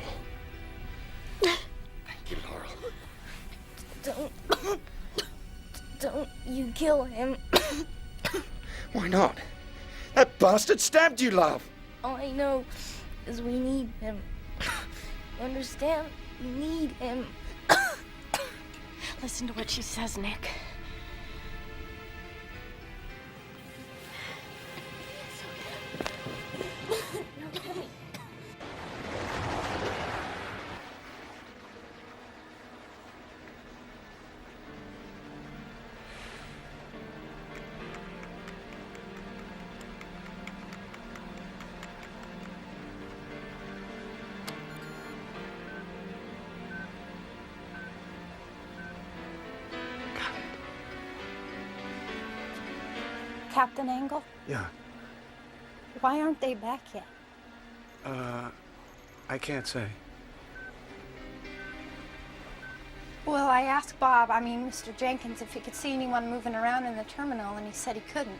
Thank you, Laurel. Don't you kill him. Why not? That bastard stabbed you, love. All I know is we need him. You understand? We need him. Listen to what she says, Nick. Captain Angle, Yeah. why aren't they back yet? I can't say. Well, I asked Bob, Mr. Jenkins, if he could see anyone moving around in the terminal, and he said he couldn't.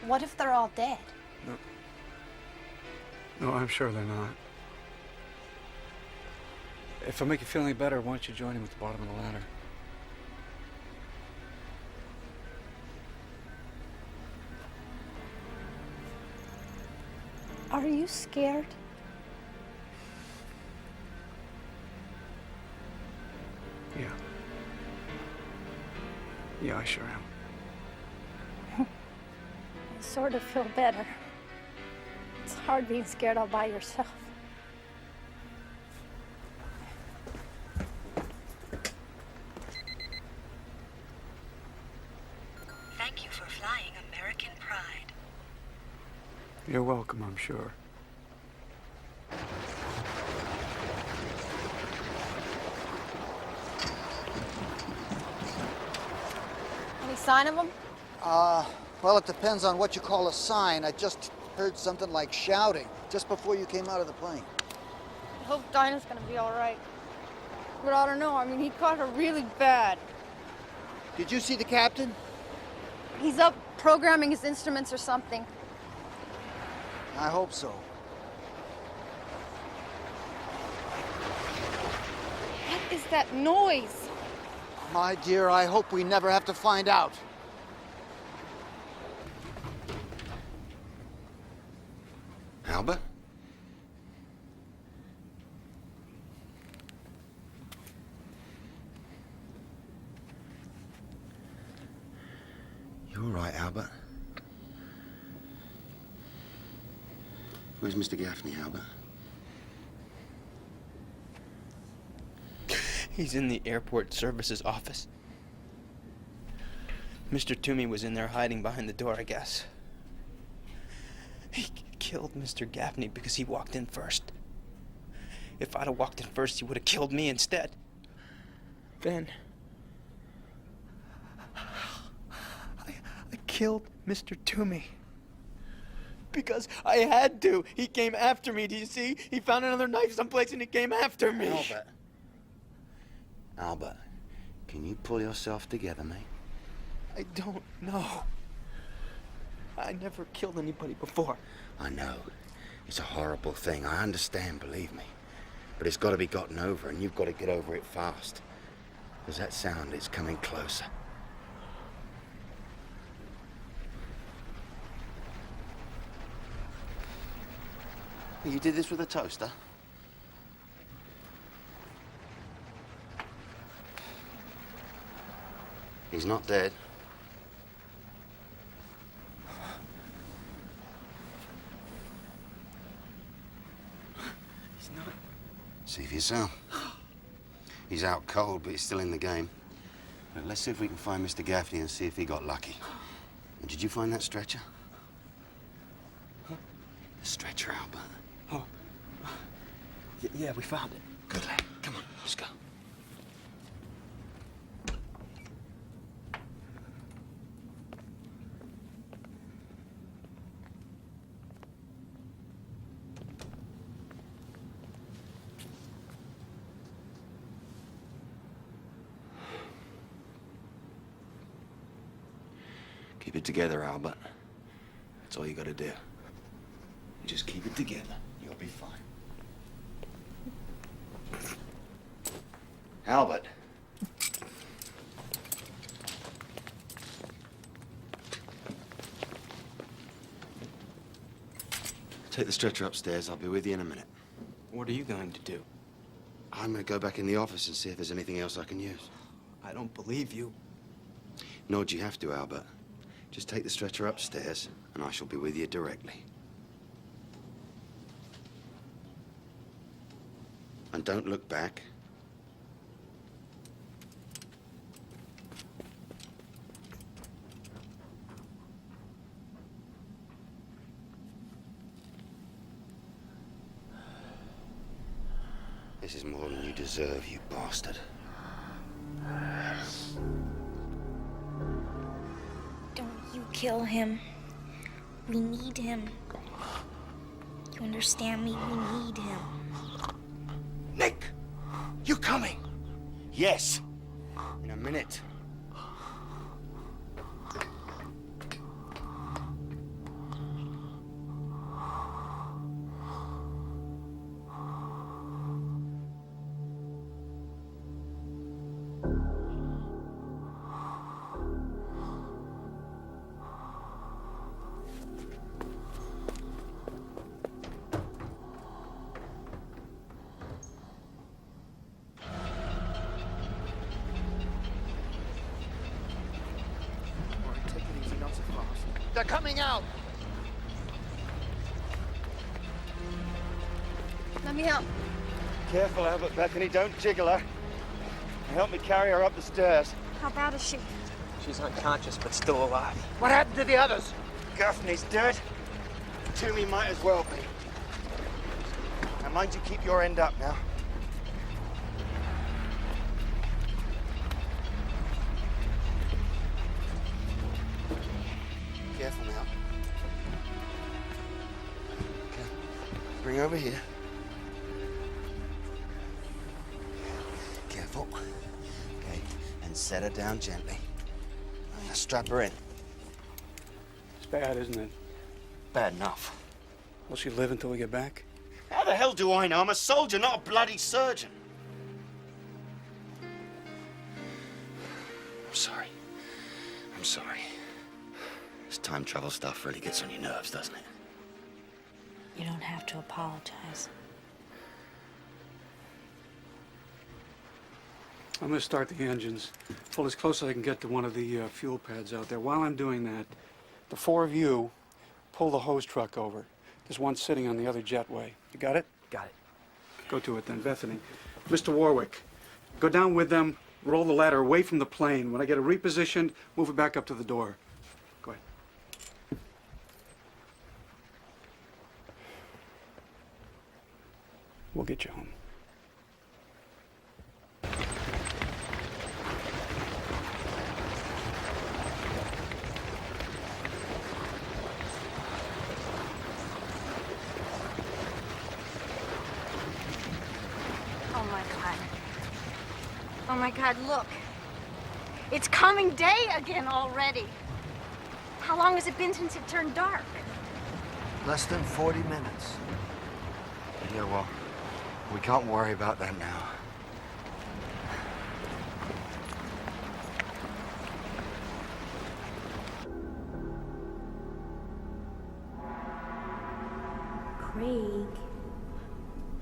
What if they're all dead? No, I'm sure they're not. If I make you feel any better, why don't you join him at the bottom of the ladder? Are you scared? Yeah. Yeah, I sure am. I sort of feel better. It's hard being scared all by yourself. Thank you for flying American Pride. You're welcome, I'm sure. Any sign of them? Well, it depends on what you call a sign. I just heard something like shouting just before you came out of the plane. I hope Dinah's gonna be all right. But I don't know. I mean, he caught her really bad. Did you see the captain? He's up programming his instruments or something. I hope so. What is that noise? My dear, I hope we never have to find out. Albert? You all right, Albert? Where's Mr. Gaffney, Albert? He's in the airport services office. Mr. Toomey was in there hiding behind the door, I guess. He killed Mr. Gaffney because he walked in first. If I'd have walked in first, he would have killed me instead. Then I killed Mr. Toomey. Because I had to. He came after me, do you see? He found another knife someplace and he came after me. Albert, can you pull yourself together, mate? I don't know. I never killed anybody before. I know. It's a horrible thing. I understand, believe me. But it's got to be gotten over, and you've got to get over it fast. Because that sound is coming closer. You did this with a toaster? He's not dead. He's not. See for yourself. He's out cold, but he's still in the game. But let's see if we can find Mr. Gaffney and see if he got lucky. And did you find that stretcher? Huh? The stretcher, Albert. Oh. Yeah, we found it. Good lad. Come on, let's go. Keep it together, Albert. That's all you gotta do. You just keep it together. You'll be fine. Albert. Take the stretcher upstairs. I'll be with you in a minute. What are you going to do? I'm gonna go back in the office and see if there's anything else I can use. I don't believe you. Nor do you have to, Albert. Just take the stretcher upstairs, and I shall be with you directly. And don't look back. This is more than you deserve, you bastard. Don't you kill him. We need him. You understand me? We need him. Nick! You coming? Yes. In a minute. They're coming out. Let me help. Careful, Albert, Bethany. Don't jiggle her. Help me carry her up the stairs. How bad is she? She's unconscious, but still alive. What happened to the others? Gaffney's dead. Toomey might as well be. Now, mind you, keep your end up now. Careful now. Bring her over here. Careful. Okay, and set her down gently. Now strap her in. It's bad, isn't it? Bad enough. Will she live until we get back? How the hell do I know? I'm a soldier, not a bloody surgeon. I'm sorry. I'm sorry. This time travel stuff really gets on your nerves, doesn't it? You don't have to apologize. I'm gonna start the engines. Pull as close as I can get to one of the fuel pads out there. While I'm doing that, the four of you pull the hose truck over. There's one sitting on the other jetway. You got it? Got it. Go to it then, Bethany. Mr. Warwick, go down with them, roll the ladder away from the plane. When I get it repositioned, move it back up to the door. Go ahead. We'll get you home. Oh my God, look. It's coming day again already. How long has it been since it turned dark? Less than 40 minutes. Yeah, well, we can't worry about that now.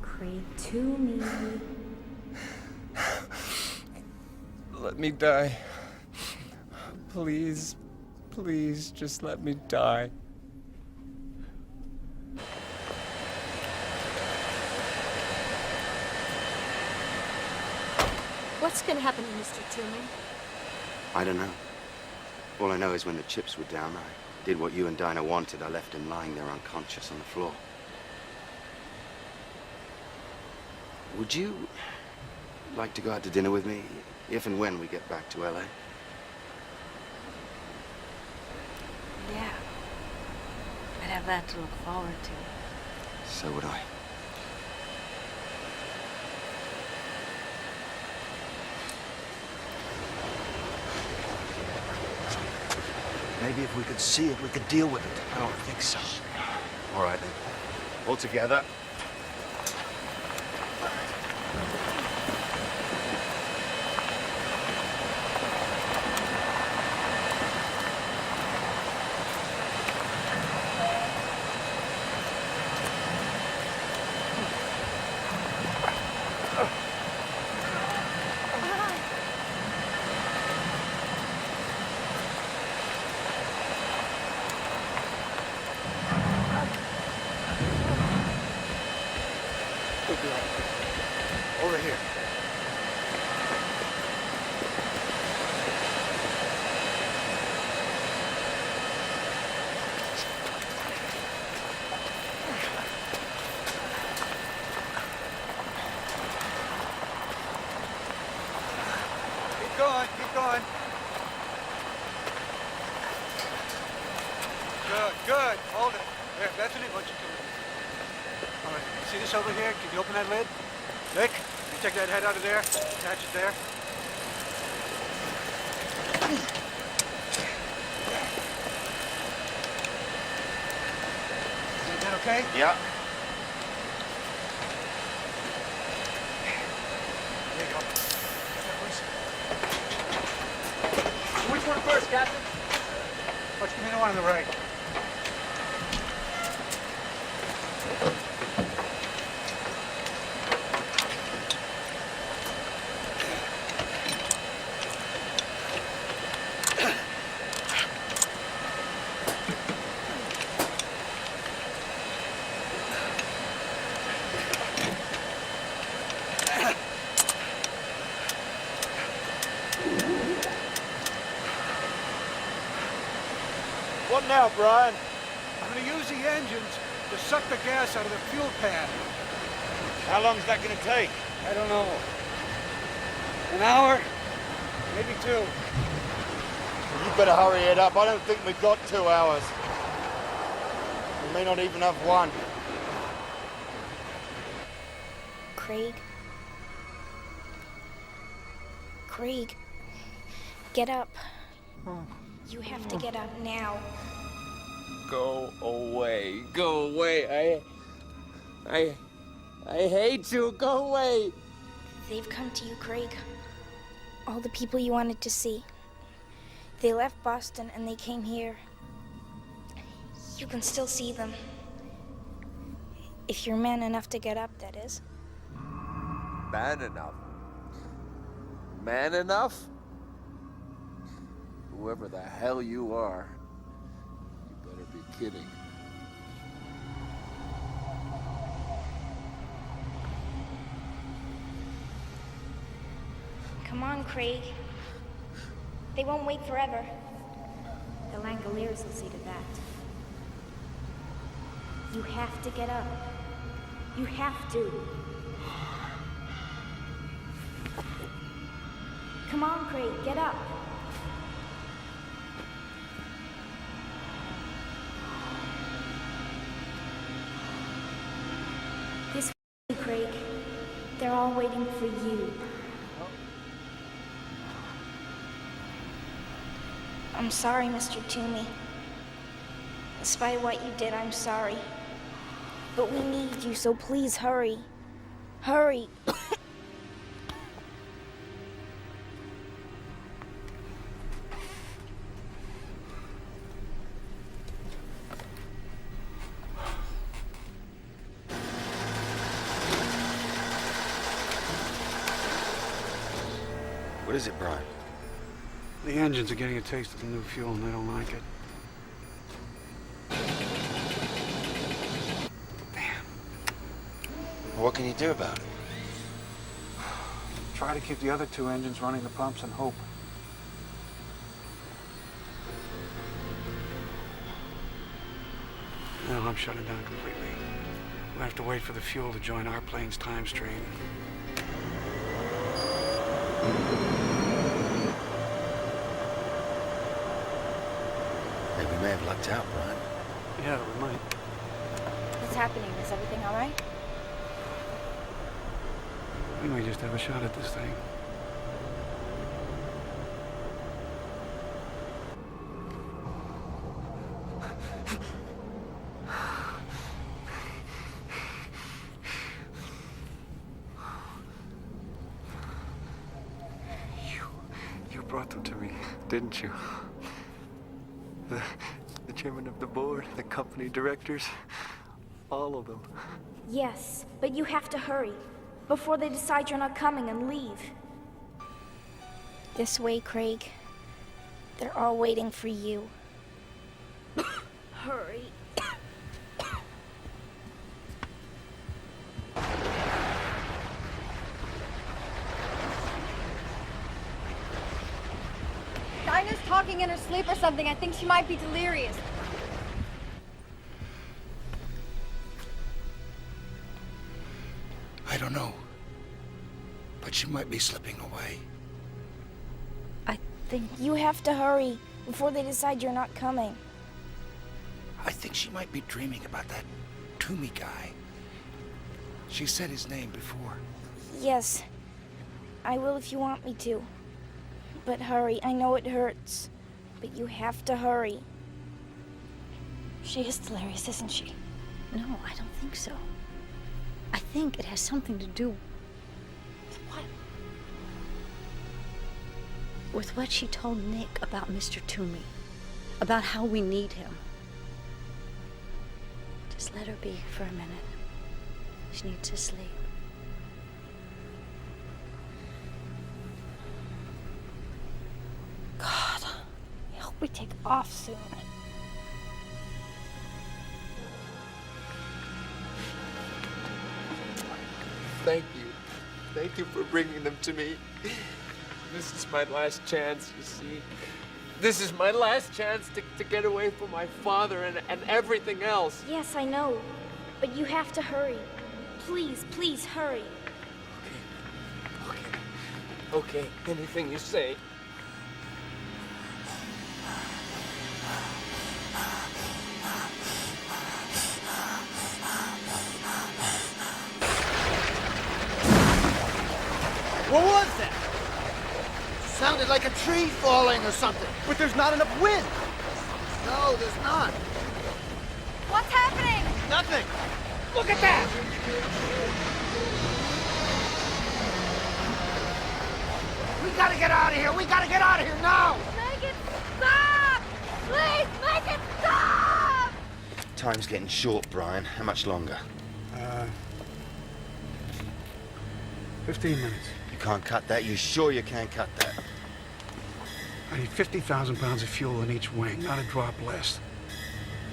Craig to me. Let me die. Please, please, just let me die. What's gonna happen to Mr. Toomey? I don't know. All I know is when the chips were down, I did what you and Dinah wanted. I left him lying there unconscious on the floor. Would you like to go out to dinner with me if and when we get back to LA? Yeah. I'd have that to look forward to. So would I. Maybe if we could see it, we could deal with it. I don't think so. All right, then. All together. Over here. Keep going, keep going. Good, good. Hold it. There, Bethany, why don't you come in? All right, you see this over here? Can you open that lid? Nick, you take that head out of there, attach it there. Is that okay? Yeah. There you go. Got that, please? Which one first, Captain? Let's give me the one on the right. What now, Brian? I'm going to use the engines to suck the gas out of the fuel pad. How long is that going to take? I don't know. An hour? Maybe 2. You better hurry it up. I don't think we've got 2 hours. We may not even have 1. Craig. Craig, get up. You have to get up now. Go away. Go away. I hate you. Go away. They've come to you, Craig. All the people you wanted to see. They left Boston and they came here. You can still see them. If you're man enough to get up, that is. Man enough? Man enough? Whoever the hell you are, you better be kidding. Come on, Craig. They won't wait forever. The Langoliers will see to that. You have to get up. You have to. Come on, Craig, get up. This way, Craig. They're all waiting for you. I'm sorry, Mr. Toomey. Despite what you did, I'm sorry. But we need you, so please hurry. Hurry. What is it, Brian? The engines are getting a taste of the new fuel and they don't like it. What can you do about it? Try to keep the other two engines running the pumps and hope. No, I'm shutting down completely. We'll have to wait for the fuel to join our plane's time stream. Hey, we may have lucked out, Brian. Yeah, we might. What's happening? Is everything all right? We may just have a shot at this thing. You brought them to me, didn't you? The chairman of the board, the company directors, all of them. Yes, but you have to hurry. Before they decide you're not coming and leave. This way, Craig. They're all waiting for you. Hurry. Dinah's talking in her sleep or something. I think she might be delirious. I don't know. But she might be slipping away. I think you have to hurry before they decide you're not coming. I think she might be dreaming about that Toomey guy. She said his name before. Yes, I will if you want me to. But hurry, I know it hurts. But you have to hurry. She is delirious, isn't she? No, I don't think so. I think it has something to do with what she told Nick about Mr. Toomey, about how we need him. Just let her be for a minute. She needs to sleep. God, I hope we take off soon. Thank you. Thank you for bringing them to me. This is my last chance, you see. This is my last chance to get away from my father and everything else. Yes, I know. But you have to hurry. Please, please, hurry. Okay, anything you say. What was that? Sounded like a tree falling or something. But there's not enough wind. No, there's not. What's happening? Nothing. Look at that! We gotta get out of here. We gotta get out of here now. Make it stop! Please make it stop! Time's getting short, Brian. How much longer? 15 minutes. You can't cut that? You sure you can't cut that? I need 50,000 pounds of fuel in each wing, not a drop less.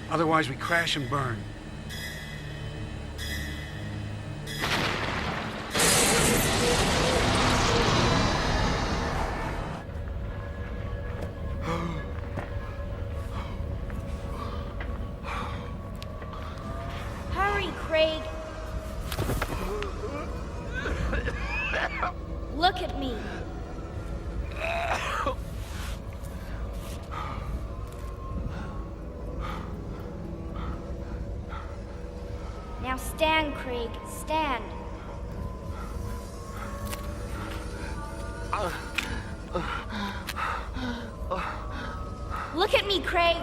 Otherwise, we crash and burn. Hurry, Craig. Look at me. Now stand, Craig. Stand. Look at me, Craig.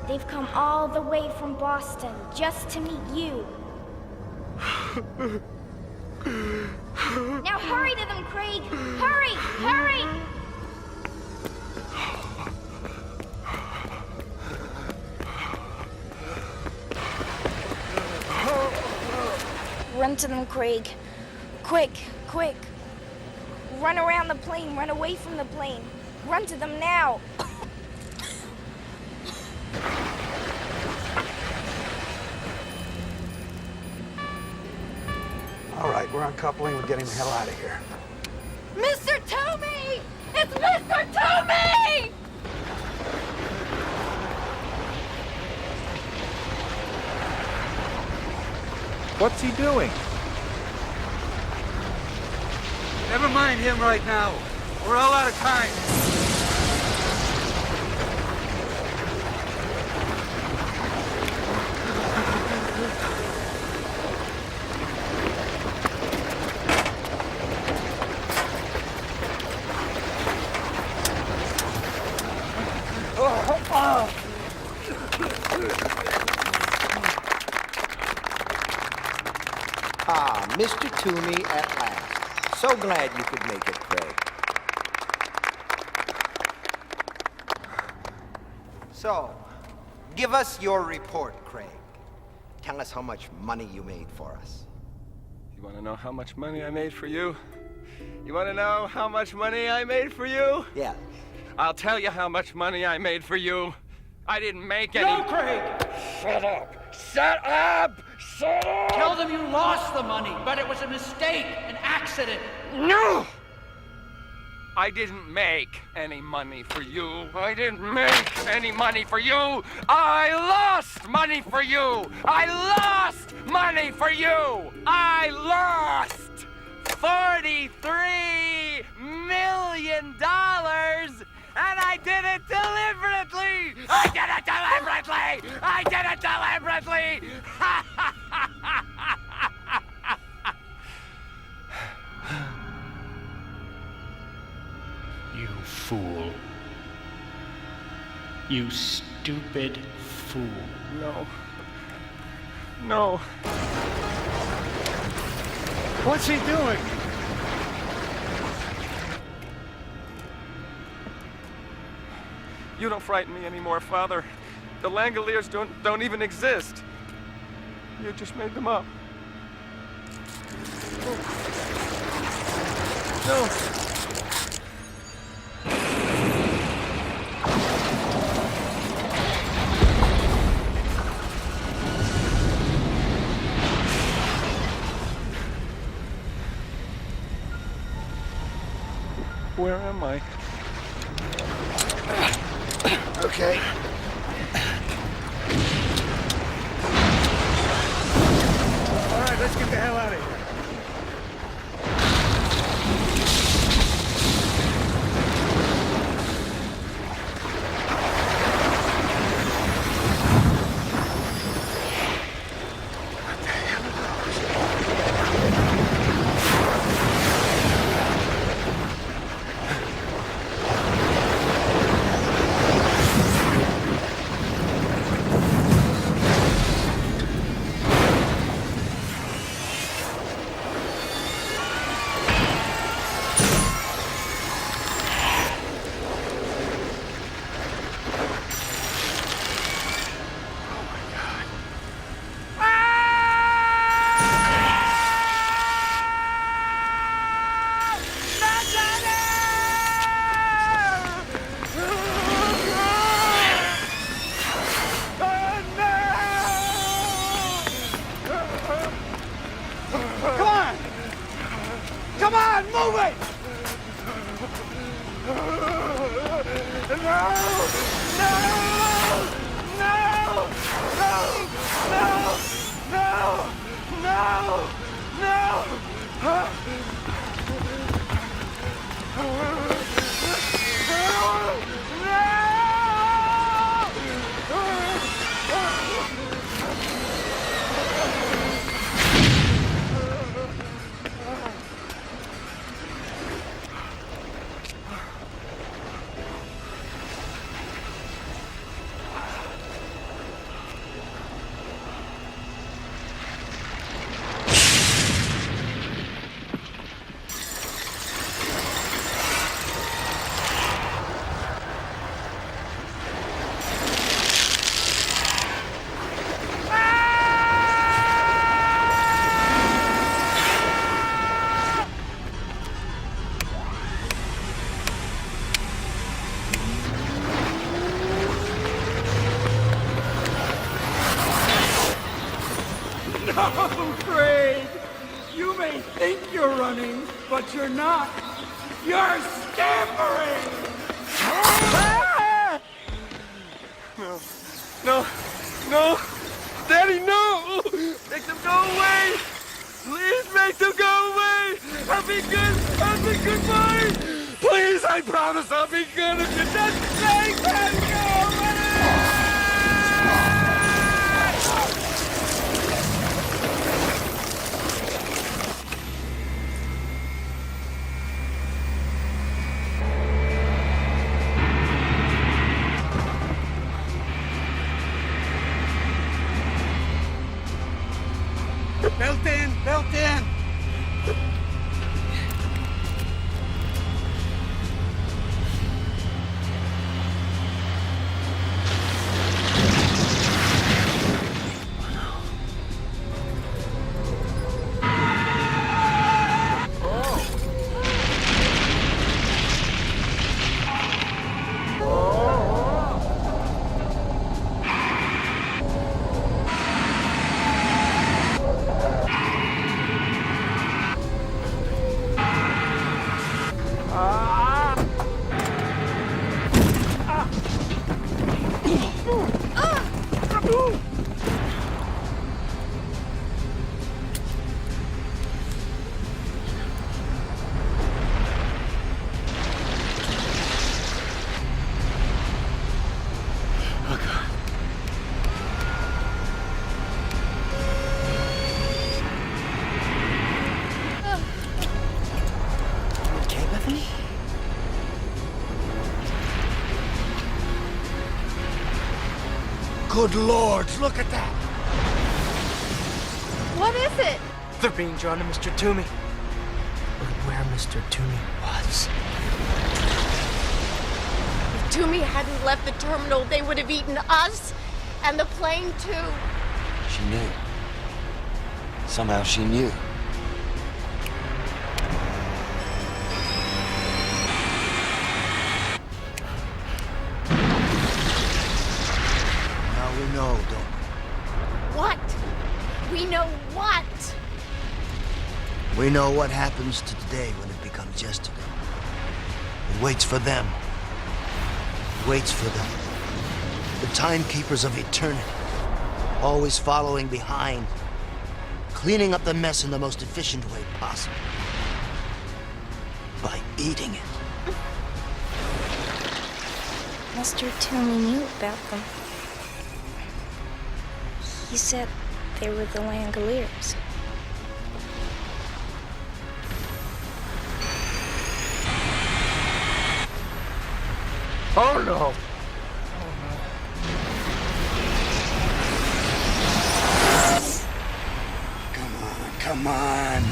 They've come all the way from Boston just to meet you. Now hurry to them, Craig! Hurry! Hurry! Run to them, Craig. Quick, quick. Run around the plane, run away from the plane. Run to them now. All right, we're uncoupling. We're getting the hell out of here. Mr. Toomey! It's Mr. Toomey! What's he doing? Never mind him right now. We're all out of time. Ah, Mr. Toomey at last. So glad you could make it, Craig. So, give us your report, Craig. Tell us how much money you made for us. You want to know how much money I made for you? You want to know how much money I made for you? Yeah. I'll tell you how much money I made for you. I didn't make any... No, Craig! Shut up! Shut up! Shut up! Tell them you lost the money, but it was a mistake, an accident. No! I didn't make any money for you. I didn't make any money for you. I lost money for you. I lost money for you. I lost $43 million. And I did it deliberately! I did it deliberately! I did it deliberately! You fool. You stupid fool. No. No. What's he doing? You don't frighten me anymore, Father. The Langoliers don't even exist. You just made them up. No. Where am I? Okay. All right, let's get the hell out of here. What the hell are those? Come on, move it! No! No! No! No! No! No! No! No, Craig! You may think you're running, but you're not. You're scampering! Ah! No. No. No. Daddy, no! Make them go away! Please make them go away! I'll be good! I'll be good boy! Please, I promise I'll be good if you just take them go away! Belt in! Belt in! Good Lord, look at that! What is it? They're being drawn to Mr. Toomey. Look at where Mr. Toomey was. If Toomey hadn't left the terminal, they would have eaten us and the plane too. She knew. Somehow she knew. Now we know, don't we? What? We know what? We know what happens to today when it becomes yesterday. It waits for them. It waits for them. The timekeepers of eternity. Always following behind. Cleaning up the mess in the most efficient way possible. By eating it. Mr. Toomey knew about them. He said they were the Langoliers. Oh no! Come on.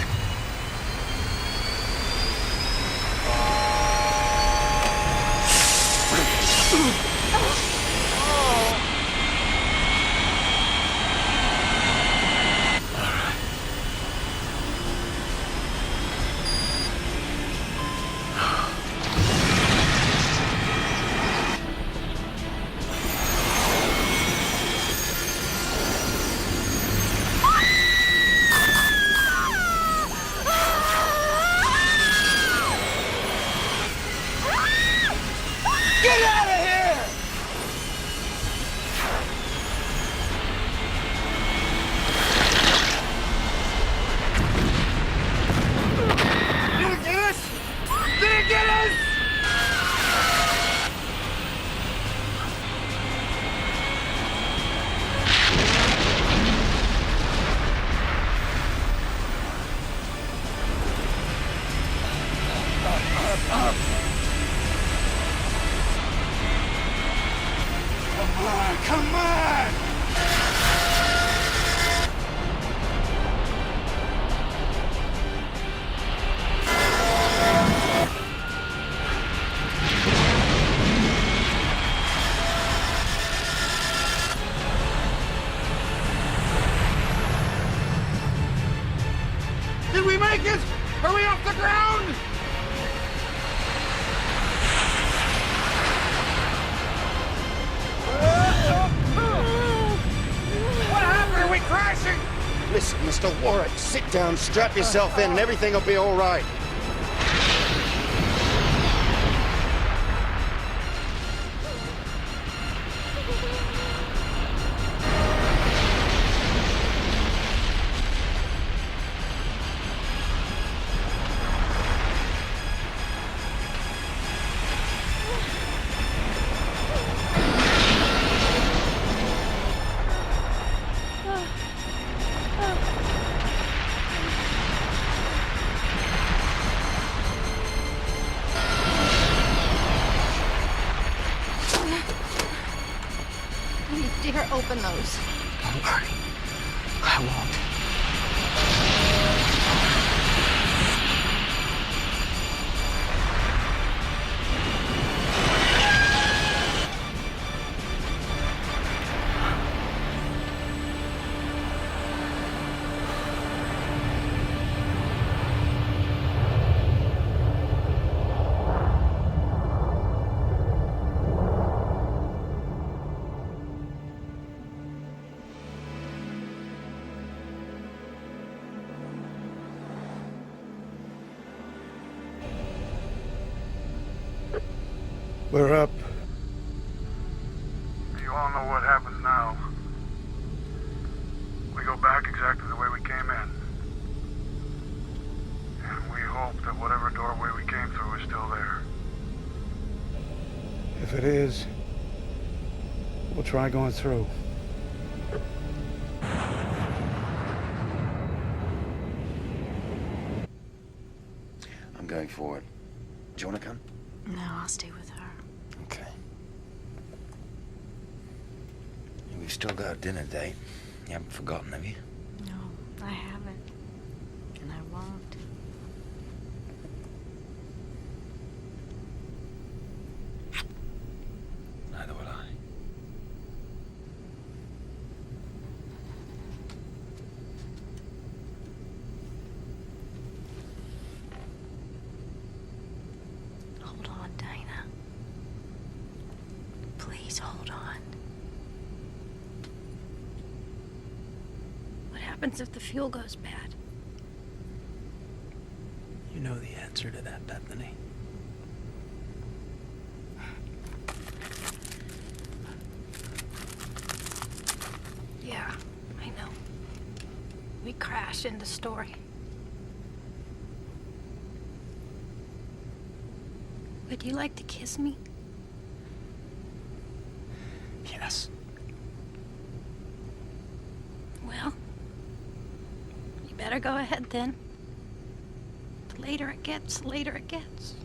Up! Come on, come on! Did we make it? Are we off the ground? What happened? Are we crashing? Listen, Mr. Warwick, sit down, strap yourself in, and everything will be all right. Don't you dare open those. Don't worry. I won't. We're up. You all know what happens now. We go back exactly the way we came in. And we hope that whatever doorway we came through is still there. If it is, we'll try going through. I'm going forward. Do you want to come? No, I'll stay with her. Okay. We've still got a dinner date. You haven't forgotten, have you? No, I haven't. And I won't. Neither will I. Hold on, Dinah. Please hold on. What happens if the fuel goes bad? You know the answer to that, Bethany. Yeah, I know. We crash into Story. Would you like to kiss me? Yes. Well, you better go ahead then. The later it gets, the later it gets.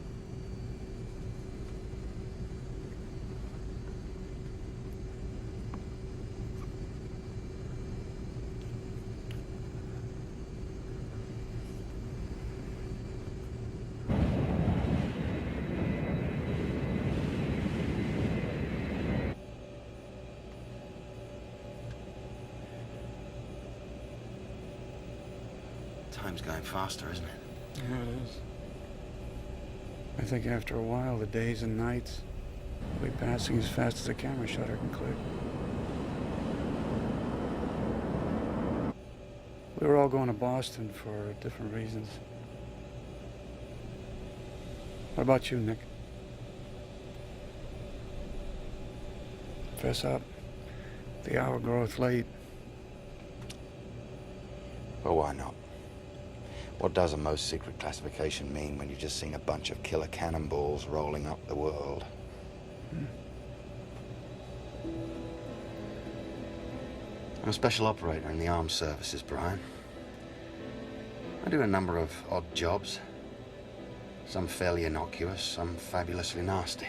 Time's going faster, isn't it? Yeah, it is. I think after a while, the days and nights will be passing as fast as a camera shutter can click. We were all going to Boston for different reasons. What about you, Nick? Fess up. The hour groweth late. Well, why not? What does a most secret classification mean when you've just seen a bunch of killer cannonballs rolling up the world? I'm a special operator in the armed services, Brian. I do a number of odd jobs. Some fairly innocuous, some fabulously nasty.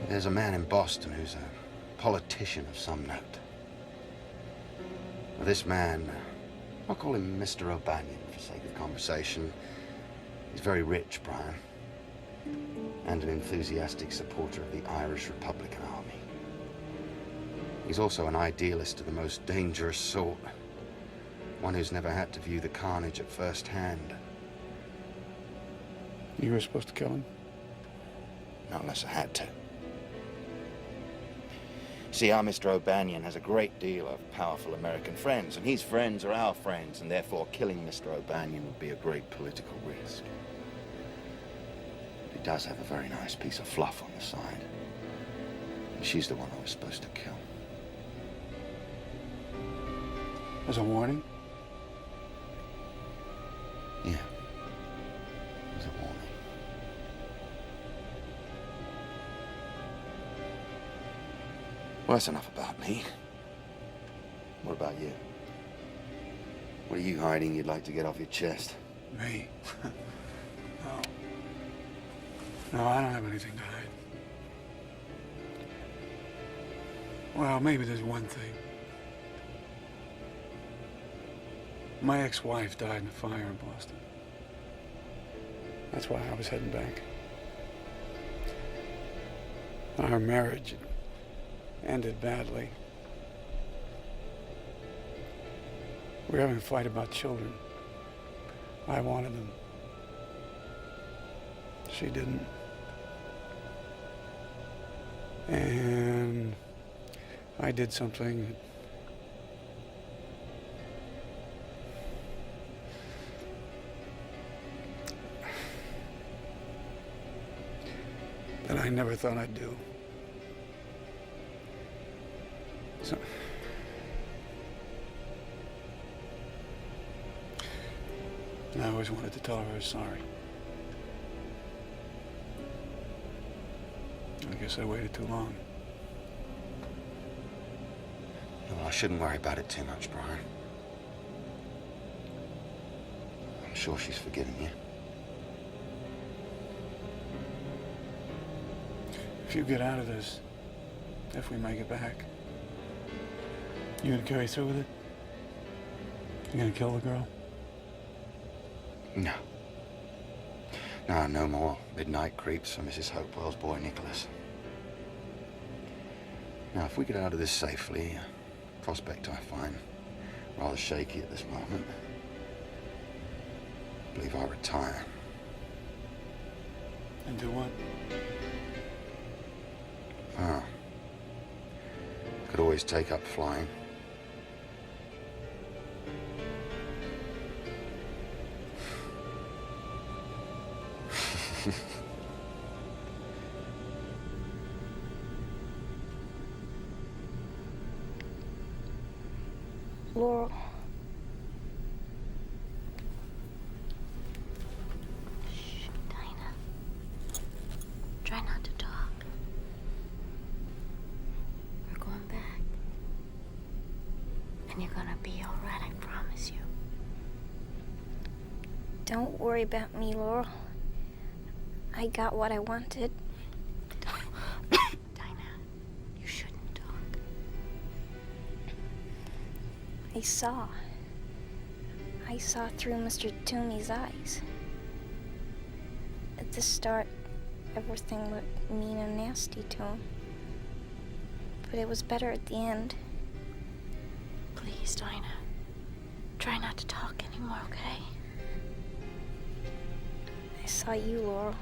There's a man in Boston who's a politician of some note. This man, I'll call him Mr. O'Banion for sake of conversation. He's very rich, Brian, and an enthusiastic supporter of the Irish Republican Army. He's also an idealist of the most dangerous sort, one who's never had to view the carnage at first hand. You were supposed to kill him? Not unless I had to. See, our Mr. O'Banion has a great deal of powerful American friends, and his friends are our friends, and therefore killing Mr. O'Banion would be a great political risk. But he does have a very nice piece of fluff on the side. And she's the one I was supposed to kill. As a warning? Yeah. As a warning. Well, that's enough about me. What about you? What are you hiding you'd like to get off your chest? Me? No, I don't have anything to hide. Well, maybe there's one thing. My ex-wife died in a fire in Boston. That's why I was heading back. Our marriage ended badly. We were having a fight about children. I wanted them. She didn't. And I did something that I never thought I'd do. So, and I always wanted to tell her I was sorry. I guess I waited too long. Well, I shouldn't worry about it too much, Brian. I'm sure she's forgiven you. If you get out of this, if we make it back, you gonna carry through with it? You gonna kill the girl? No. No more midnight creeps for Mrs. Hopewell's boy, Nicholas. Now, if we get out of this safely, a prospect I find rather shaky at this moment, I believe I'll retire. And do what? Ah. Could always take up flying. Laurel. Shh, Dinah. Try not to talk. We're going back. And you're gonna be all right, I promise you. Don't worry about me, Laurel. I got what I wanted. Dinah, you shouldn't talk. I saw through Mr. Toomey's eyes. At the start, everything looked mean and nasty to him. But it was better at the end. Please, Dinah. Try not to talk anymore, okay? I saw you, Laurel.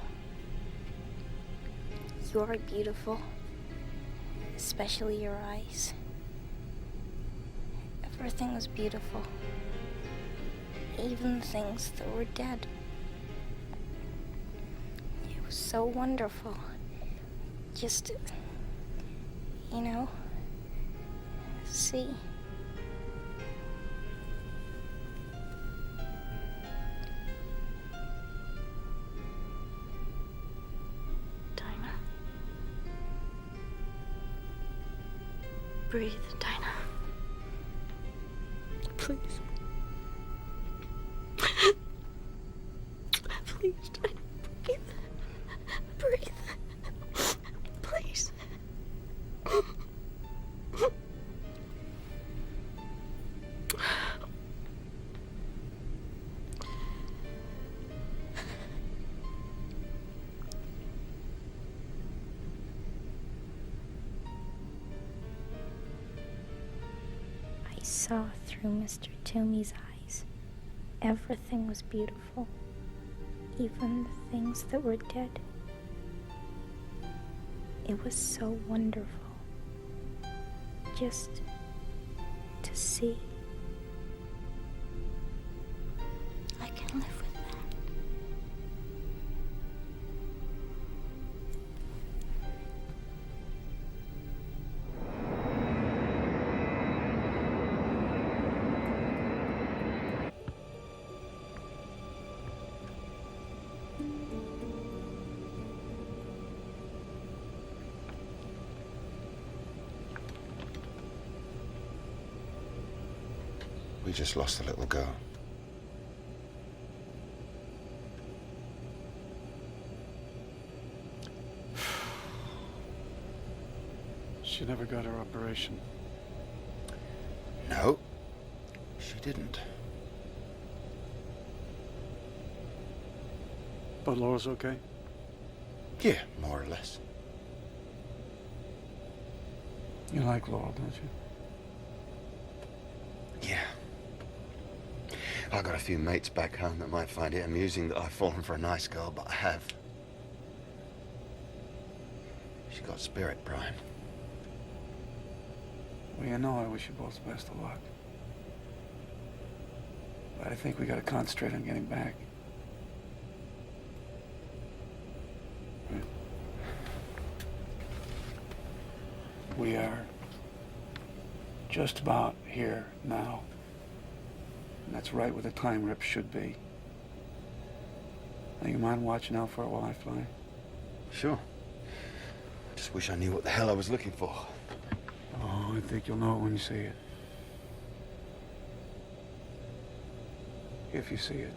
You're beautiful. Especially your eyes. Everything was beautiful. Even the things that were dead. It was so wonderful. Just, see. Dinah. Breathe, Dinah. Please. Please try to breathe. Breathe. Please. I saw through Mr. Toomey's eyes. Everything was beautiful, even the things that were dead. It was so wonderful just to see. I can live with that. We just lost a little girl. She never got her operation. No, she didn't. But Laura's okay? Yeah, more or less. You like Laura, don't you? Yeah. I got a few mates back home that might find it amusing that I've fallen for a nice girl, but I have. She got spirit, Brian. Well, you know I wish you both the best of luck. But I think we gotta concentrate on getting back. Right. We are just about here now. And that's right where the time rip should be. Now, you mind watching out for it while I fly? Sure. Just wish I knew what the hell I was looking for. Oh, I think you'll know it when you see it. If you see it.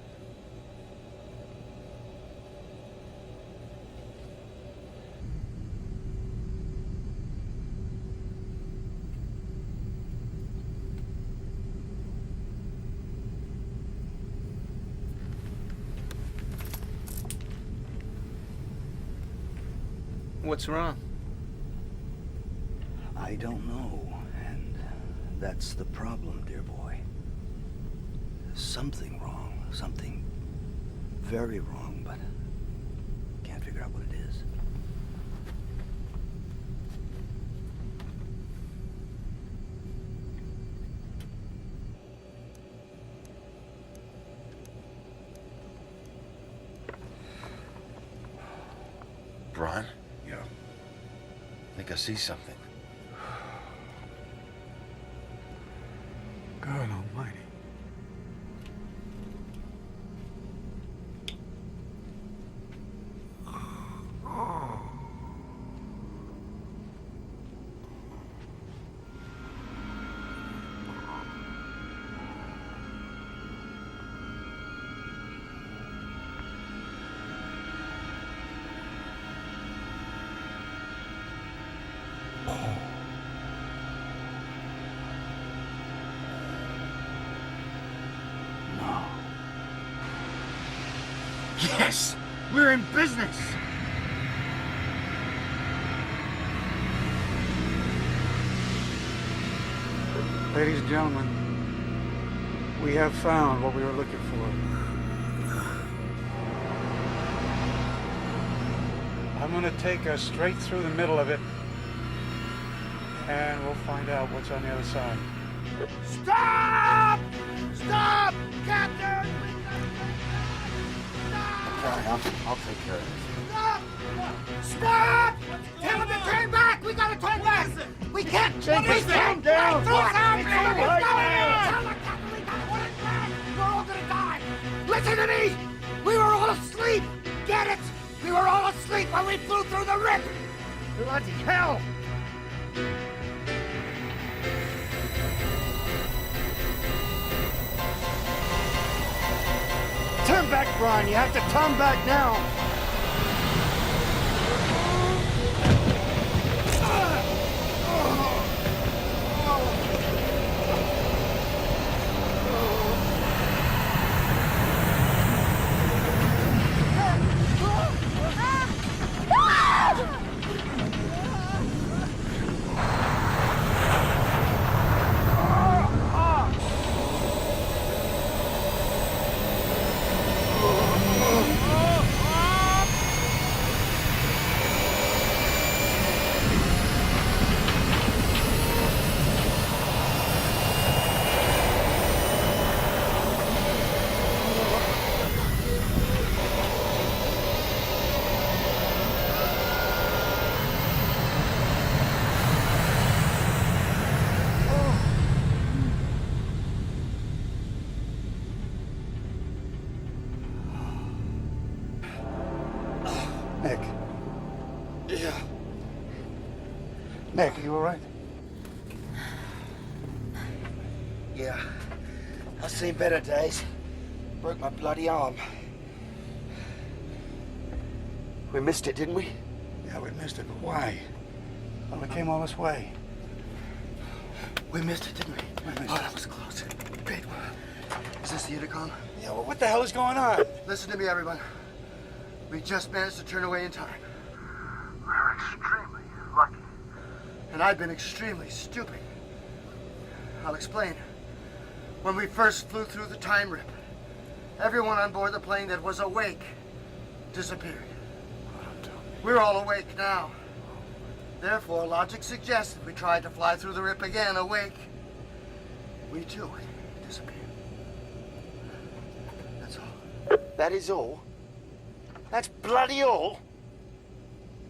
What's wrong? I don't know, and that's the problem, dear boy. There's something wrong, something very wrong, but can't figure out what it is. Brian? Yeah. I think I see something. God almighty. Yes! We're in business! Ladies and gentlemen, we have found what we were looking for. I'm gonna take us straight through the middle of it, and we'll find out what's on the other side. Stop! Stop! Captain! I'll take care of this. Stop! Stop! Tell him to turn back! We gotta turn back! We can't! We can't! down! Do something! It's What's all going right, on? Tell the captain we gotta put it back! We're all gonna die! Listen to me! We were all asleep! Get it? We were all asleep when we flew through the rip! Bloody hell! Turn back, Brian. You have to turn back now. Nick. Yeah. Nick, are you all right? Yeah. I've seen better days. Broke my bloody arm. We missed it, didn't we? Yeah, we missed it, but why? Well, we came all this way. We missed it, didn't we? We missed Oh, it. that was close. Great. Is this the intercom? Yeah, well, what the hell is going on? Listen to me, everyone. We just managed to turn away in time. We're extremely lucky. And I've been extremely stupid. I'll explain. When we first flew through the time rip, everyone on board the plane that was awake disappeared. We're all awake now. Therefore, logic suggests that we tried to fly through the rip again awake. We too disappeared. That's all. That is all? That's bloody all?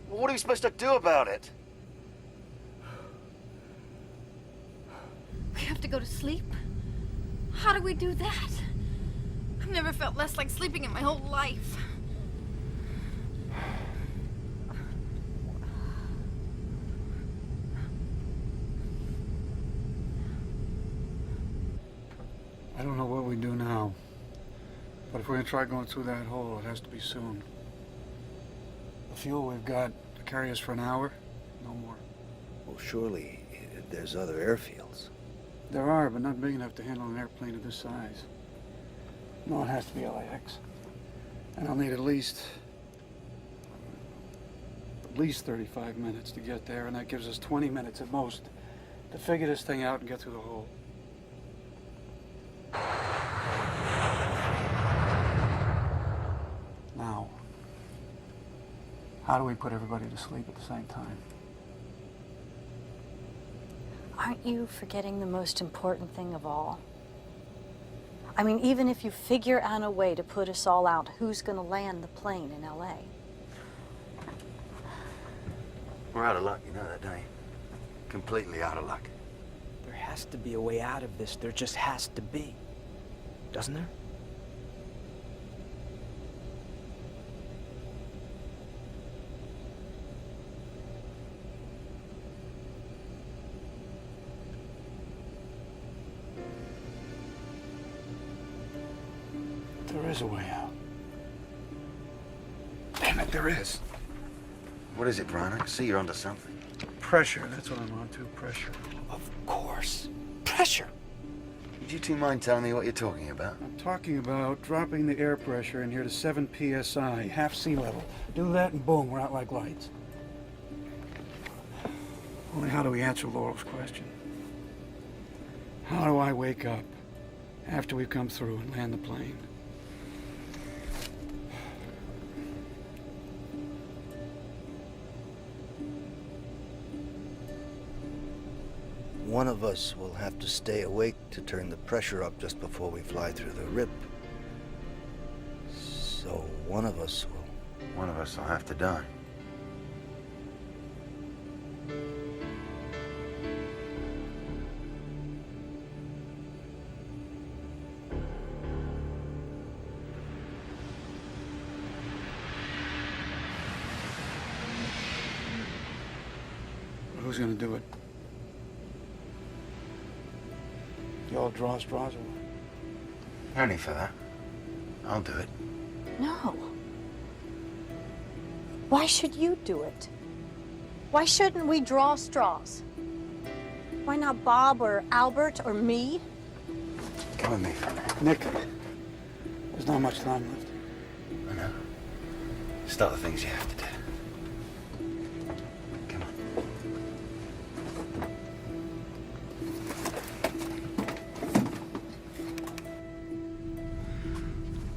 Well, what are we supposed to do about it? We have to go to sleep? How do we do that? I've never felt less like sleeping in my whole life. I don't know what we do now. But if we're gonna try going through that hole, it has to be soon. The fuel we've got to carry us for an hour, no more. Well, surely there's other airfields. There are, but not big enough to handle an airplane of this size. No, it has to be LAX. And I'll need at least 35 minutes to get there, and that gives us 20 minutes at most to figure this thing out and get through the hole. Now, how do we put everybody to sleep at the same time? Aren't you forgetting the most important thing of all? I mean, even if you figure out a way to put us all out, who's going to land the plane in LA? We're out of luck, you know that, don't you? Completely out of luck. There has to be a way out of this. There just has to be. Doesn't there? There is a way out. Damn it, there is. What is it, Brian? I can see you're onto something. Pressure, that's what I'm onto, pressure. Of course. Pressure. Would you two mind telling me what you're talking about? I'm talking about dropping the air pressure in here to 7 psi, half sea level. Do that and boom, we're out like lights. Only how do we answer Laurel's question? How do I wake up after we've come through and land the plane? One of us will have to stay awake to turn the pressure up just before we fly through the rip. So one of us will... One of us will have to die. Who's gonna do it? You all draw straws or what? Only for that. I'll do it. No. Why should you do it? Why shouldn't we draw straws? Why not Bob or Albert or me? Come with me. Nick, there's not much time left. I know. Start the things you have to do. Come on.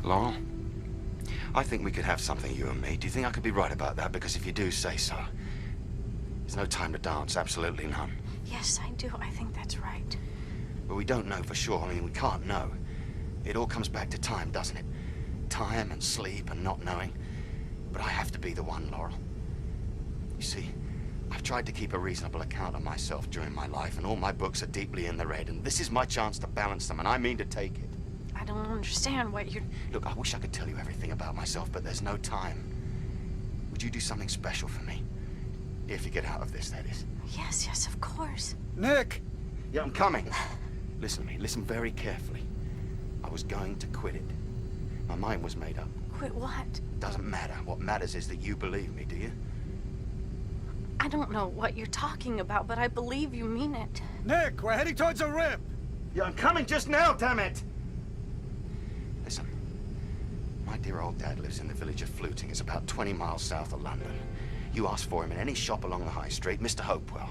Laurel, I think we could have something, you and me. Do you think I could be right about that? Because if you do, say so. There's no time to dance, absolutely none. Yes, I do. I think that's right. But we don't know for sure. I mean, we can't know. It all comes back to time, doesn't it? Time and sleep and not knowing. But I have to be the one, Laurel. You see, I've tried to keep a reasonable account of myself during my life, and all my books are deeply in the red, and this is my chance to balance them, and I mean to take it. I don't understand what you're... Look, I wish I could tell you everything about myself, but there's no time. Would you do something special for me? If you get out of this, that is. Yes, yes, of course. Nick! Yeah, I'm coming. Listen to me, listen very carefully. I was going to quit it. My mind was made up. Quit what? Doesn't matter. What matters is that you believe me, do you? I don't know what you're talking about, but I believe you mean it. Nick, we're heading towards a rip! Yeah, I'm coming just now, damn it! Listen, my dear old dad lives in the village of Fluting. It's about 20 miles south of London. You ask for him in any shop along the high street, Mr. Hopewell.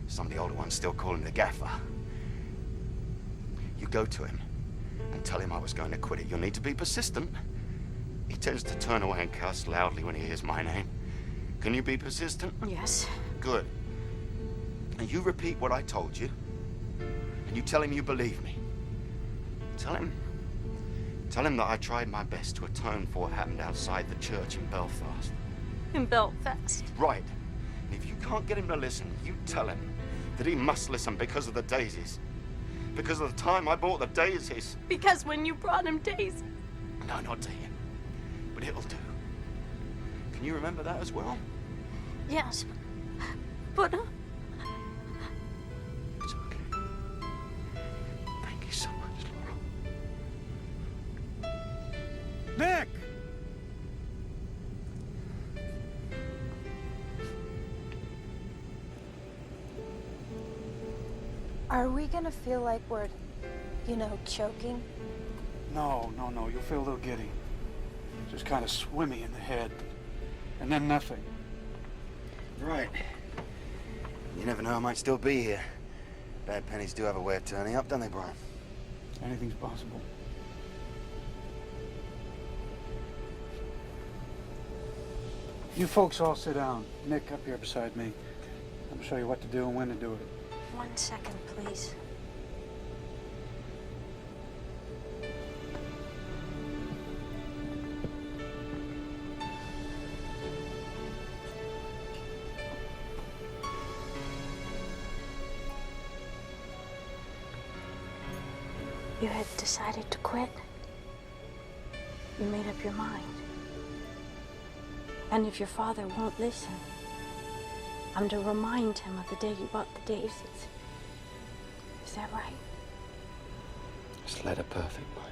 Some of the older ones still call him the gaffer. You go to him and tell him I was going to quit it. You'll need to be persistent. He tends to turn away and cuss loudly when he hears my name. Can you be persistent? Yes. Good. And you repeat what I told you, and you tell him you believe me. Tell him that I tried my best to atone for what happened outside the church in Belfast. In Belfast? Right. And if you can't get him to listen, you tell him that he must listen because of the daisies. Because of the time I bought the daisies. Because when you brought him daisies. No, not to him. But it'll do. Can you remember that as well? Yes. But... It's okay. Thank you so much, Laurel. Nick! Are we gonna feel like we're, choking? No. You'll feel a little giddy. Just kind of swimmy in the head. And then nothing. Right. You never know, I might still be here. Bad pennies do have a way of turning up, don't they, Brian? Anything's possible. You folks all sit down. Nick, up here beside me. I'll show you what to do and when to do it. 1 second, please. You had decided to quit. You made up your mind. And if your father won't listen, I'm to remind him of the day you bought the daisies. Is that right? It's letter perfect, my love.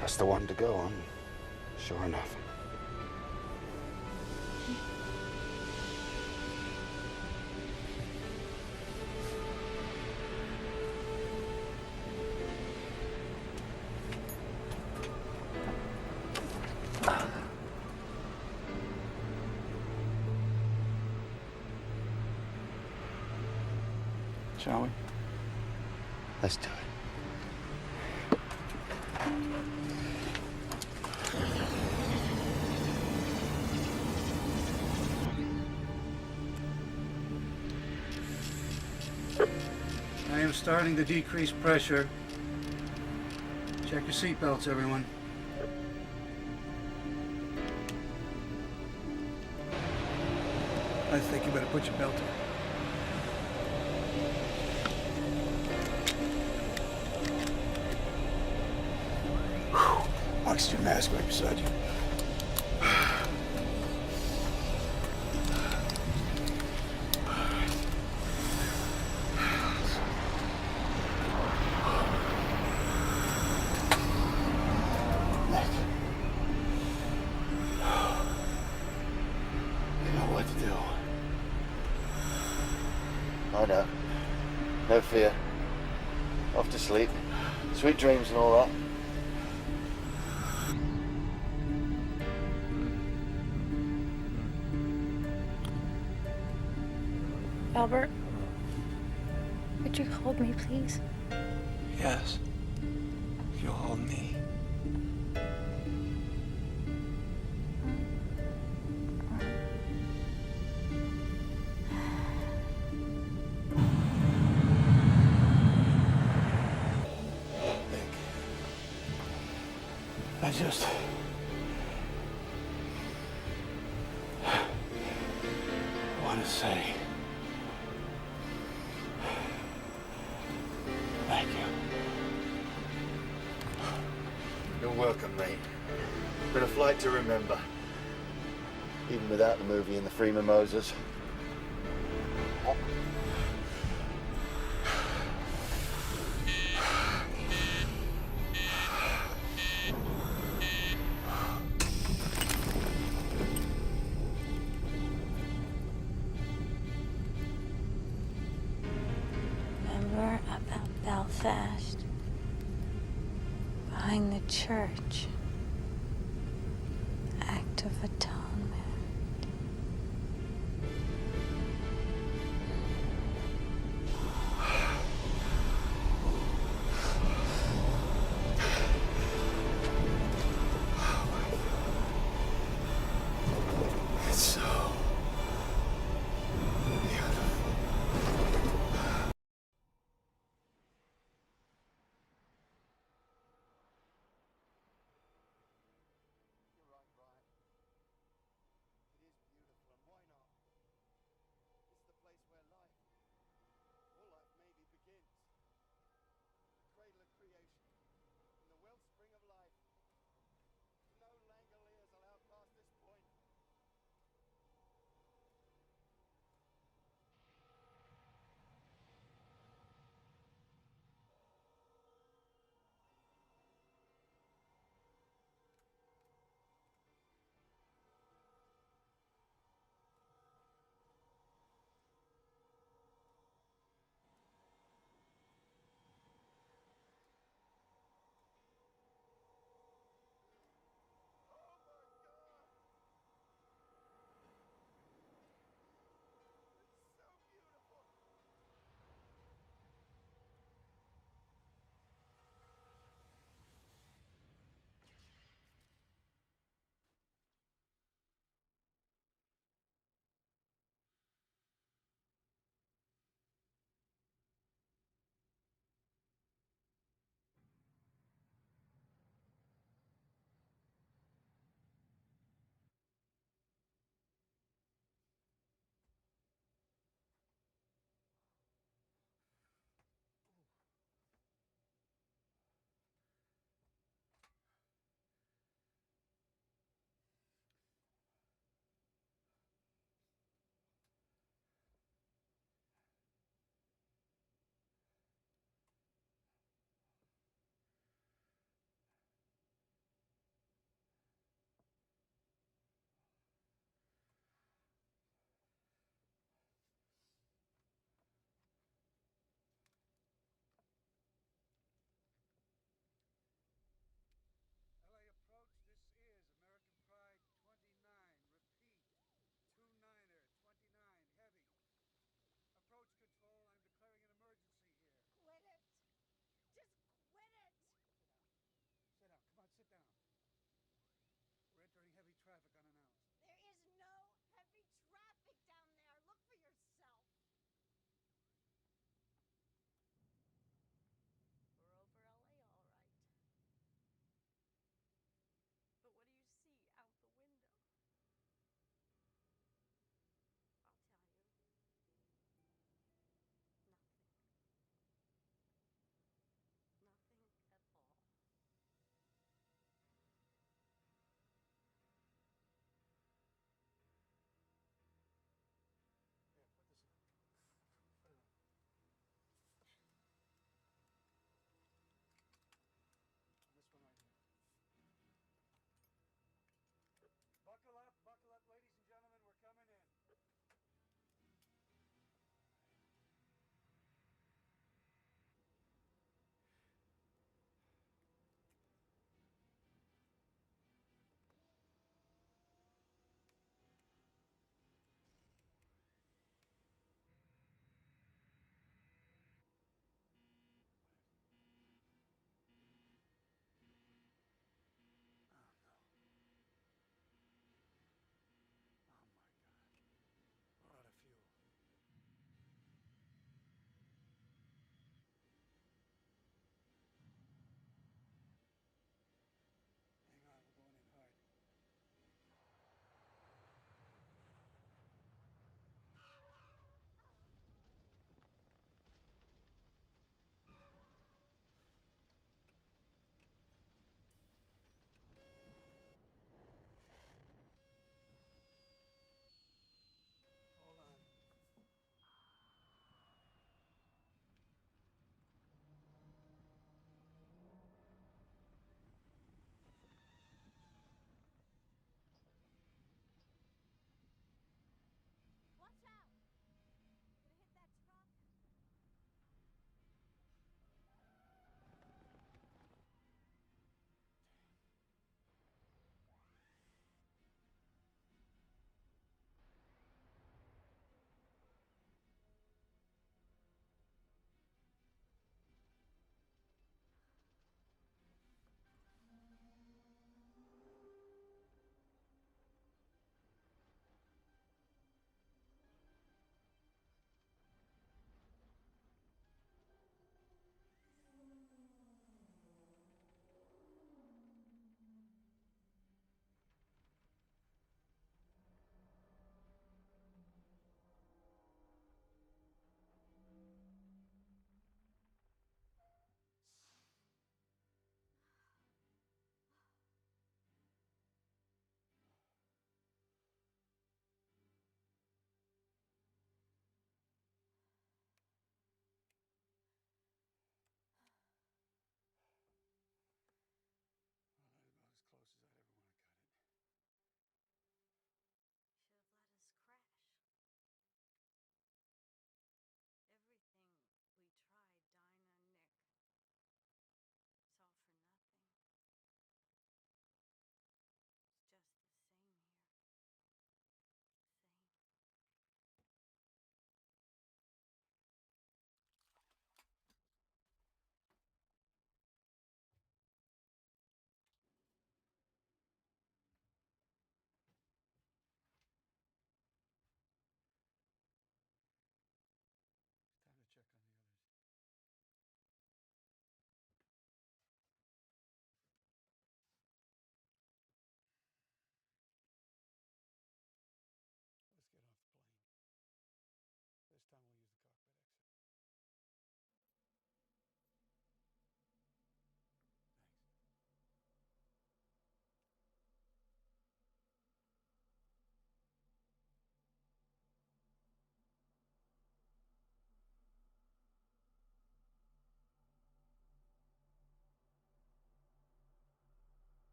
That's the one to go on, sure enough. Shall we? Let's do it. I am starting to decrease pressure. Check your seatbelts, everyone. I think you better put your belt on. Oxygen mask right beside you. I know. No fear. Off to sleep. Sweet dreams and all that. Albert, would you hold me, please? Yes. You'll hold me. I just... want to say... thank you. You're welcome, mate. Been a flight to remember. Even without the movie and the free mimosas. Remember about Belfast? Behind the church.